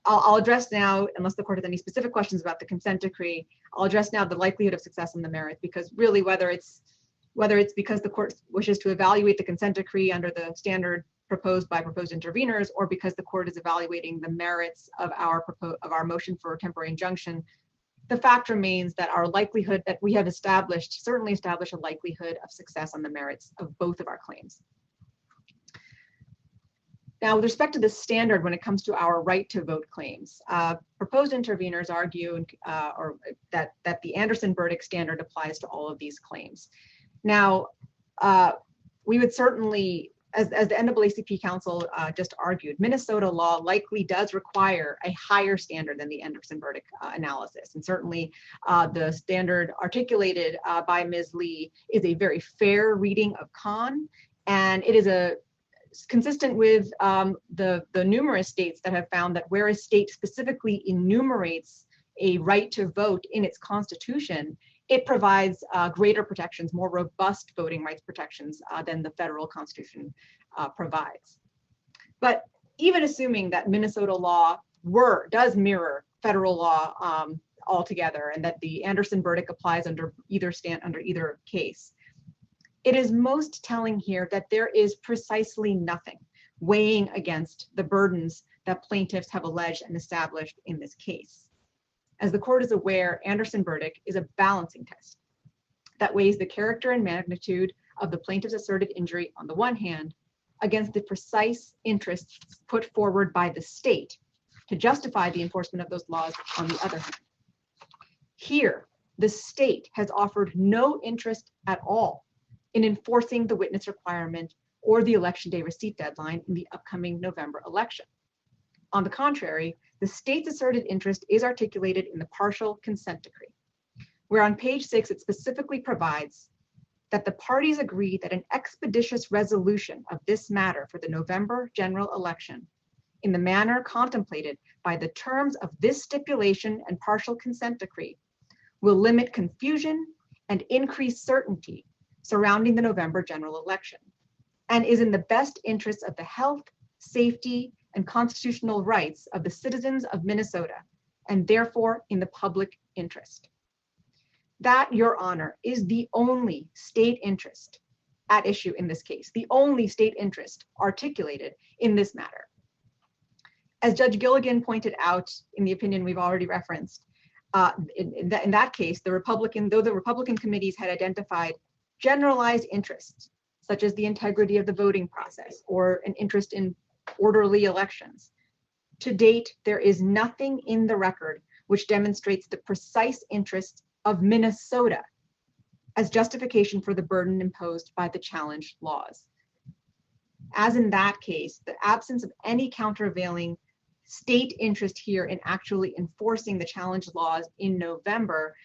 I'll address now, unless the court has any specific questions about the consent decree, I'll address now the likelihood of success on the merits, because really whether it's because the court wishes to evaluate the consent decree under the standard proposed by proposed interveners, or because the court is evaluating the merits of our motion for a temporary injunction, the fact remains that our likelihood that we have certainly established a likelihood of success on the merits of both of our claims. Now, with respect to the standard when it comes to our right to vote claims, proposed interveners argue that the Anderson verdict standard applies to all of these claims. Now, we would certainly, as the NAACP Council just argued, Minnesota law likely does require a higher standard than the Anderson verdict analysis. And certainly the standard articulated by Ms. Lee is a very fair reading of Kahn, and it is consistent with the numerous states that have found that where a state specifically enumerates a right to vote in its constitution, it provides greater protections, more robust voting rights protections than the federal constitution provides. But even assuming that Minnesota law does mirror federal law altogether, and that the Anderson verdict applies under either case, it is most telling here that there is precisely nothing weighing against the burdens that plaintiffs have alleged and established in this case. As the court is aware, Anderson verdict is a balancing test that weighs the character and magnitude of the plaintiff's asserted injury on the one hand against the precise interests put forward by the state to justify the enforcement of those laws on the other hand. Here, the state has offered no interest at all in enforcing the witness requirement or the election day receipt deadline in the upcoming November election. On the contrary, the state's asserted interest is articulated in the partial consent decree, where on page 6 it specifically provides that the parties agree that an expeditious resolution of this matter for the November general election in the manner contemplated by the terms of this stipulation and partial consent decree will limit confusion and increase certainty surrounding the November general election, and is in the best interests of the health, safety, and constitutional rights of the citizens of Minnesota, and therefore in the public interest. That, Your Honor, is the only state interest at issue in this case, the only state interest articulated in this matter. As Judge Gilligan pointed out in the opinion we've already referenced, in that case, though the Republican committees had identified generalized interests, such as the integrity of the voting process or an interest in orderly elections. To date, there is nothing in the record which demonstrates the precise interests of Minnesota as justification for the burden imposed by the challenged laws. As in that case, the absence of any countervailing state interest here in actually enforcing the challenged laws in November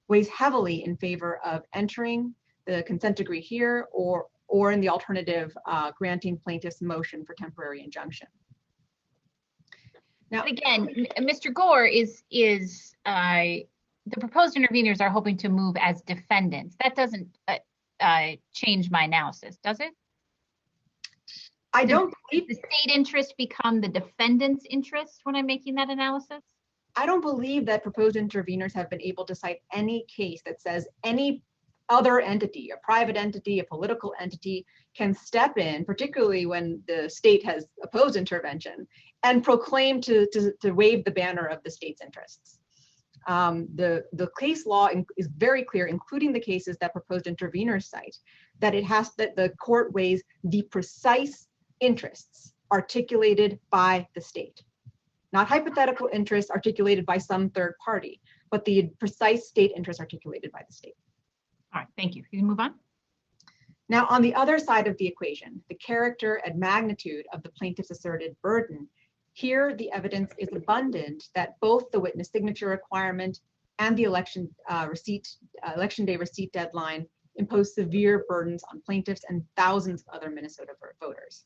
weighs heavily in favor of entering the consent decree here or in the alternative, granting plaintiffs' motion for temporary injunction. Now, again, Mr. Gore the proposed interveners are hoping to move as defendants. That doesn't change my analysis, does it? I don't believe the state interest become the defendant's interest when I'm making that analysis. I don't believe that proposed interveners have been able to cite any case that says any other entity, a private entity, a political entity, can step in, particularly when the state has opposed intervention, and proclaim to wave the banner of the state's interests. The case law is very clear, including the cases that proposed interveners cite, that the court weighs the precise interests articulated by the state. Not hypothetical interests articulated by some third party, but the precise state interests articulated by the state. All right, thank you. You can move on. Now, on the other side of the equation, the character and magnitude of the plaintiff's asserted burden, here the evidence is abundant that both the witness signature requirement and the election day receipt deadline impose severe burdens on plaintiffs and thousands of other Minnesota voters.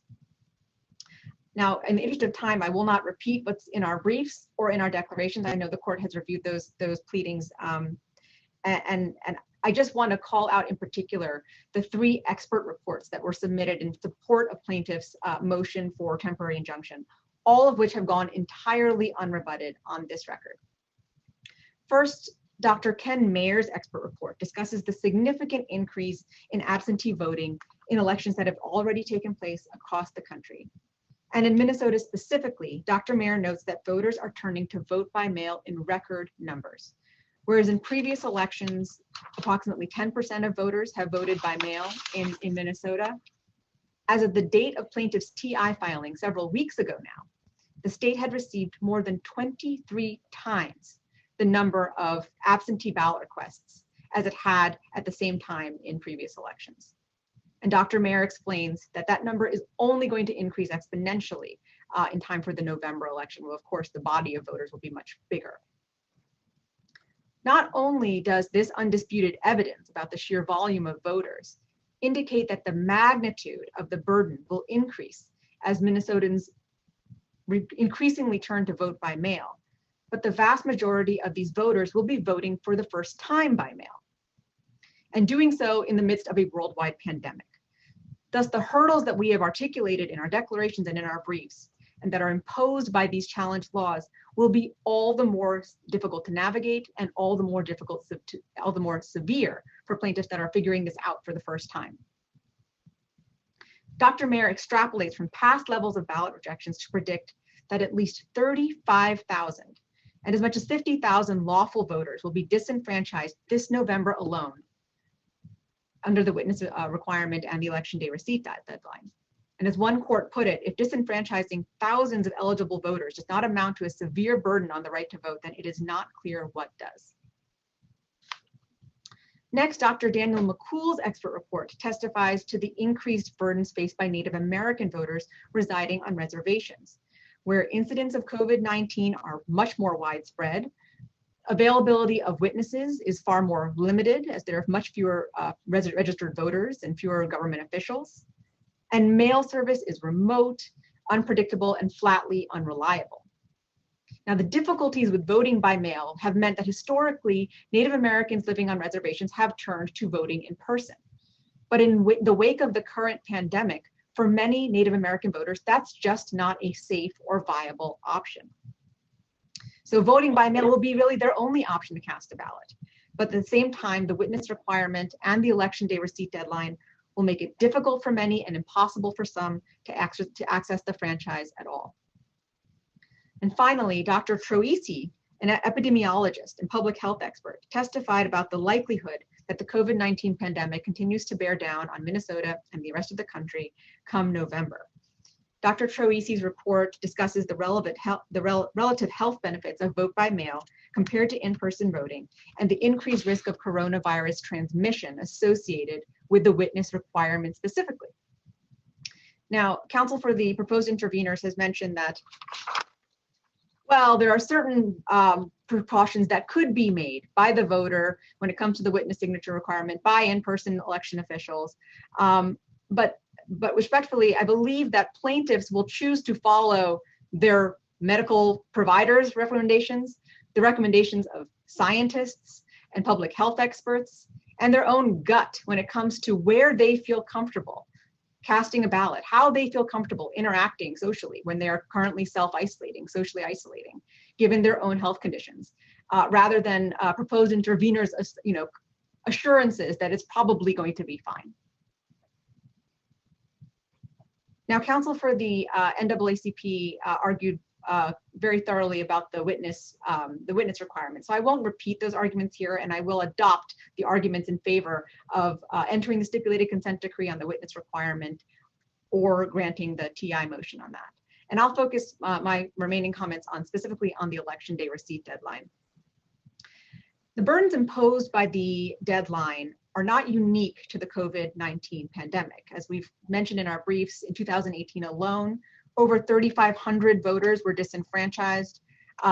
Now, in the interest of time, I will not repeat what's in our briefs or in our declarations. I know the court has reviewed those pleadings, and I just want to call out in particular the 3 expert reports that were submitted in support of plaintiffs' motion for temporary injunction, all of which have gone entirely unrebutted on this record. First, Dr. Ken Mayer's expert report discusses the significant increase in absentee voting in elections that have already taken place across the country. And in Minnesota specifically, Dr. Mayer notes that voters are turning to vote by mail in record numbers. Whereas in previous elections, approximately 10% of voters have voted by mail in Minnesota. As of the date of plaintiff's TI filing several weeks ago now, the state had received more than 23 times the number of absentee ballot requests as it had at the same time in previous elections. And Dr. Mayer explains that that number is only going to increase exponentially in time for the November election, where of course the body of voters will be much bigger. Not only does this undisputed evidence about the sheer volume of voters indicate that the magnitude of the burden will increase as Minnesotans increasingly turn to vote by mail, but the vast majority of these voters will be voting for the first time by mail, and doing so in the midst of a worldwide pandemic. Thus, the hurdles that we have articulated in our declarations and in our briefs, and that are imposed by these challenge laws, will be all the more difficult to navigate and all the more severe for plaintiffs that are figuring this out for the first time. Dr. Mayer extrapolates from past levels of ballot rejections to predict that at least 35,000 and as much as 50,000 lawful voters will be disenfranchised this November alone under the witness requirement and the election day receipt deadline. And as one court put it, if disenfranchising thousands of eligible voters does not amount to a severe burden on the right to vote, then it is not clear what does. Next, Dr. Daniel McCool's expert report testifies to the increased burdens faced by Native American voters residing on reservations, where incidents of COVID-19 are much more widespread. Availability of witnesses is far more limited, as there are much fewer registered voters and fewer government officials. And mail service is remote, unpredictable, and flatly unreliable. Now, the difficulties with voting by mail have meant that historically, Native Americans living on reservations have turned to voting in person. But in the wake of the current pandemic, for many Native American voters, that's just not a safe or viable option. So voting by mail will be really their only option to cast a ballot. But at the same time, the witness requirement and the election day receipt deadline will make it difficult for many and impossible for some to access the franchise at all. And finally, Dr. Troisi, an epidemiologist and public health expert, testified about the likelihood that the COVID-19 pandemic continues to bear down on Minnesota and the rest of the country come November. Dr. Troisi's report discusses the relative health benefits of vote by mail compared to in-person voting and the increased risk of coronavirus transmission associated with the witness requirement specifically. Now, counsel for the proposed interveners has mentioned that, well, there are certain precautions that could be made by the voter when it comes to the witness signature requirement by in-person election officials. But respectfully, I believe that plaintiffs will choose to follow their medical providers' recommendations, the recommendations of scientists and public health experts, and their own gut when it comes to where they feel comfortable casting a ballot, how they feel comfortable interacting socially when they are currently self-isolating, socially isolating. given their own health conditions, rather than proposed interveners, assurances that it's probably going to be fine. Now, counsel for the NAACP argued very thoroughly about the witness requirement. So I won't repeat those arguments here, and I will adopt the arguments in favor of entering the stipulated consent decree on the witness requirement or granting the TI motion on that. And I'll focus my remaining comments on specifically on the election day receipt deadline. The burdens imposed by the deadline are not unique to the COVID-19 pandemic. As we've mentioned in our briefs, in 2018 alone, over 3,500 voters were disenfranchised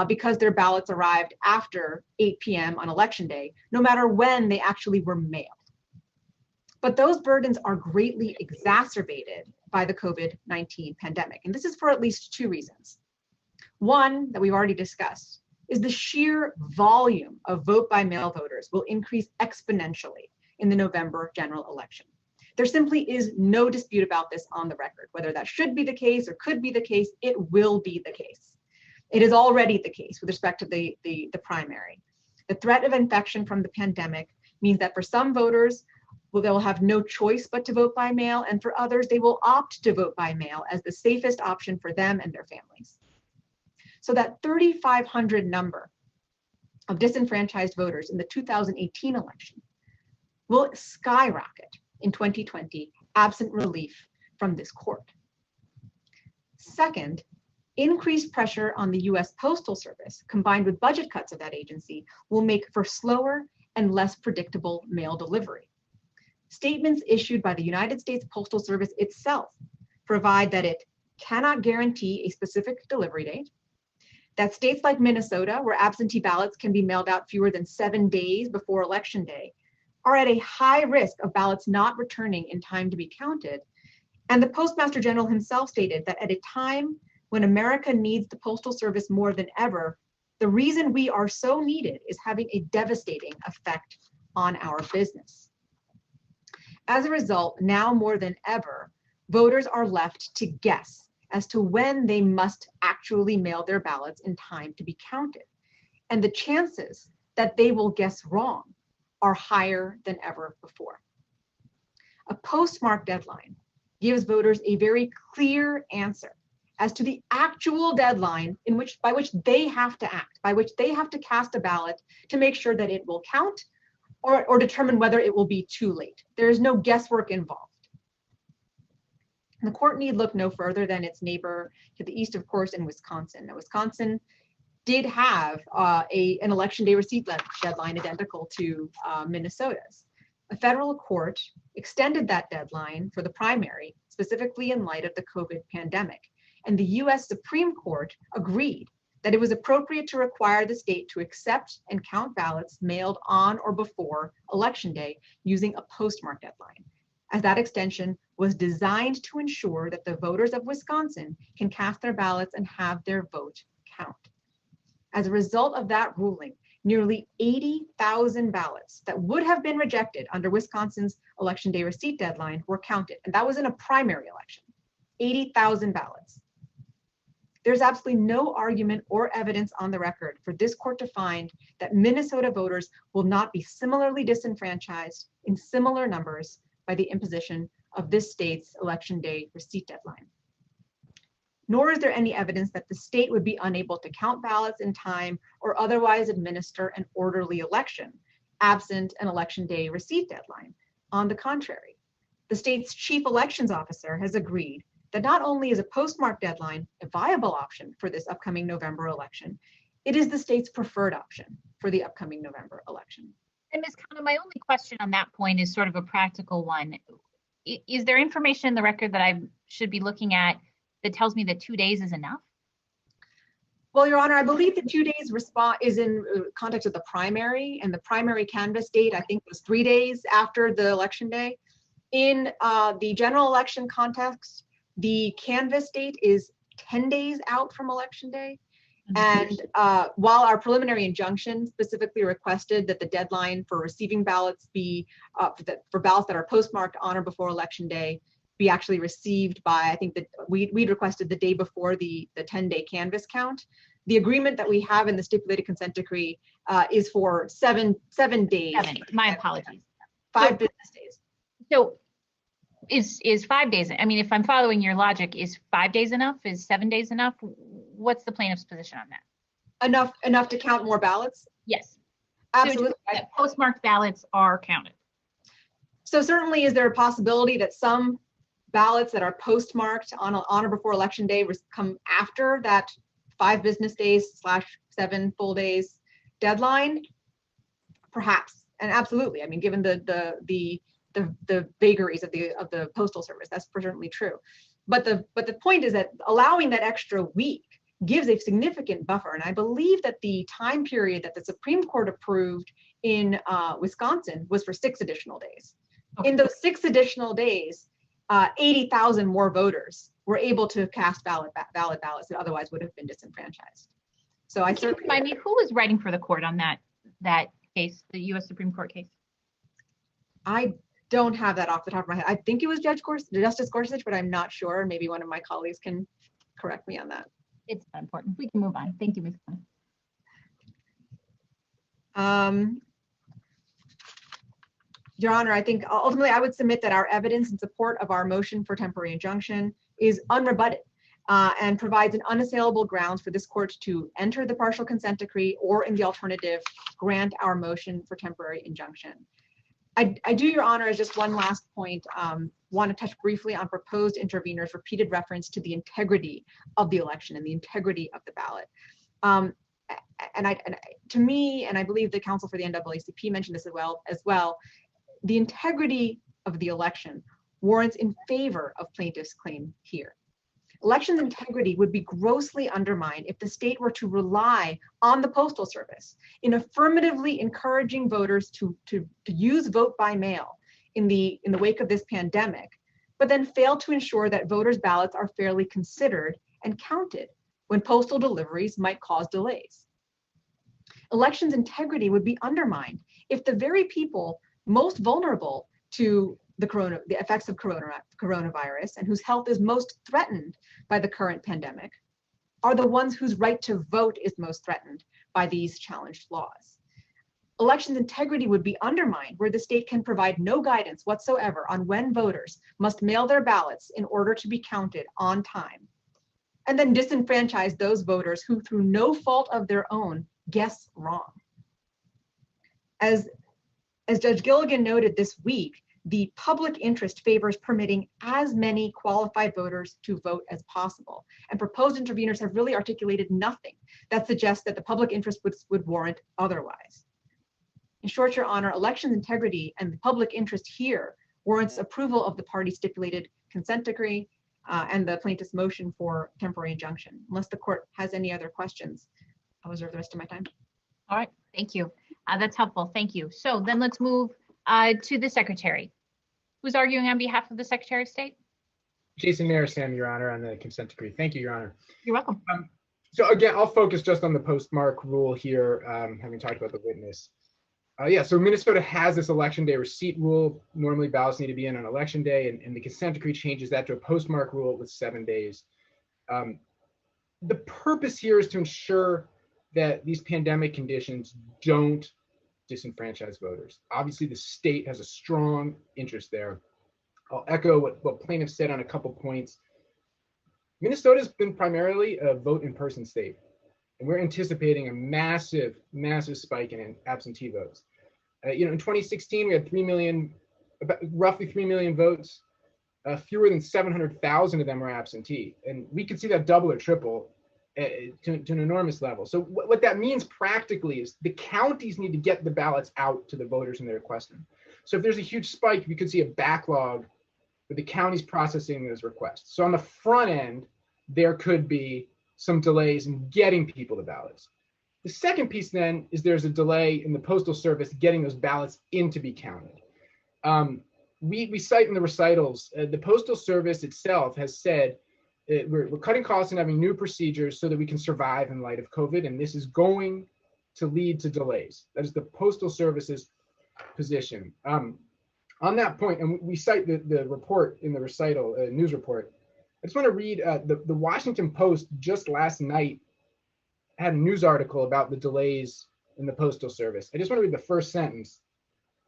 because their ballots arrived after 8 p.m. on election day, no matter when they actually were mailed. But those burdens are greatly exacerbated by the COVID-19 pandemic. And this is for at least two reasons. One, that we've already discussed, is the sheer volume of vote by mail voters will increase exponentially in the November general election. There simply is no dispute about this on the record. Whether that should be the case or could be the case, it will be the case. It is already the case with respect to the primary. The threat of infection from the pandemic means that for some voters, they will have no choice but to vote by mail, and for others, they will opt to vote by mail as the safest option for them and their families. So that 3,500 number of disenfranchised voters in the 2018 election will skyrocket in 2020, absent relief from this court. Second, increased pressure on the US Postal Service, combined with budget cuts of that agency, will make for slower and less predictable mail delivery. Statements issued by the United States Postal Service itself provide that it cannot guarantee a specific delivery date, that states like Minnesota, where absentee ballots can be mailed out fewer than 7 days before Election Day, are at a high risk of ballots not returning in time to be counted. And the Postmaster General himself stated that at a time when America needs the Postal Service more than ever, the reason we are so needed is having a devastating effect on our business. As a result, now more than ever, voters are left to guess as to when they must actually mail their ballots in time to be counted. And the chances that they will guess wrong are higher than ever before. A postmarked deadline gives voters a very clear answer as to the actual deadline by which they have to act, by which they have to cast a ballot to make sure that it will count or determine whether it will be too late. There is no guesswork involved. And the court need look no further than its neighbor to the east, of course, in Wisconsin. Now, Wisconsin did have an election day receipt deadline identical to Minnesota's. A federal court extended that deadline for the primary, specifically in light of the COVID pandemic. And the US Supreme Court agreed that it was appropriate to require the state to accept and count ballots mailed on or before Election Day using a postmark deadline, as that extension was designed to ensure that the voters of Wisconsin can cast their ballots and have their vote count. As a result of that ruling, nearly 80,000 ballots that would have been rejected under Wisconsin's Election Day receipt deadline were counted, and that was in a primary election, 80,000 ballots. There's absolutely no argument or evidence on the record for this court to find that Minnesota voters will not be similarly disenfranchised in similar numbers by the imposition of this state's Election Day receipt deadline. Nor is there any evidence that the state would be unable to count ballots in time or otherwise administer an orderly election, absent an Election Day receipt deadline. On the contrary, the state's chief elections officer has agreed that not only is a postmark deadline a viable option for this upcoming November election, it is the state's preferred option for the upcoming November election. And Ms. Khanna, my only question on that point is sort of a practical one. Is there information in the record that I should be looking at that tells me that 2 days is enough? Well, Your Honor, I believe the 2 days is in context of the primary, and the primary canvass date, I think, was 3 days after the Election Day. In the general election context, the canvass date is 10 days out from Election Day. And while our preliminary injunction specifically requested that the deadline for receiving ballots be, for ballots that are postmarked on or before Election Day, be actually received by, I think that we'd requested the day before the 10-day canvass count. The agreement that we have in the stipulated consent decree is for seven days. My apologies. 5 business days. So is 5 days, I mean, if I'm following your logic, is 5 days enough? Is 7 days enough? What's the plaintiff's position on that? Enough to count more ballots? Yes. Absolutely. So postmarked ballots are counted. So certainly, is there a possibility that some ballots that are postmarked on or before election day come after that 5 business days / 7 full days deadline? Perhaps, and absolutely. I mean, given the vagaries of the postal service, that's certainly true. But the point is that allowing that extra week gives a significant buffer, and I believe that the time period that the Supreme Court approved in Wisconsin was for 6 additional days. Okay. In those 6 additional days, 80,000 more voters were able to cast valid ballots that otherwise would have been disenfranchised. So I certainly remind me, who was writing for the court on that case, the U.S. Supreme Court case? I don't have that off the top of my head. I think it was Justice Gorsuch, but I'm not sure. Maybe one of my colleagues can correct me on that. It's not important. We can move on. Thank you, Ms. Conn. Your Honor, I think ultimately I would submit that our evidence in support of our motion for temporary injunction is unrebutted and provides an unassailable grounds for this court to enter the partial consent decree, or in the alternative, grant our motion for temporary injunction. I do, Your Honor, as just one last point, want to touch briefly on proposed interveners' repeated reference to the integrity of the election and the integrity of the ballot. To me, and I believe the counsel for the NAACP mentioned this as well, the integrity of the election warrants in favor of plaintiff's claim here. Elections integrity would be grossly undermined if the state were to rely on the Postal Service in affirmatively encouraging voters to use vote by mail in the wake of this pandemic, but then fail to ensure that voters' ballots are fairly considered and counted when postal deliveries might cause delays. Elections integrity would be undermined if the very people most vulnerable to the effects of coronavirus and whose health is most threatened by the current pandemic are the ones whose right to vote is most threatened by these challenged laws. Elections integrity would be undermined where the state can provide no guidance whatsoever on when voters must mail their ballots in order to be counted on time, and then disenfranchise those voters who, through no fault of their own, guess wrong. As Judge Gilligan noted this week, the public interest favors permitting as many qualified voters to vote as possible. And proposed interveners have really articulated nothing that suggests that the public interest would warrant otherwise. In short, Your Honor, elections integrity and the public interest here warrants approval of the party stipulated consent decree and the plaintiff's motion for temporary injunction. Unless the court has any other questions, I'll reserve the rest of my time. All right, thank you. That's helpful, thank you. So then let's move to the Secretary. Who's arguing on behalf of the Secretary of State? Jason Marisam, Your Honor, on the consent decree. Thank you, Your Honor. You're welcome. So again, I'll focus just on the postmark rule here, having talked about the witness. So Minnesota has this election day receipt rule. Normally ballots need to be in on election day, and the consent decree changes that to a postmark rule with 7 days. The purpose here is to ensure that these pandemic conditions don't disenfranchise voters. Obviously, the state has a strong interest there. I'll echo what plaintiffs said on a couple points. Minnesota's been primarily a vote in person state, and we're anticipating a massive spike in absentee votes. In 2016, we had roughly 3 million votes. Fewer than 700,000 of them were absentee, and we could see that double or triple to an enormous level. So what that means practically is the counties need to get the ballots out to the voters when they request them. So if there's a huge spike, we could see a backlog with the counties processing those requests. So on the front end, there could be some delays in getting people the ballots. The second piece then is there's a delay in the Postal Service getting those ballots in to be counted. We cite in the recitals, the Postal Service itself has said, we're cutting costs and having new procedures so that we can survive in light of COVID, and this is going to lead to delays. That is the Postal Service's position. On that point, and we cite the report in the recital, news report, I just want to read the Washington Post just last night had a news article about the delays in the Postal Service. I just want to read the first sentence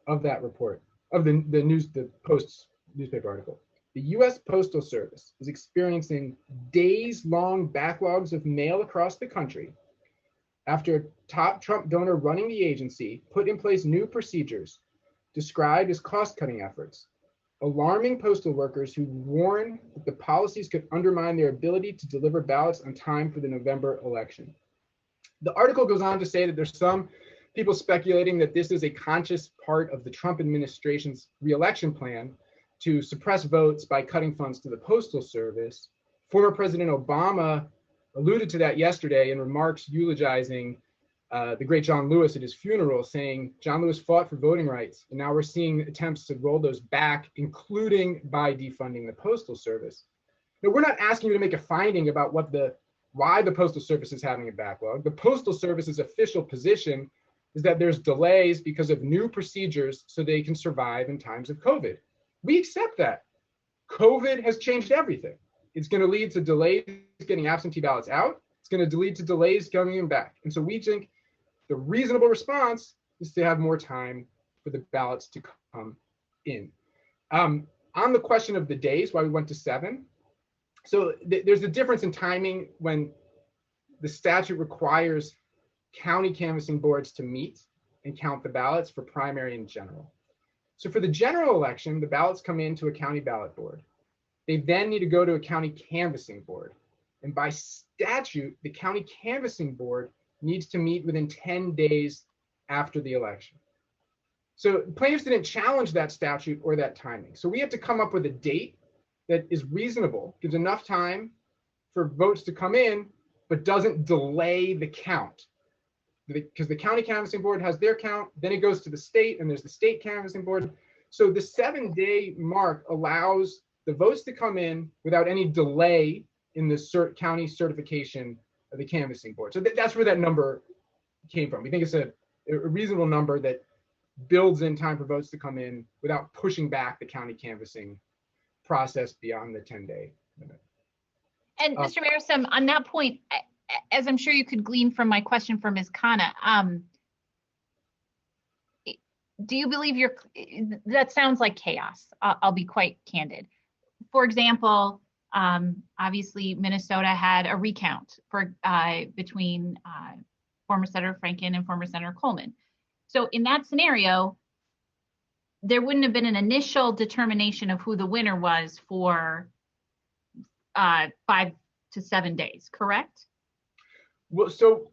of that report, of the Post's newspaper article. The U.S. Postal Service is experiencing days-long backlogs of mail across the country after a top Trump donor running the agency put in place new procedures described as cost-cutting efforts, alarming postal workers who warn that the policies could undermine their ability to deliver ballots on time for the November election. The article goes on to say that there's some people speculating that this is a conscious part of the Trump administration's re-election plan to suppress votes by cutting funds to the Postal Service. Former President Obama alluded to that yesterday in remarks eulogizing the great John Lewis at his funeral, saying John Lewis fought for voting rights, and now we're seeing attempts to roll those back, including by defunding the Postal Service. Now, we're not asking you to make a finding about why the Postal Service is having a backlog. The Postal Service's official position is that there's delays because of new procedures so they can survive in times of COVID. We accept that. COVID has changed everything. It's going to lead to delays getting absentee ballots out. It's going to lead to delays coming them back. And so we think the reasonable response is to have more time for the ballots to come in. On the question of the days, why we went to 7, so there's a difference in timing when the statute requires county canvassing boards to meet and count the ballots for primary and general. So for the general election, the ballots come into a county ballot board. They then need to go to a county canvassing board. And by statute, the county canvassing board needs to meet within 10 days after the election. So plaintiffs didn't challenge that statute or that timing. So we have to come up with a date that is reasonable, gives enough time for votes to come in, but doesn't delay the count. Because the county canvassing board has their count, then it goes to the state, and there's the state canvassing board. So the 7-day mark allows the votes to come in without any delay in the county certification of the canvassing board. So that's where that number came from. We think it's a reasonable number that builds in time for votes to come in without pushing back the county canvassing process beyond the 10-day limit. And Mr. Marisam, on that point, as I'm sure you could glean from my question for Ms. Khanna, do you believe that sounds like chaos? I'll be quite candid. For example, obviously Minnesota had a recount between former Senator Franken and former Senator Coleman. So in that scenario, there wouldn't have been an initial determination of who the winner was for 5 to 7 days, correct? Well, so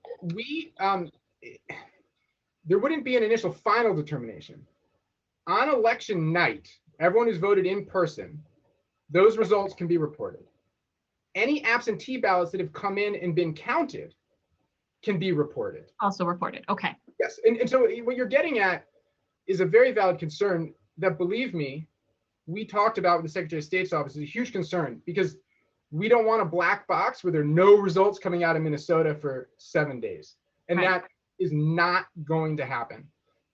there wouldn't be an initial final determination. On election night, everyone who's voted in person, those results can be reported. Any absentee ballots that have come in and been counted can be reported. Also reported, okay. Yes, and so what you're getting at is a very valid concern that, believe me, we talked about with the Secretary of State's office. Is a huge concern because we don't want a black box where there are no results coming out of Minnesota for 7 days. And right. That is not going to happen.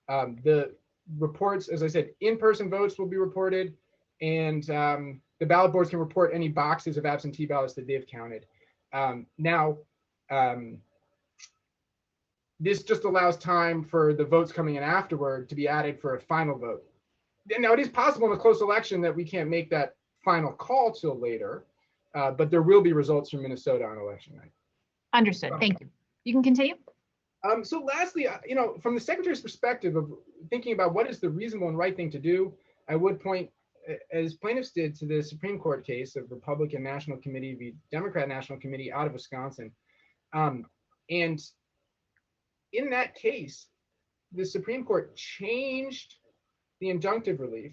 The reports, as I said, in-person votes will be reported, and the ballot boards can report any boxes of absentee ballots that they've counted. This just allows time for the votes coming in afterward to be added for a final vote. Now, it is possible in a close election that we can't make that final call till later, but there will be results from Minnesota on election night. Understood. Thank you. You can continue. So lastly, from the Secretary's perspective of thinking about what is the reasonable and right thing to do, I would point, as plaintiffs did, to the Supreme Court case of Republican National Committee v. Democrat National Committee out of Wisconsin. And in that case, the Supreme Court changed the injunctive relief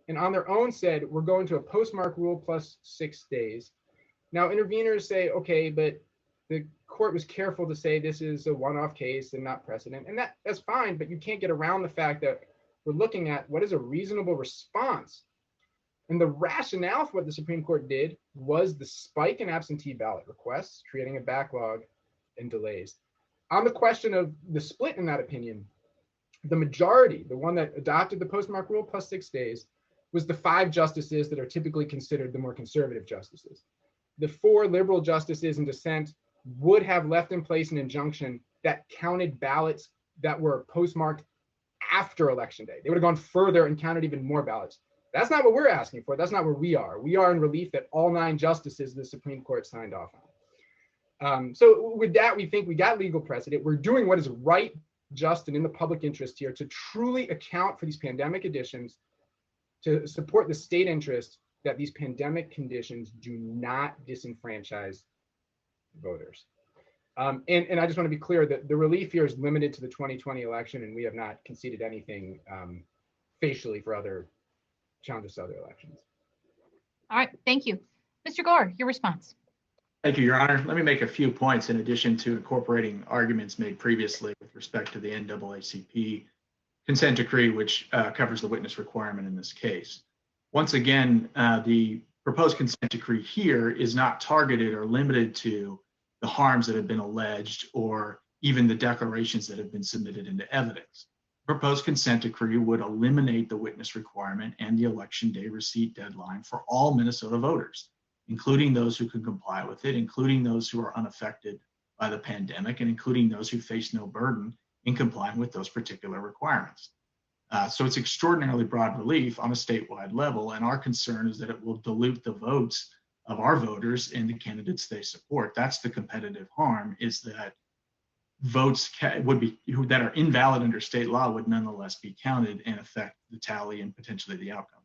and on their own said, we're going to a postmark rule plus 6 days. Now, interveners say, okay, but the court was careful to say this is a one-off case and not precedent. And that's fine, but you can't get around the fact that we're looking at what is a reasonable response. And the rationale for what the Supreme Court did was the spike in absentee ballot requests, creating a backlog and delays. On the question of the split in that opinion, the majority, the one that adopted the postmark rule plus 6 days, was the 5 justices that are typically considered the more conservative justices. The 4 liberal justices in dissent would have left in place an injunction that counted ballots that were postmarked after Election Day. They would have gone further and counted even more ballots. That's not what we're asking for. That's not where we are. We are in relief that all 9 justices of the Supreme Court signed off on. So with that, we think we got legal precedent. We're doing what is right, just, and in the public interest here to truly account for these pandemic conditions, to support the state interest that these pandemic conditions do not disenfranchise voters. And I just want to be clear that the relief here is limited to the 2020 election, and we have not conceded anything facially for other challenges to other elections. All right, thank you. Mr. Gore, your response. Thank you, Your Honor. Let me make a few points in addition to incorporating arguments made previously with respect to the NAACP consent decree, which covers the witness requirement in this case. Once again, the proposed consent decree here is not targeted or limited to the harms that have been alleged or even the declarations that have been submitted into evidence. Proposed consent decree would eliminate the witness requirement and the election day receipt deadline for all Minnesota voters, including those who can comply with it, including those who are unaffected by the pandemic, and including those who face no burden in complying with those particular requirements. So it's extraordinarily broad relief on a statewide level, and our concern is that it will dilute the votes of our voters and the candidates they support. That's the competitive harm, is that votes that are invalid under state law would nonetheless be counted and affect the tally and potentially the outcome.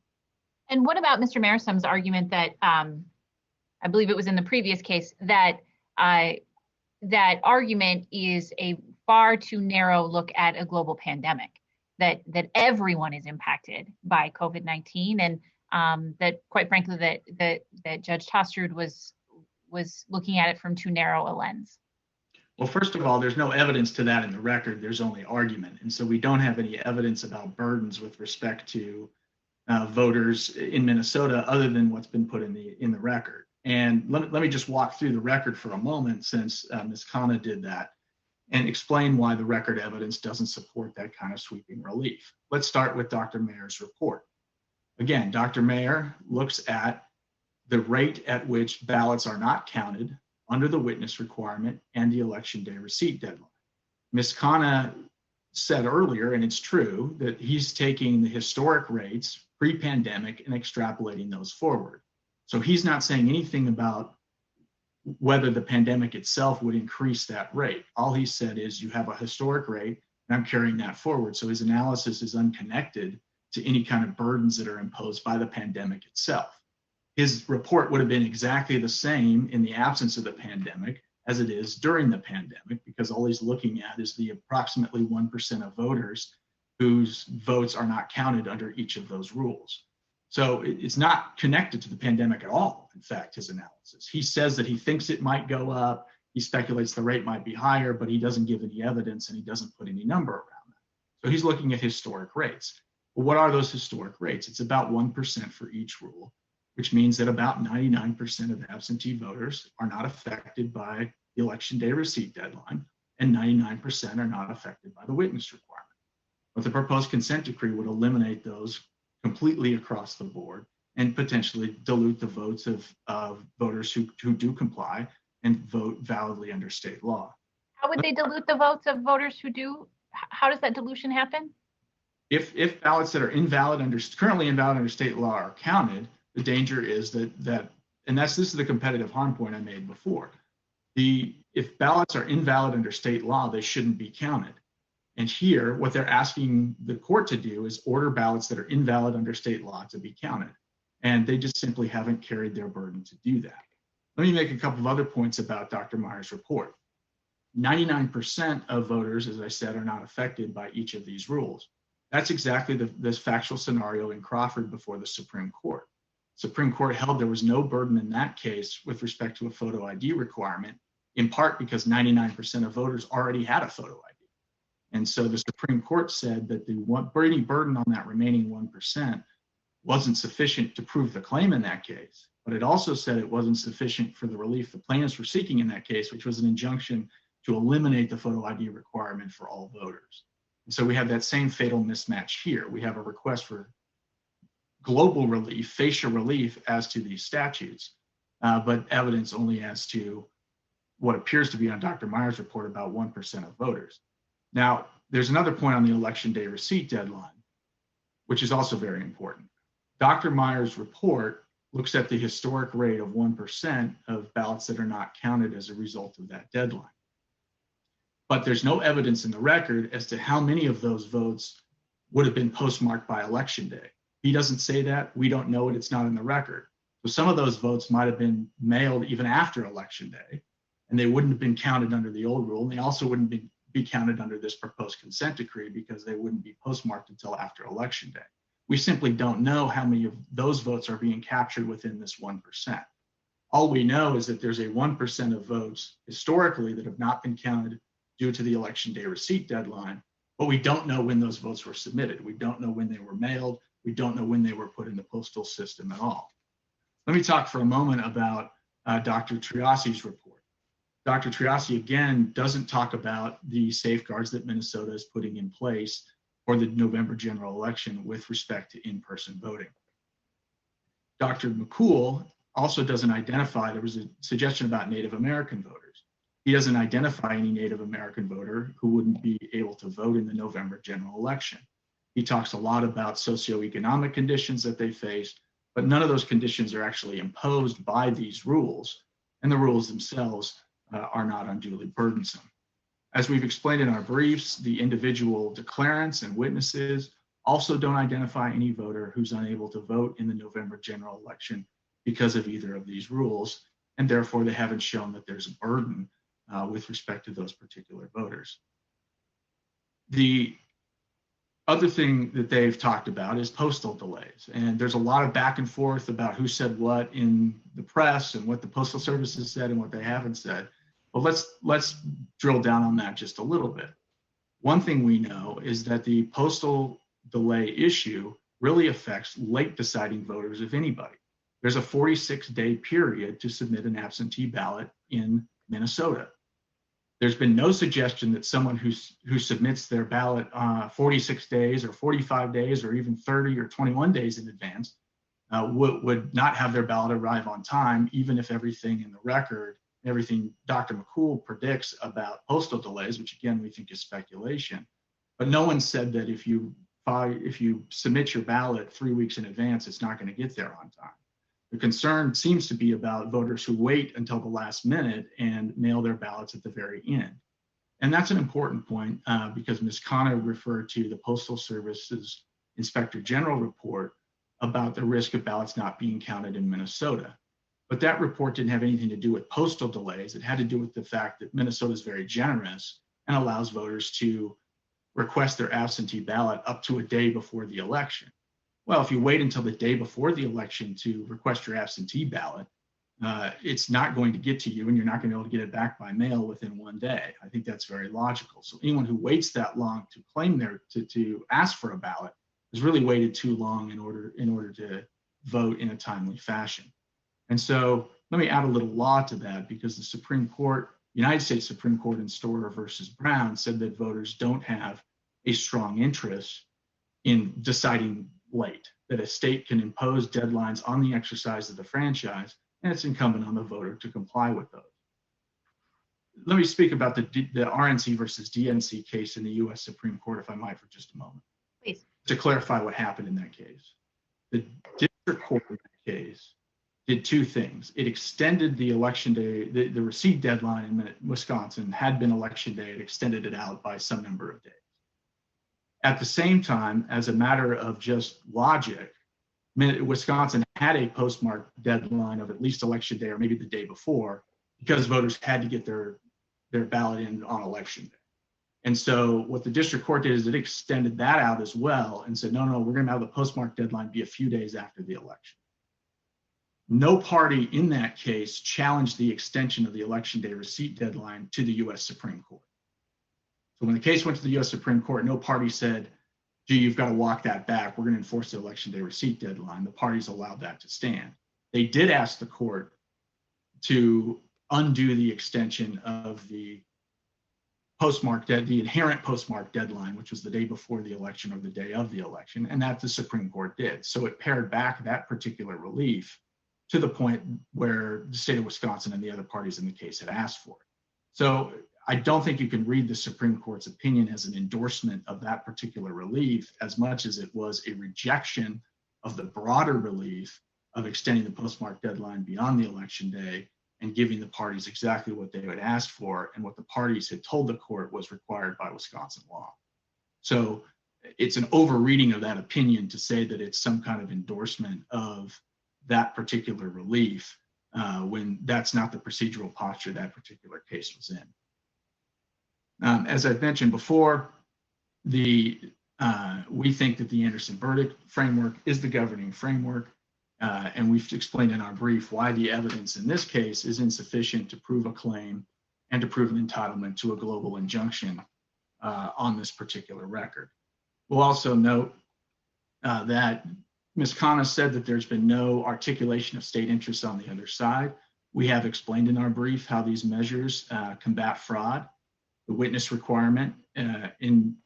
And what about Mr. Marisam's argument that I believe it was in the previous case that that argument is a far too narrow look at a global pandemic, that everyone is impacted by COVID-19, and that quite frankly that Judge Tostrud was looking at it from too narrow a lens? Well, first of all, there's no evidence to that in the record. There's only argument. And so we don't have any evidence about burdens with respect to voters in Minnesota other than what's been put in the record. And let me just walk through the record for a moment, since Ms. Khanna did that, and explain why the record evidence doesn't support that kind of sweeping relief. Let's start with Dr. Mayer's report. Again, Dr. Mayer looks at the rate at which ballots are not counted under the witness requirement and the election day receipt deadline. Ms. Khanna said earlier, and it's true, that he's taking the historic rates pre-pandemic and extrapolating those forward. So he's not saying anything about whether the pandemic itself would increase that rate. All he said is you have a historic rate and I'm carrying that forward. So his analysis is unconnected to any kind of burdens that are imposed by the pandemic itself. His report would have been exactly the same in the absence of the pandemic as it is during the pandemic, because all he's looking at is the approximately 1% of voters whose votes are not counted under each of those rules. So it's not connected to the pandemic at all, in fact, his analysis. He says that he thinks it might go up, he speculates the rate might be higher, but he doesn't give any evidence and he doesn't put any number around that. So he's looking at historic rates. Well, what are those historic rates? It's about 1% for each rule, which means that about 99% of absentee voters are not affected by the election day receipt deadline, and 99% are not affected by the witness requirement. But the proposed consent decree would eliminate those completely across the board and potentially dilute the votes of voters who do comply and vote validly under state law. How would they dilute the votes of voters who do? How does that dilution happen? If ballots that are currently invalid under state law are counted, the danger is that this is the competitive harm point I made before. If ballots are invalid under state law, they shouldn't be counted. And here, what they're asking the court to do is order ballots that are invalid under state law to be counted. And they just simply haven't carried their burden to do that. Let me make a couple of other points about Dr. Mayer's report. 99% of voters, as I said, are not affected by each of these rules. That's exactly this factual scenario in Crawford before the Supreme Court. Supreme Court held there was no burden in that case with respect to a photo ID requirement, in part because 99% of voters already had a photo ID. And so the Supreme Court said that the burden on that remaining 1% wasn't sufficient to prove the claim in that case, but it also said it wasn't sufficient for the relief the plaintiffs were seeking in that case, which was an injunction to eliminate the photo ID requirement for all voters. And so we have that same fatal mismatch here. We have a request for global relief, facial relief as to these statutes, but evidence only as to what appears to be on Dr. Meyer's report about 1% of voters. Now, there's another point on the election day receipt deadline, which is also very important. Dr. Meyer's report looks at the historic rate of 1% of ballots that are not counted as a result of that deadline. But there's no evidence in the record as to how many of those votes would have been postmarked by election day. He doesn't say that. We don't know it. It's not in the record. So some of those votes might have been mailed even after election day, and they wouldn't have been counted under the old rule. And they also wouldn't be counted under this proposed consent decree because they wouldn't be postmarked until after election day. We simply don't know how many of those votes are being captured within this 1%. All we know is that there's a 1% of votes historically that have not been counted due to the election day receipt deadline, but we don't know when those votes were submitted. We don't know when they were mailed. We don't know when they were put in the postal system at all. Let me talk for a moment about Dr. Triasi's report. Dr. Triasi, again, doesn't talk about the safeguards that Minnesota is putting in place for the November general election with respect to in-person voting. Dr. McCool also doesn't identify, there was a suggestion about Native American voters. He doesn't identify any Native American voter who wouldn't be able to vote in the November general election. He talks a lot about socioeconomic conditions that they face, but none of those conditions are actually imposed by these rules, and the rules themselves are not unduly burdensome. As we've explained in our briefs, the individual declarants and witnesses also don't identify any voter who's unable to vote in the November general election because of either of these rules, and therefore they haven't shown that there's a burden with respect to those particular voters. The other thing that they've talked about is postal delays, and there's a lot of back and forth about who said what in the press and what the Postal Service has said and what they haven't said. Well, let's drill down on that just a little bit. One thing we know is that the postal delay issue really affects late deciding voters, if anybody. There's a 46-day period to submit an absentee ballot in Minnesota. There's been no suggestion that someone who submits their ballot 46 days or 45 days or even 30 or 21 days in advance would not have their ballot arrive on time, even if everything in the record, everything Dr. McCool predicts about postal delays, which again we think is speculation. But no one said that if you submit your ballot 3 weeks in advance, it's not going to get there on time. The concern seems to be about voters who wait until the last minute and mail their ballots at the very end. And that's an important point because Ms. Connor referred to the Postal Service's Inspector General report about the risk of ballots not being counted in Minnesota. But that report didn't have anything to do with postal delays. It had to do with the fact that Minnesota is very generous and allows voters to request their absentee ballot up to a day before the election. Well, if you wait until the day before the election to request your absentee ballot, it's not going to get to you and you're not going to be able to get it back by mail within 1 day. I think that's very logical. So anyone who waits that long to claim to ask for a ballot has really waited too long in order to vote in a timely fashion. And so let me add a little law to that because the Supreme Court, United States Supreme Court in Storer versus Brown said that voters don't have a strong interest in deciding late, that a state can impose deadlines on the exercise of the franchise, and it's incumbent on the voter to comply with those. Let me speak about the RNC versus DNC case in the US Supreme Court, if I might, for just a moment. Please. To clarify what happened in that case. The district court in that case did two things. It extended the election day, the receipt deadline in Wisconsin had been election day, it extended it out by some number of days. At the same time, as a matter of just logic, Wisconsin had a postmarked deadline of at least election day or maybe the day before because voters had to get their ballot in on election day. And so what the district court did is it extended that out as well and said, no, we're going to have the postmarked deadline be a few days after the election. No party in that case challenged the extension of the election day receipt deadline to the US Supreme Court. So when the case went to the US Supreme Court, no party said, gee, you've got to walk that back. We're going to enforce the election day receipt deadline. The parties allowed that to stand. They did ask the court to undo the extension of the inherent postmarked deadline, which was the day before the election or the day of the election, and that the Supreme Court did. So it pared back that particular relief to the point where the state of Wisconsin and the other parties in the case had asked for it. So I don't think you can read the Supreme Court's opinion as an endorsement of that particular relief as much as it was a rejection of the broader relief of extending the postmark deadline beyond the election day and giving the parties exactly what they had asked for and what the parties had told the court was required by Wisconsin law. So it's an overreading of that opinion to say that it's some kind of endorsement of that particular relief when that's not the procedural posture that particular case was in. As I've mentioned before, we think that the Anderson verdict framework is the governing framework, and we've explained in our brief why the evidence in this case is insufficient to prove a claim and to prove an entitlement to a global injunction on this particular record. We'll also note that Ms. Khanna said that there's been no articulation of state interests on the other side. We have explained in our brief how these measures combat fraud. The witness requirement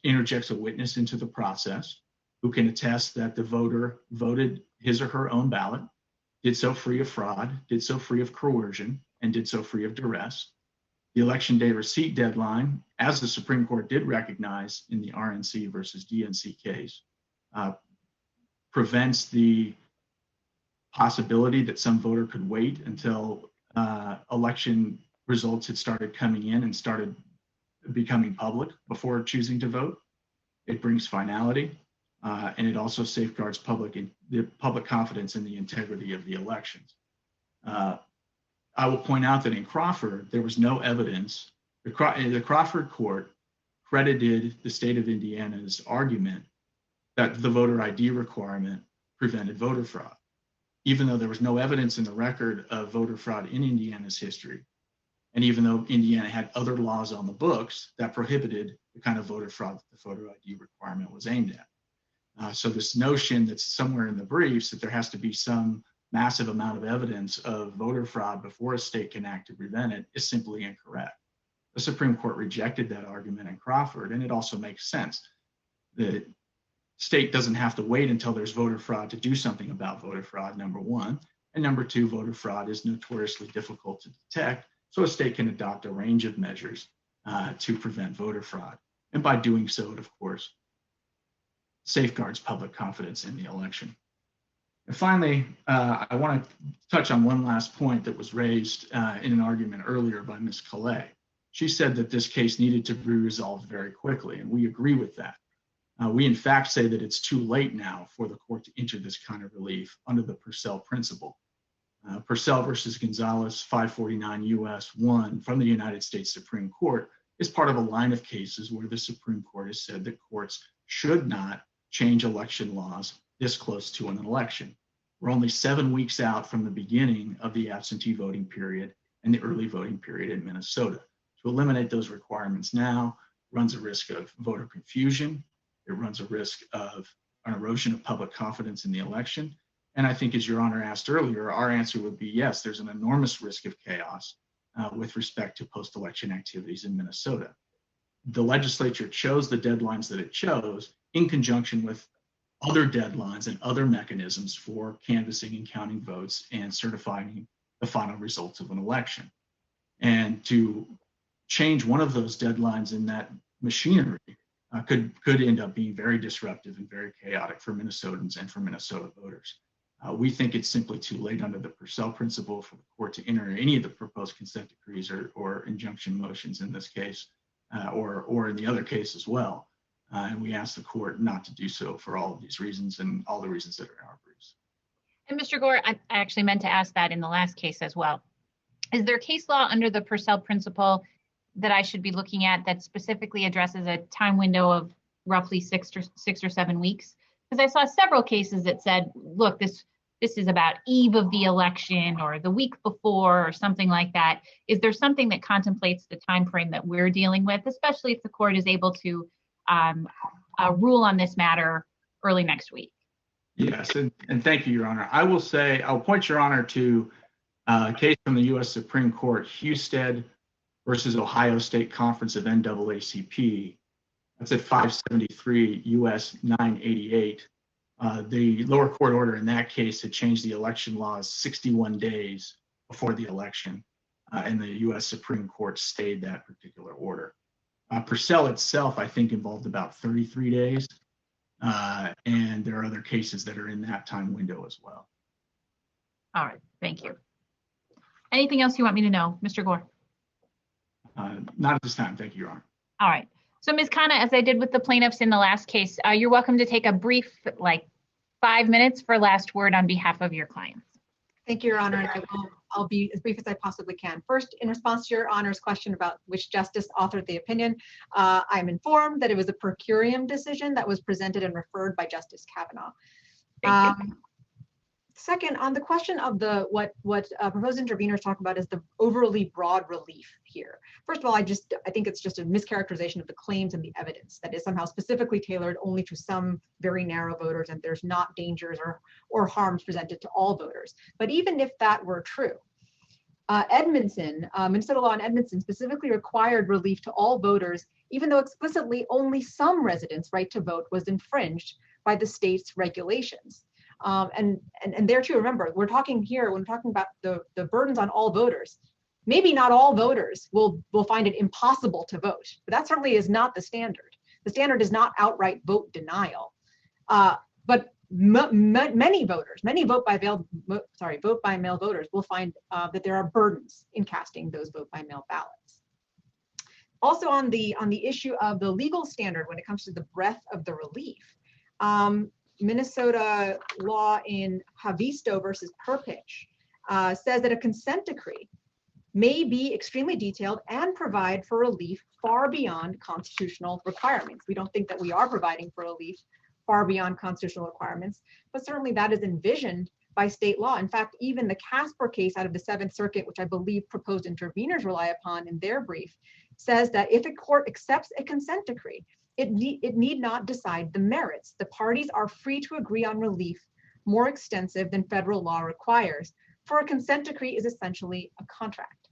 interjects a witness into the process who can attest that the voter voted his or her own ballot, did so free of fraud, did so free of coercion, and did so free of duress. The election day receipt deadline, as the Supreme Court did recognize in the RNC versus DNC case, prevents the possibility that some voter could wait until election results had started coming in and started becoming public before choosing to vote. It brings finality, and it also safeguards public confidence in the integrity of the elections. I will point out that in Crawford, there was no evidence. The Crawford court credited the state of Indiana's argument that the voter ID requirement prevented voter fraud, even though there was no evidence in the record of voter fraud in Indiana's history. And even though Indiana had other laws on the books that prohibited the kind of voter fraud that the voter ID requirement was aimed at. So this notion that's somewhere in the briefs that there has to be some massive amount of evidence of voter fraud before a state can act to prevent it is simply incorrect. The Supreme Court rejected that argument in Crawford, and it also makes sense. The state doesn't have to wait until there's voter fraud to do something about voter fraud, number one. And number two, voter fraud is notoriously difficult to detect, so a state can adopt a range of measures to prevent voter fraud. And by doing so, it, of course, safeguards public confidence in the election. And finally, I want to touch on one last point that was raised in an argument earlier by Ms. Calais. She said that this case needed to be resolved very quickly, and we agree with that. We, in fact, say that it's too late now for the court to enter this kind of relief under the Purcell principle. Purcell versus Gonzalez 549 U.S. 1 from the United States Supreme Court is part of a line of cases where the Supreme Court has said that courts should not change election laws this close to an election. We're only 7 weeks out from the beginning of the absentee voting period and the early voting period in Minnesota. To eliminate those requirements now runs a risk of voter confusion. It runs a risk of an erosion of public confidence in the election. And I think, as Your Honor asked earlier, our answer would be yes, there's an enormous risk of chaos with respect to post-election activities in Minnesota. The legislature chose the deadlines that it chose in conjunction with other deadlines and other mechanisms for canvassing and counting votes and certifying the final results of an election. And to change one of those deadlines in that machinery could end up being very disruptive and very chaotic for Minnesotans and for Minnesota voters. We think it's simply too late under the Purcell principle for the court to enter any of the proposed consent decrees or injunction motions in this case, or in the other case as well. And we ask the court not to do so for all of these reasons and all the reasons that are in our briefs. And Mr. Gore, I actually meant to ask that in the last case as well. Is there case law under the Purcell principle that I should be looking at that specifically addresses a time window of roughly 6 or 7 weeks? Because I saw several cases that said, look, this is about eve of the election or the week before or something like that. Is there something that contemplates the time frame that we're dealing with, especially if the court is able to rule on this matter early next week? Yes, and thank you, Your Honor. I will say, I'll point Your Honor to a case from the U.S. Supreme Court, Husted versus Ohio State Conference of NAACP. That's at 573 U.S. 988. The lower court order in that case had changed the election laws 61 days before the election. and the U.S. Supreme Court stayed that particular order. Purcell itself, I think, involved about 33 days, and there are other cases that are in that time window as well. All right, thank you. Anything else you want me to know, Mr. Gore? Not at this time, thank you, Your Honor. All right, so Ms. Khanna, as I did with the plaintiffs in the last case, you're welcome to take a brief, like 5 minutes for last word on behalf of your clients. Thank you, Your Honor, and I'll be as brief as I possibly can. First, in response to Your Honor's question about which justice authored the opinion, I'm informed that it was a per curiam decision that was presented and referred by Justice Kavanaugh. Thank you. Second, on the question of what proposed interveners talk about is the overly broad relief here. First of all, I think it's just a mischaracterization of the claims and the evidence that is somehow specifically tailored only to some very narrow voters, and there's not dangers or harms presented to all voters. But even if that were true, Minnesota law in Edmondson specifically required relief to all voters, even though explicitly only some residents' right to vote was infringed by the state's regulations. And there too, remember, we're talking here, when we're talking about the burdens on all voters, maybe not all voters will find it impossible to vote, but that certainly is not the standard. The standard is not outright vote denial. But many voters, many vote by mail voters will find that there are burdens in casting those vote by mail ballots. Also on the issue of the legal standard when it comes to the breadth of the relief, Minnesota law in Havisto versus Perpich says that a consent decree may be extremely detailed and provide for relief far beyond constitutional requirements. We don't think that we are providing for relief far beyond constitutional requirements, but certainly that is envisioned by state law. In fact, even the Casper case out of the Seventh Circuit, which I believe proposed interveners rely upon in their brief, says that if a court accepts a consent decree, it need not decide the merits. The parties are free to agree on relief more extensive than federal law requires, for a consent decree is essentially a contract.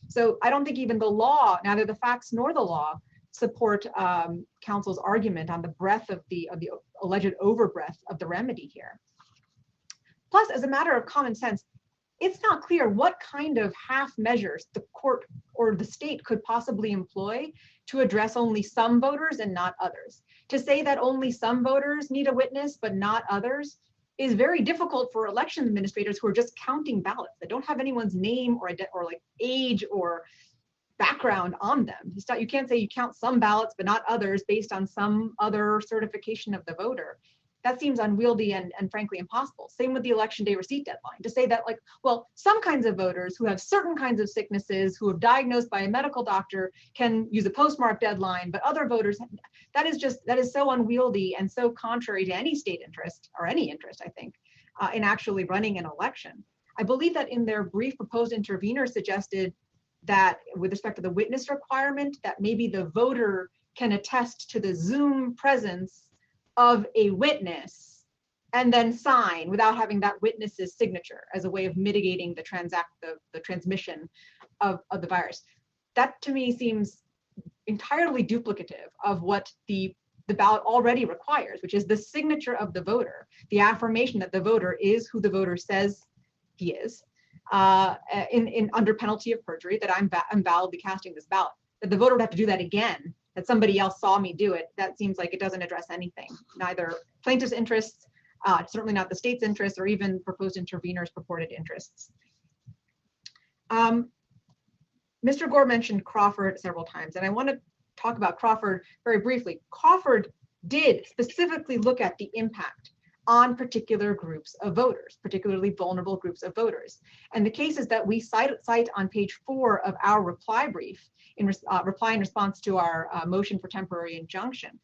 So I don't think even the law, neither the facts nor the law, support counsel's argument on the breadth of the alleged overbreadth of the remedy here. Plus, as a matter of common sense, it's not clear what kind of half measures the court or the state could possibly employ to address only some voters and not others. To say that only some voters need a witness but not others is very difficult for election administrators who are just counting ballots. They don't have anyone's name or like age or background on them. You can't say you count some ballots but not others based on some other certification of the voter. That seems unwieldy and frankly impossible. Same with the election day receipt deadline. To say that, like, well, some kinds of voters who have certain kinds of sicknesses, who have diagnosed by a medical doctor, can use a postmarked deadline, but other voters, that is so unwieldy and so contrary to any state interest, or any interest, I think, in actually running an election. I believe that in their brief, proposed interveners suggested that with respect to the witness requirement, that maybe the voter can attest to the Zoom presence of a witness and then sign without having that witness's signature as a way of mitigating the transmission of the virus. That to me seems entirely duplicative of what the ballot already requires, which is the signature of the voter, the affirmation that the voter is who the voter says he is, under penalty of perjury, that I'm validly casting this ballot. That the voter would have to do that again, that somebody else saw me do it, that seems like it doesn't address anything, neither plaintiff's interests, certainly not the state's interests, or even proposed interveners' purported interests. Mr. Gore mentioned Crawford several times, and I want to talk about Crawford very briefly. Crawford did specifically look at the impact on particular groups of voters, particularly vulnerable groups of voters. And the cases that we cite on page 4 of our reply brief, in response to our motion for temporary injunction,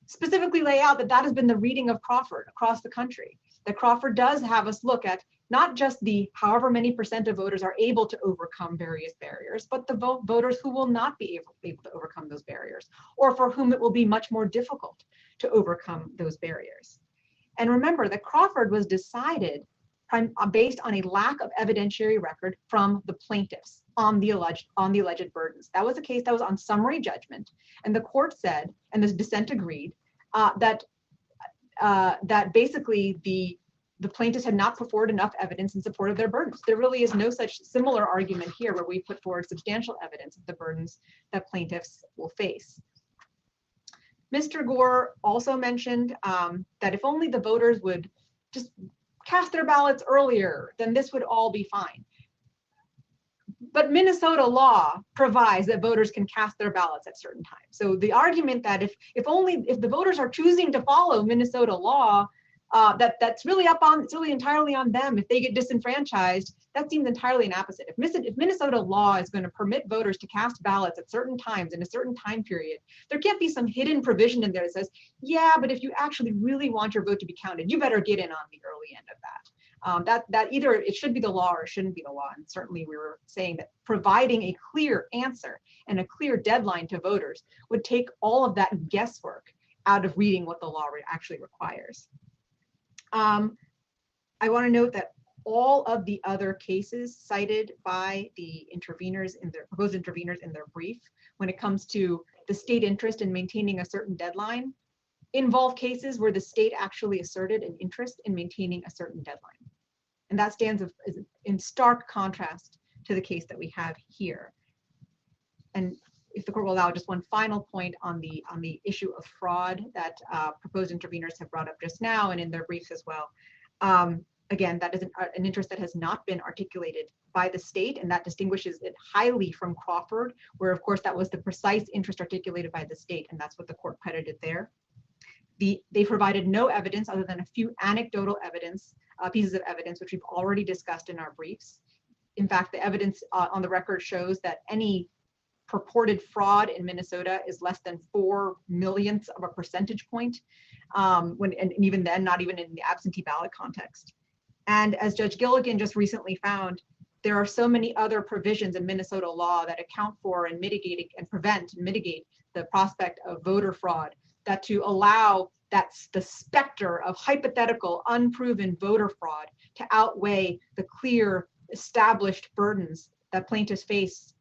specifically lay out that has been the reading of Crawford across the country. That Crawford does have us look at not just the however many % of voters are able to overcome various barriers, but the voters who will not be able to overcome those barriers, or for whom it will be much more difficult to overcome those barriers. And remember that Crawford was decided based on a lack of evidentiary record from the plaintiffs on the alleged burdens. That was a case that was on summary judgment, and the court said, and the dissent agreed, that basically the plaintiffs had not put forward enough evidence in support of their burdens. There really is no such similar argument here where we put forward substantial evidence of the burdens that plaintiffs will face. Mr. Gore also mentioned that if only the voters would just cast their ballots earlier, then this would all be fine. But Minnesota law provides that voters can cast their ballots at certain times. So the argument that if the voters are choosing to follow Minnesota law, that's really it's really entirely on them. If they get disenfranchised, that seems entirely an opposite. If Minnesota law is going to permit voters to cast ballots at certain times in a certain time period, there can't be some hidden provision in there that says, yeah, but if you actually really want your vote to be counted, you better get in on the early end of that. That either it should be the law or it shouldn't be the law. And certainly we were saying that providing a clear answer and a clear deadline to voters would take all of that guesswork out of reading what the law actually requires. I want to note that all of the other cases cited by the proposed interveners in their brief, when it comes to the state interest in maintaining a certain deadline, involve cases where the state actually asserted an interest in maintaining a certain deadline. And that stands in stark contrast to the case that we have here. And if the court will allow, just one final point on the issue of fraud that proposed interveners have brought up just now and in their briefs as well. Again, that is an interest that has not been articulated by the state, and that distinguishes it highly from Crawford, where of course that was the precise interest articulated by the state, and that's what the court credited there. They provided no evidence other than a few anecdotal pieces of evidence, which we've already discussed in our briefs. In fact, the evidence on the record shows that any purported fraud in Minnesota is less than 4 millionths of a percentage point, and even then, not even in the absentee ballot context. And as Judge Gilligan just recently found, there are so many other provisions in Minnesota law that account for and mitigate and prevent and mitigate the prospect of voter fraud, that to allow the specter of hypothetical unproven voter fraud to outweigh the clear established burdens that plaintiffs face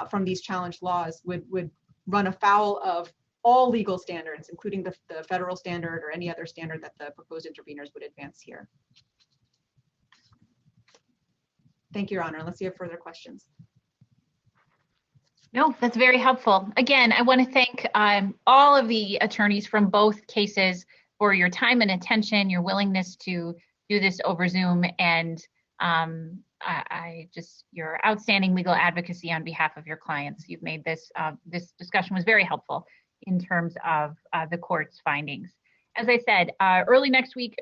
from these challenged laws would run afoul of all legal standards, including the federal standard or any other standard that the proposed interveners would advance here. Thank you, Your Honor, unless you have further questions. No, that's very helpful. Again, I want to thank all of the attorneys from both cases for your time and attention, your willingness to do this over Zoom, and your outstanding legal advocacy on behalf of your clients. You've made this discussion was very helpful in terms of the court's findings. As I said, early next week,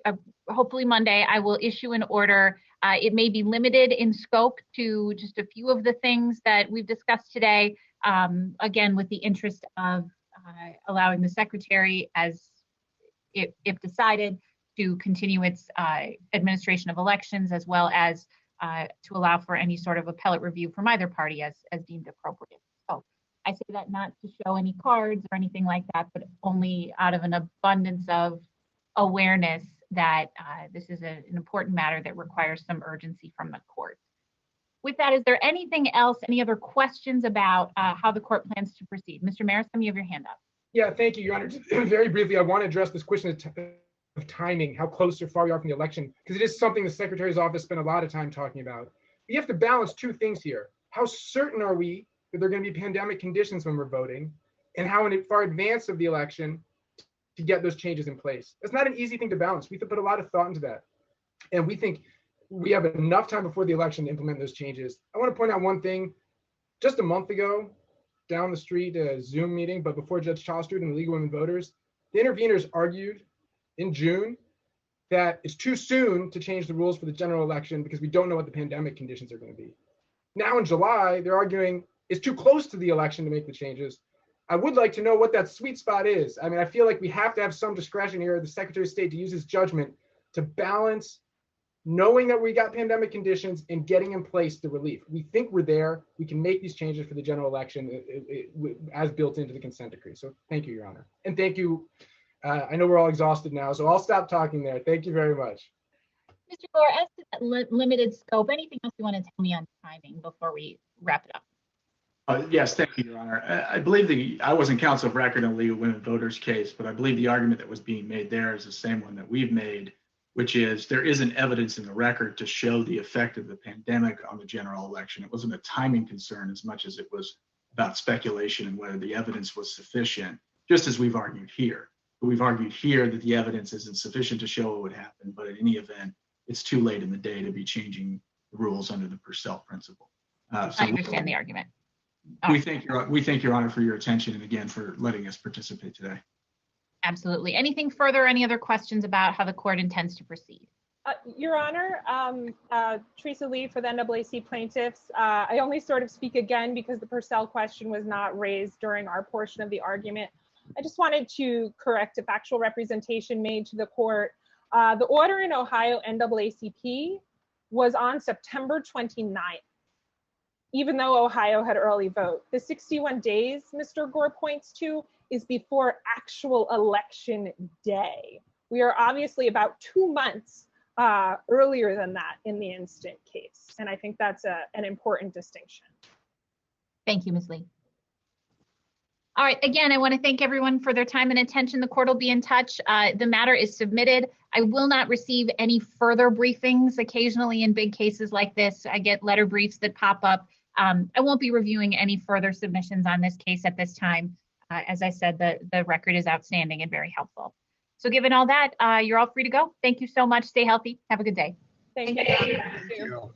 hopefully Monday, I will issue an order. It may be limited in scope to just a few of the things that we've discussed today, again, with the interest of allowing the secretary, as if decided, to continue its administration of elections, as well as to allow for any sort of appellate review from either party as deemed appropriate. So I say that not to show any cards or anything like that, but only out of an abundance of awareness that this is an important matter that requires some urgency from the court. With that, is there anything else, any other questions about how the court plans to proceed? Mr. Marisam, you have your hand up. Yeah, thank you, Your Honor. Just very briefly, I want to address this question of timing, how close or far we are from the election, because it is something the Secretary's office spent a lot of time talking about. We have to balance two things here. How certain are we that there are going to be pandemic conditions when we're voting, and how far advance of the election to get those changes in place? That's not an easy thing to balance. We have to put a lot of thought into that. And we think we have enough time before the election to implement those changes. I want to point out one thing. Just a month ago, down the street, a Zoom meeting, but before Judge Chalsterd and the League of Women Voters, the interveners argued in June that it's too soon to change the rules for the general election because we don't know what the pandemic conditions are going to be. Now in July, they're arguing it's too close to the election to make the changes. I would like to know what that sweet spot is. I mean, I feel like we have to have some discretion here, the Secretary of State, to use his judgment to balance knowing that we got pandemic conditions and getting in place the relief. We think we're there. We can make these changes for the general election as built into the consent decree. So thank you, Your Honor. And thank you. I know we're all exhausted now, so I'll stop talking there. Thank you very much. Mr. Gore, as to that limited scope, anything else you want to tell me on timing before we wrap it up? Yes, thank you, Your Honor. I believe I wasn't counsel of record in the League of Women Voters case, but I believe the argument that was being made there is the same one that we've made, which is there isn't evidence in the record to show the effect of the pandemic on the general election. It wasn't a timing concern as much as it was about speculation and whether the evidence was sufficient, just as we've argued here. But we've argued here that the evidence isn't sufficient to show what would happen, but in any event, it's too late in the day to be changing the rules under the Purcell principle. I understand the argument. We thank Your Honor for your attention and again for letting us participate today. Absolutely. Anything further? Any other questions about how the court intends to proceed? Your Honor, Teresa Lee for the NAACP plaintiffs. I only sort of speak again because the Purcell question was not raised during our portion of the argument. I just wanted to correct a factual representation made to the court. The order in Ohio NAACP was on September 29th, even though Ohio had early vote. The 61 days Mr. Gore points to is before actual election day. We are obviously about 2 months earlier than that in the instant case. And I think that's an important distinction. Thank you, Ms. Lee. All right, again, I want to thank everyone for their time and attention. The court will be in touch. The matter is submitted. I will not receive any further briefings. Occasionally in big cases like this, I get letter briefs that pop up. I won't be reviewing any further submissions on this case at this time. As I said, the record is outstanding and very helpful. So given all that, you're all free to go. Thank you so much. Stay healthy. Have a good day. Thank you. Thank you.